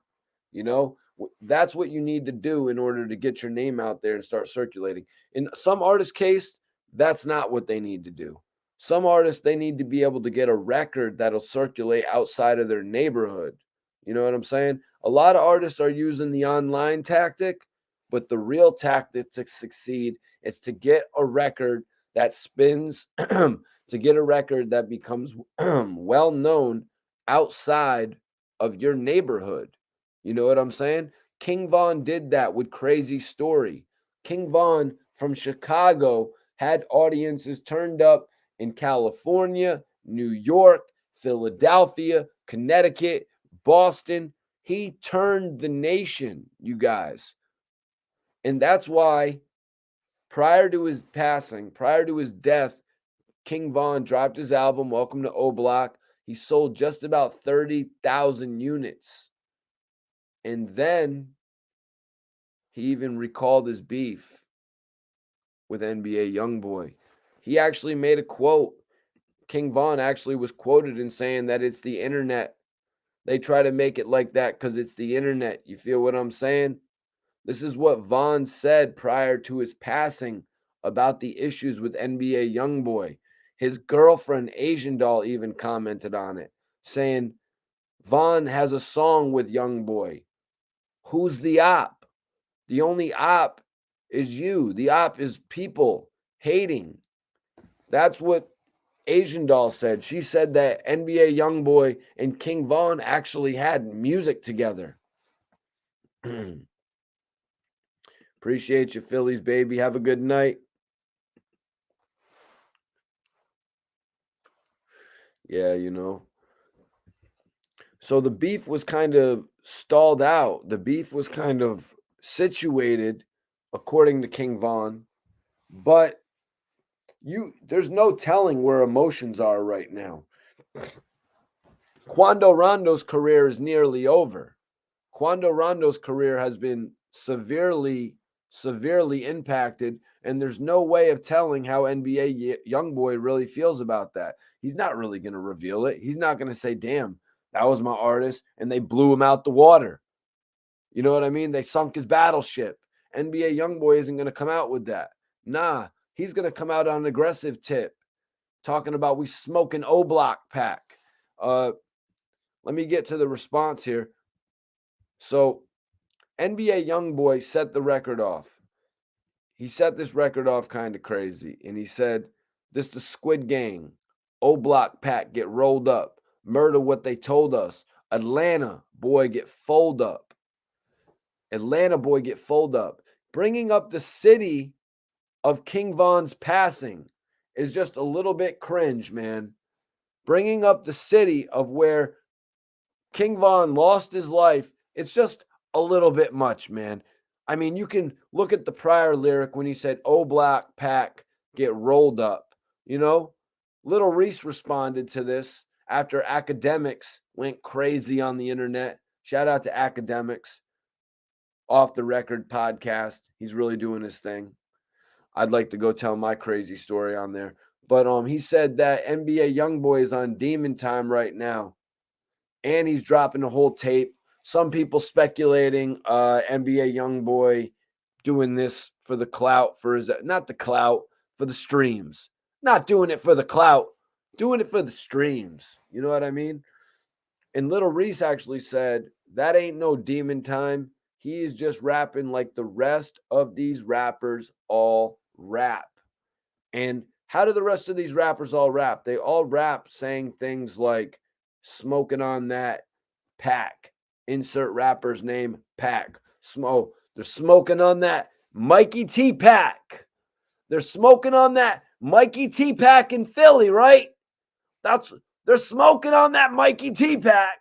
That's what you need to do in order to get your name out there and start circulating. In some artists' case, that's not what they need to do. Some artists, they need to be able to get a record that'll circulate outside of their neighborhood. You know what I'm saying? A lot of artists are using the online tactic, but the real tactic to succeed is to get a record that spins to get a record that becomes well known outside of your neighborhood. You know what I'm saying? King Von did that with Crazy Story. King Von from Chicago had audiences turned up in California, New York, Philadelphia, Connecticut, Boston. He turned the nation, you guys. And that's why prior to his passing, prior to his death, King Von dropped his album, Welcome to O Block. He sold just about 30,000 units. And then he even recalled his beef with NBA Youngboy. He actually made a quote. King Von actually was quoted in saying that it's the internet. They try to make it like that because it's the internet. You feel what I'm saying? This is what Von said prior to his passing about the issues with NBA Youngboy. His girlfriend, Asian Doll, even commented on it, saying, Von has a song with Youngboy. Who's the op? The only op is you. The op is people hating. That's what Asian Doll said. She said that NBA Youngboy and King Von actually had music together. Appreciate you, Phillies, baby. Have a good night. Yeah, you know. So the beef was kind of stalled out. The beef was kind of situated, according to King Von. But there's no telling where emotions are right now. Quando Rondo's career is nearly over. Quando Rondo's career has been severely impacted, and there's no way of telling how NBA Youngboy really feels about that. He's not really going to reveal it. He's not going to say, damn, that was my artist, and they blew him out the water. You know what I mean? They sunk his battleship. NBA Youngboy isn't going to come out with that. Nah, he's going to come out on an aggressive tip, talking about we smoking O-Block pack. Let me get to the response here. So NBA Youngboy set the record off. He set this record off kind of crazy. And he said, this the Squid Gang. O-Block pack get rolled up. Murder what they told us. Atlanta boy get fold up. Atlanta boy get fold up. Bringing up the city of King Von's passing is just a little bit cringe, man. Bringing up the city of where King Von lost his life, it's just a little bit much, man. I mean, you can look at the prior lyric when he said, "Oh, black pack, get rolled up." You know, Little Reese responded to this after Academics went crazy on the internet. Shout out to Academics, Off the Record podcast. He's really doing his thing. I'd like to go tell my crazy story on there. But he said that NBA Youngboy is on demon time right now, and he's dropping the whole tape. Some people speculating NBA Youngboy doing this for the clout, for his not the clout, for the streams. Not doing it for the clout, doing it for the streams. You know what I mean? And Little Reese actually said that ain't no demon time. He's just rapping like the rest of these rappers all rap. And how do the rest of these rappers all rap? They all rap saying things like smoking on that pack. Insert rapper's name, pack. They're smoking on that Mikey T pack. They're smoking on that Mikey T pack in Philly, right? They're smoking on that Mikey T pack.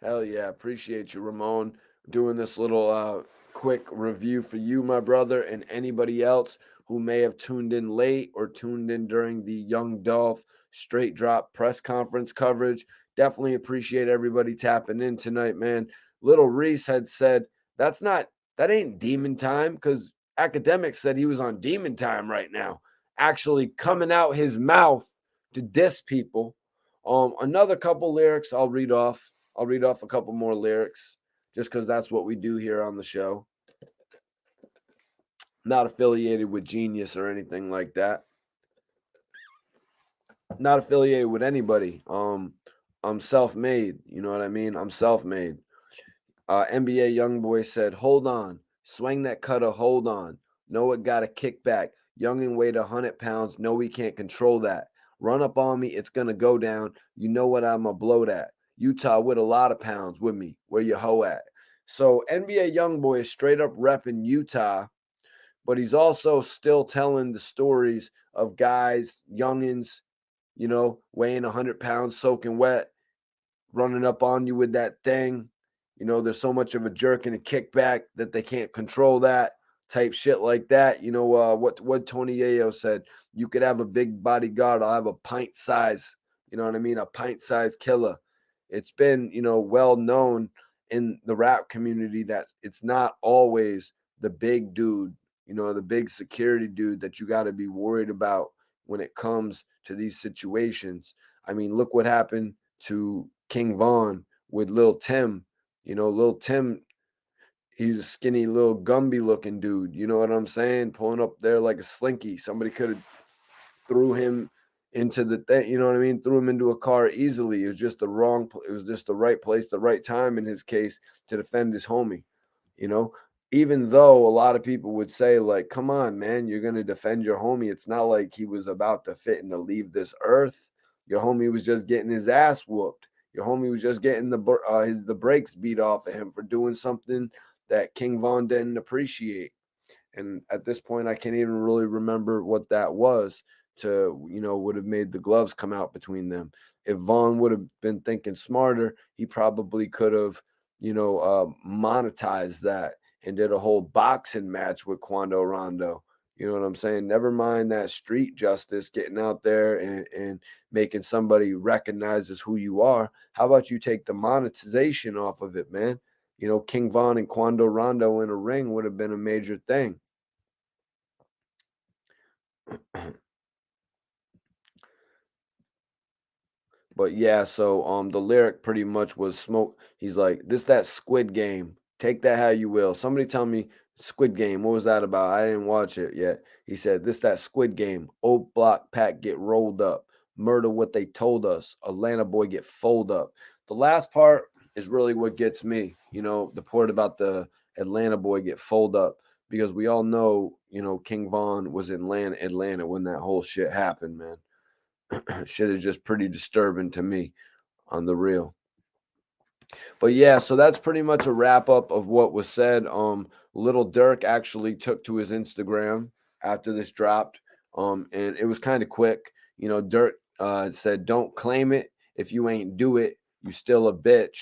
Hell yeah. Appreciate you, Ramon, doing this little quick review for you, my brother, and anybody else who may have tuned in late or tuned in during the Young Dolph Straight Drop press conference coverage. Definitely appreciate everybody tapping in tonight, man. Little Reese had said, that ain't demon time, because Academics said he was on demon time right now, actually coming out his mouth to diss people. Another couple lyrics I'll read off. I'll read off a couple more lyrics just because that's what we do here on the show. Not affiliated with Genius or anything like that. Not affiliated with anybody. I'm self-made. You know what I mean? I'm self-made. NBA Youngboy said, "Hold on, swing that cutter, hold on. Know it got a kickback. Youngin weighed 100 pounds. No, we can't control that. Run up on me, it's gonna go down. You know what I'm a blow that. Utah with a lot of pounds with me. Where your hoe at?" So NBA Youngboy is straight up repping Utah, but he's also still telling the stories of guys, youngins, weighing 100 pounds, soaking wet, running up on you with that thing. There's so much of a jerk and a kickback that they can't control that type shit like that. What Tony Yayo said, you could have a big bodyguard, I'll have a pint size, you know what I mean? A pint size killer. It's been, well known in the rap community that it's not always the big dude, the big security dude that you got to be worried about when it comes to these situations. I mean, look what happened to King Von with Lil Tim. Lil Tim, he's a skinny little Gumby looking dude. You know what I'm saying? Pulling up there like a slinky. Somebody could have threw him into the thing. You know what I mean? Threw him into a car easily. It was just it was just the right place, the right time in his case to defend his homie. You know, even though a lot of people would say, like, come on, man, you're going to defend your homie. It's not like he was about to fit and to leave this earth. Your homie was just getting his ass whooped. Your homie was just getting the brakes beat off of him for doing something that King Von didn't appreciate. And at this point, I can't even really remember what that was would have made the gloves come out between them. If Vaughn would have been thinking smarter, he probably could have, monetized that and did a whole boxing match with Quando Rondo. You know what I'm saying? Never mind that street justice, getting out there and making somebody recognize as who you are. How about you take the monetization off of it, man? King Von and Quando Rondo in a ring would have been a major thing. But yeah, so the lyric pretty much was smoke. He's like, this that Squid Game. Take that how you will. Somebody tell me Squid Game. What was that about? I didn't watch it yet. He said, this that Squid Game. Old block pack get rolled up. Murder what they told us. Atlanta boy get fold up. The last part is really what gets me. The part about the Atlanta boy get fold up. Because we all know, King Von was in Atlanta when that whole shit happened, man. Shit is just pretty disturbing to me on the real. But yeah, so that's pretty much a wrap up of what was said. Little Dirk actually took to his Instagram after this dropped. And it was kind of quick. Dirk said, "Don't claim it if you ain't do it. You still a bitch."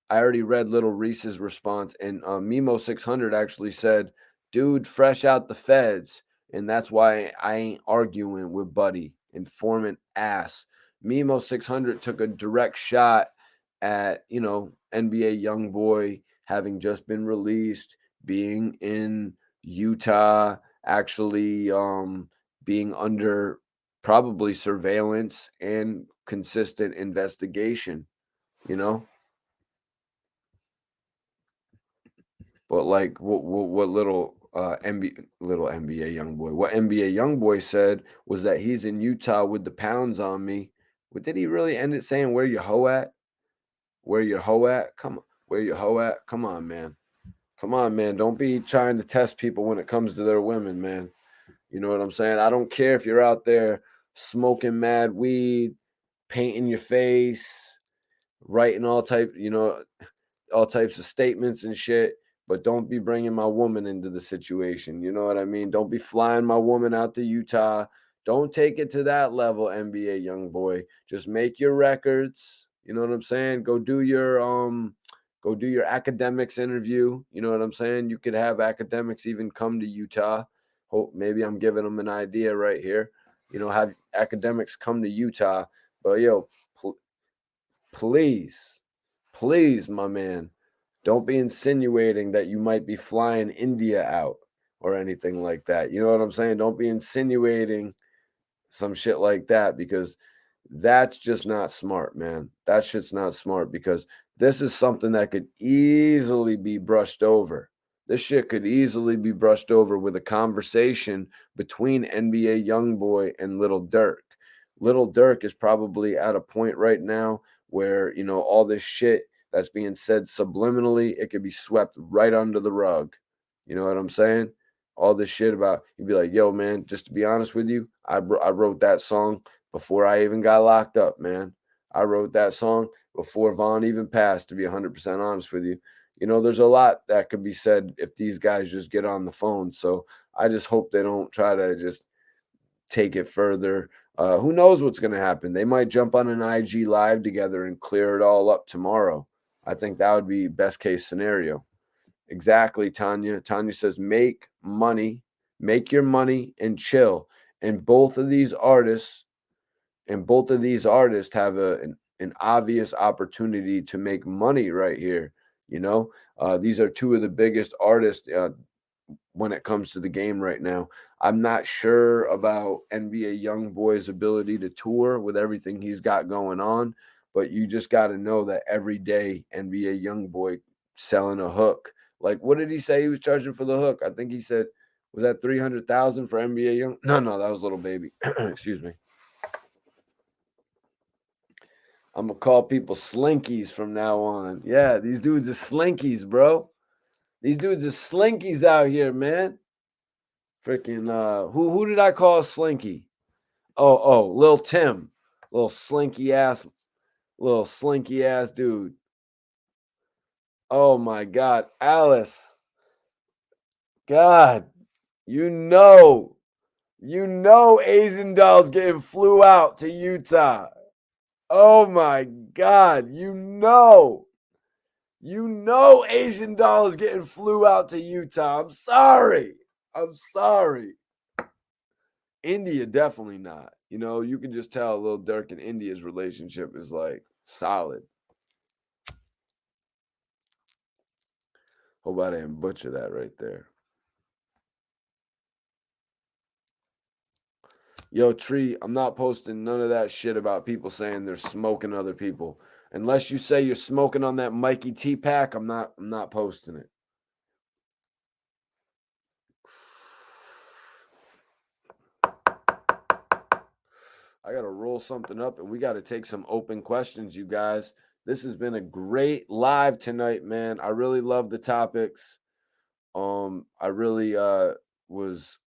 I already read Little Reese's response, and Memo 600 actually said, "Dude, fresh out the feds, and that's why I ain't arguing with Buddy. Informant ass." Memo 600 took a direct shot at NBA Youngboy having just been released, being in Utah, actually being under probably surveillance and consistent investigation, you know. But like what little NBA Youngboy, what NBA Youngboy said was that he's in Utah with the pounds on me. But did he really end it saying where your hoe at? Where your hoe at? Come on. Where your hoe at? Come on, man. Come on, man. Don't be trying to test people when it comes to their women, man. You know what I'm saying? I don't care if you're out there smoking mad weed, painting your face, writing all types of statements and shit, but don't be bringing my woman into the situation. You know what I mean? Don't be flying my woman out to Utah. Don't take it to that level, NBA young boy. Just make your records. You know what I'm saying? Go do your academics interview. You know what I'm saying? You could have academics even come to Utah. Hope maybe I'm giving them an idea right here. Have academics come to Utah. But please, please, my man, don't be insinuating that you might be flying India out or anything like that. You know what I'm saying? Don't be insinuating some shit like that, because that's just not smart, man. That shit's not smart, because this is something that could easily be brushed over. This shit could easily be brushed over with a conversation between NBA Youngboy and Little Dirk. Little Dirk is probably at a point right now where, you know, all this shit that's being said subliminally, it could be swept right under the rug. You know what I'm saying? All this shit about, you'd be like, yo, man, just to be honest with you, I wrote that song before I even got locked up, man. I wrote that song before Vaughn even passed, to be 100% honest with you. You know, there's a lot that could be said if these guys just get on the phone. So I just hope they don't try to just take it further. Who knows what's going to happen? They might jump on an IG live together and clear it all up tomorrow. I think that would be best case scenario. Exactly, Tanya. Tanya says, make money, make your money and chill. And both of these artists have an obvious opportunity to make money right here. You know, these are two of the biggest artists when it comes to the game right now. I'm not sure about NBA Youngboy's ability to tour with everything he's got going on, but you just got to know that every day NBA Youngboy selling a hook. Like, what did he say he was charging for the hook? I think he said, was that 300,000 for NBA Young? No, that was Little Baby. Excuse me. I'm gonna call people slinkies from now on. Yeah, these dudes are slinkies, bro. These dudes are slinkies out here, man. Freaking who did I call Slinky? Oh, Lil Tim. Little slinky ass dude. Oh my god. Alice. God. You know Asian Doll's getting flew out to Utah. Oh my god. You know Asian Doll is getting flew out to Utah. I'm sorry. India, definitely not. You know, you can just tell Lil Durk and India's relationship is like solid. Hope I didn't butcher that right there. Yo, Tree, I'm not posting none of that shit about people saying they're smoking other people. Unless you say you're smoking on that Mikey T pack, I'm not posting it. I got to roll something up and we got to take some open questions, you guys. This has been a great live tonight, man. I really love the topics. I really was,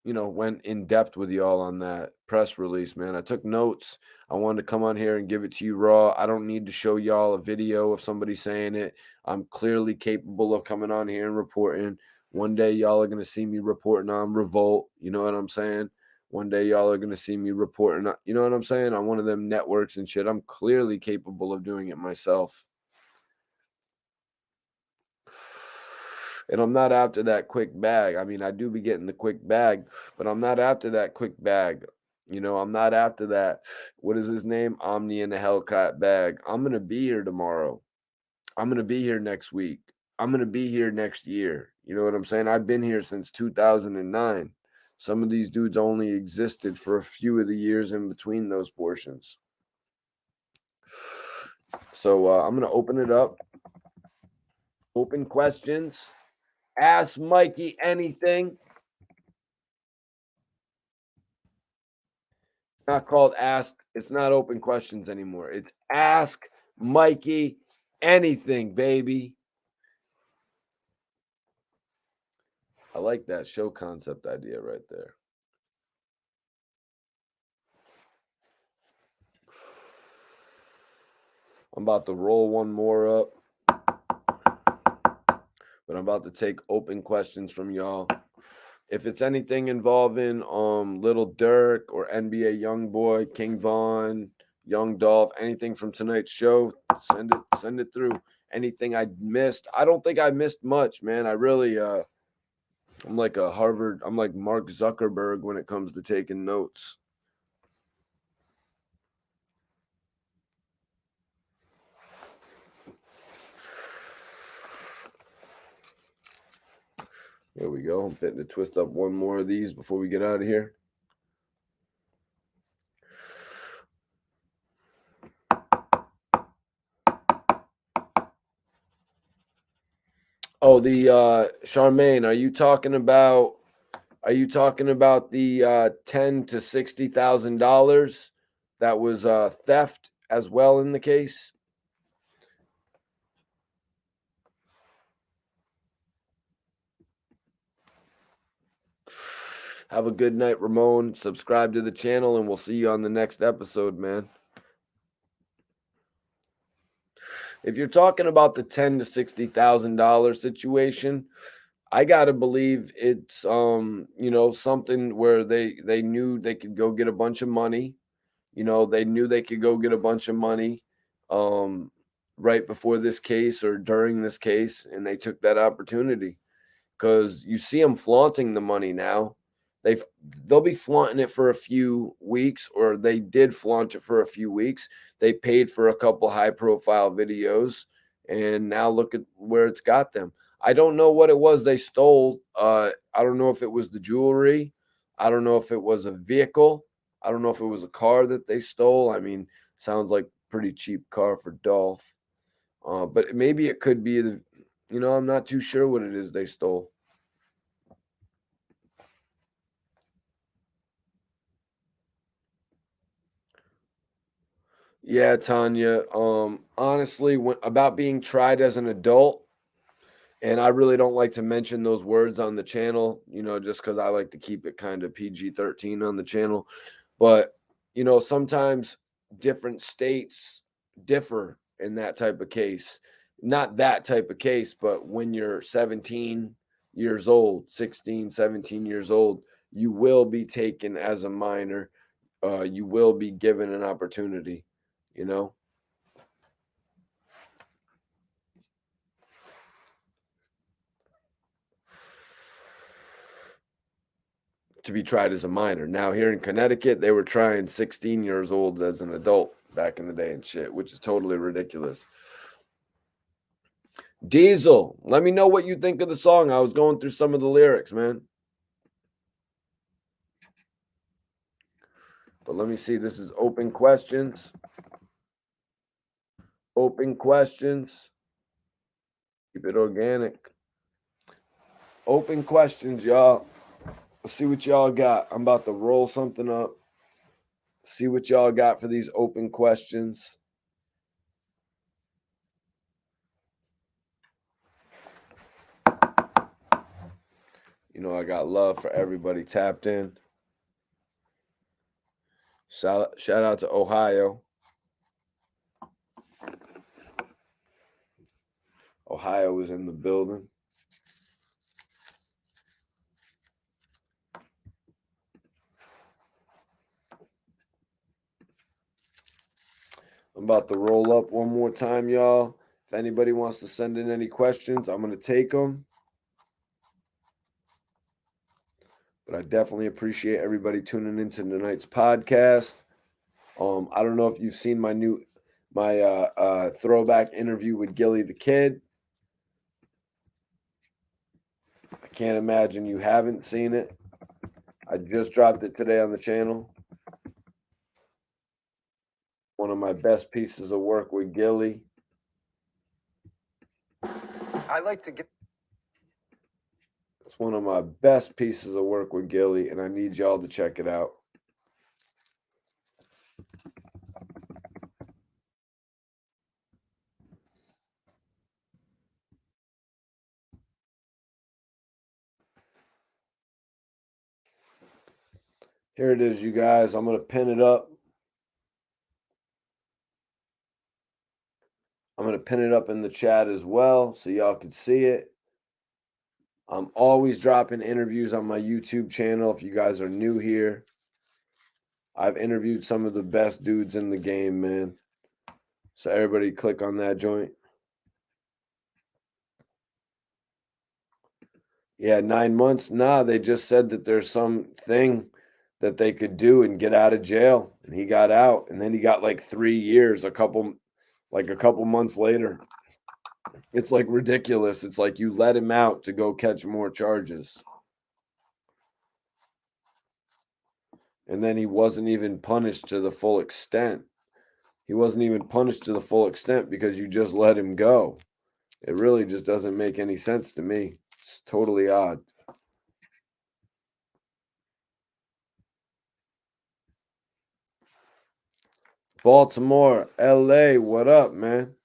you know, went in depth with y'all on that press release, man. I took notes. I wanted to come on here and give it to you raw. I don't need to show y'all a video of somebody saying it. I'm clearly capable of coming on here and reporting. One day y'all are going to see me reporting on Revolt. You know what I'm saying? One day y'all are going to see me reporting, you know what I'm saying, on one of them networks and shit. I'm clearly capable of doing it myself. And I'm not after that quick bag. I mean, I do be getting the quick bag, but I'm not after that quick bag. You know, I'm not after that. What is his name? Omni in the Hellcat bag. I'm going to be here tomorrow. I'm going to be here next week. I'm going to be here next year. You know what I'm saying? I've been here since 2009. Some of these dudes only existed for a few of the years in between those portions. So I'm going to open it up. Open questions. Ask Mikey anything. It's not called ask. It's not open questions anymore. It's ask Mikey anything, baby. I like that show concept idea right there. I'm about to roll one more up. But I'm about to take open questions from y'all. If it's anything involving Little Dirk or NBA Youngboy, King Von, Young Dolph, anything from tonight's show, send it through. Anything I missed. I don't think I missed much, man. I really I'm like I'm like Mark Zuckerberg when it comes to taking notes. There we go. I'm fitting to twist up one more of these before we get out of here. Oh, the Charmaine, are you talking about the $10,000 to $60,000 that was theft as well in the case. Have a good night, Ramon. Subscribe to the channel, and we'll see you on the next episode, man. If you're talking about the $10,000 to $60,000 situation, I gotta believe it's something where they knew they could go get a bunch of money. They knew they could go get a bunch of money right before this case or during this case, and they took that opportunity. Because you see them flaunting the money now. They'll be flaunting it for a few weeks, or they did flaunt it for a few weeks. They paid for a couple high profile videos, and now look at where it's got them. I don't know what it was they stole. I don't know if it was the jewelry. I don't know if it was a vehicle. I don't know if it was a car that they stole. I mean, sounds like pretty cheap car for Dolph. But maybe it could be I'm not too sure what it is they stole. Yeah, Tanya. Honestly, about being tried as an adult, and I really don't like to mention those words on the channel, just because I like to keep it kind of PG-13 on the channel. But, sometimes different states differ in that type of case. Not that type of case, but when you're 17 years old, 16, 17 years old, you will be taken as a minor. You will be given an opportunity, you know? To be tried as a minor. Now here in Connecticut, they were trying 16 years old as an adult back in the day and shit, which is totally ridiculous. Diesel, let me know what you think of the song. I was going through some of the lyrics, man. But let me see. This is open questions. Open questions. Keep it organic. Open questions, y'all. Let's see what y'all got. I'm about to roll something up. See what y'all got for these open questions. I got love for everybody tapped in. Shout out to Ohio. Ohio is in the building. I'm about to roll up one more time, y'all. If anybody wants to send in any questions, I'm going to take them. But I definitely appreciate everybody tuning into tonight's podcast. I don't know if you've seen my throwback interview with Gilly the Kid. I can't imagine you haven't seen it. I just dropped it today on the channel. One of my best pieces of work with Gilly. I like to get. It's one of my best pieces of work with Gilly, and I need y'all to check it out. Here it is, you guys. I'm going to pin it up. I'm going to pin it up in the chat as well so y'all can see it. I'm always dropping interviews on my YouTube channel if you guys are new here. I've interviewed some of the best dudes in the game, man. So everybody click on that joint. Yeah, 9 months. Nah, they just said that there's something that they could do and get out of jail. And he got out. And then he got like 3 years, a couple months later. It's like ridiculous. It's like you let him out to go catch more charges. And then he wasn't even punished to the full extent. He wasn't even punished to the full extent because you just let him go. It really just doesn't make any sense to me. It's totally odd. Baltimore, LA, what up, man?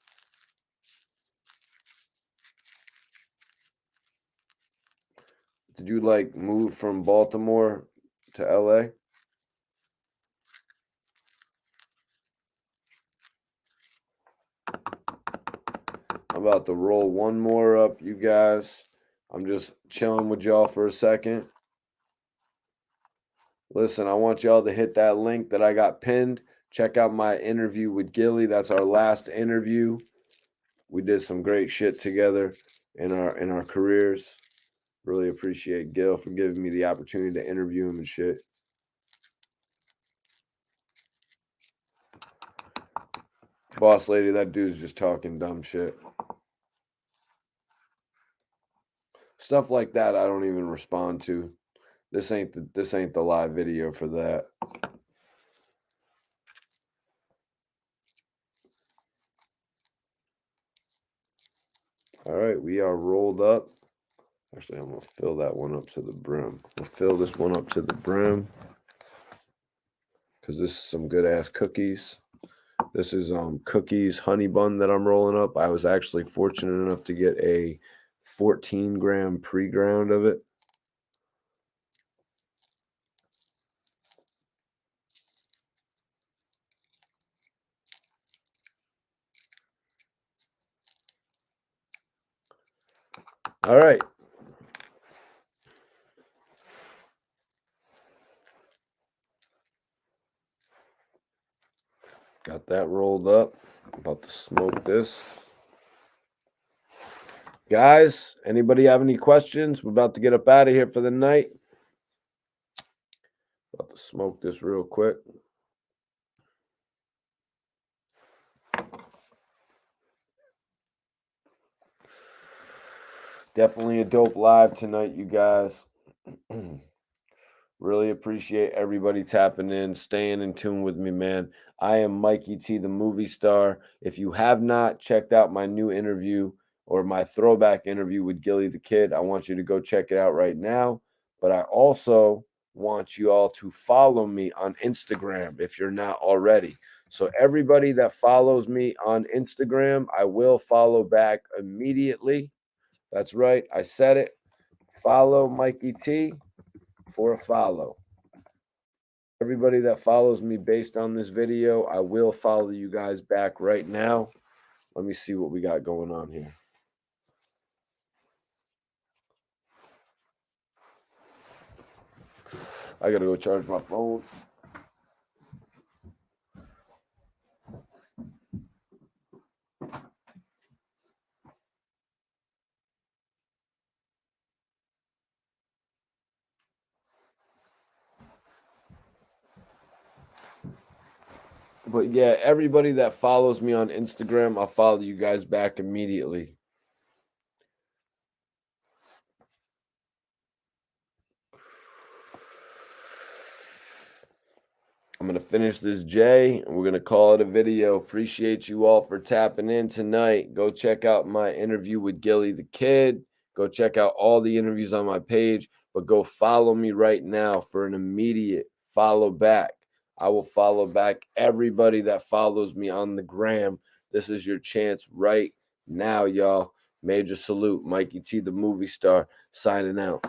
Did you like move from Baltimore to LA? I'm about to roll one more up, you guys. I'm just chilling with y'all for a second. Listen, I want y'all to hit that link that I got pinned. Check out my interview with Gilly. That's our last interview. We did some great shit together in our careers. Really appreciate Gil for giving me the opportunity to interview him and shit. Boss lady, that dude's just talking dumb shit. Stuff like that I don't even respond to. This ain't the live video for that. All right, we are rolled up. Actually, I'm gonna fill that one up to the brim. I'll fill this one up to the brim because this is some good ass cookies. This is cookies honey bun that I'm rolling up. I was actually fortunate enough to get a 14-gram pre-ground of it. All right. Got that rolled up. About to smoke this. Guys, anybody have any questions? We're about to get up out of here for the night. About to smoke this real quick. Definitely a dope live tonight, you guys. Really appreciate everybody tapping in, staying in tune with me, man. I am Mikey T, the movie star. If you have not checked out my new interview or my throwback interview with Gilly the Kid, I want you to go check it out right now. But I also want you all to follow me on Instagram if you're not already. So everybody that follows me on Instagram, I will follow back immediately. That's right. I said it. Follow Mikey T for a follow. Everybody that follows me based on this video, I will follow you guys back right now. Let me see what we got going on here. I gotta go charge my phone. But yeah, everybody that follows me on Instagram, I'll follow you guys back immediately. I'm going to finish this J and we're going to call it a video. Appreciate you all for tapping in tonight. Go check out my interview with Gilly the Kid. Go check out all the interviews on my page, but go follow me right now for an immediate follow back. I will follow back everybody that follows me on the gram. This is your chance right now, y'all. Major salute. Mikey T, the movie star, signing out.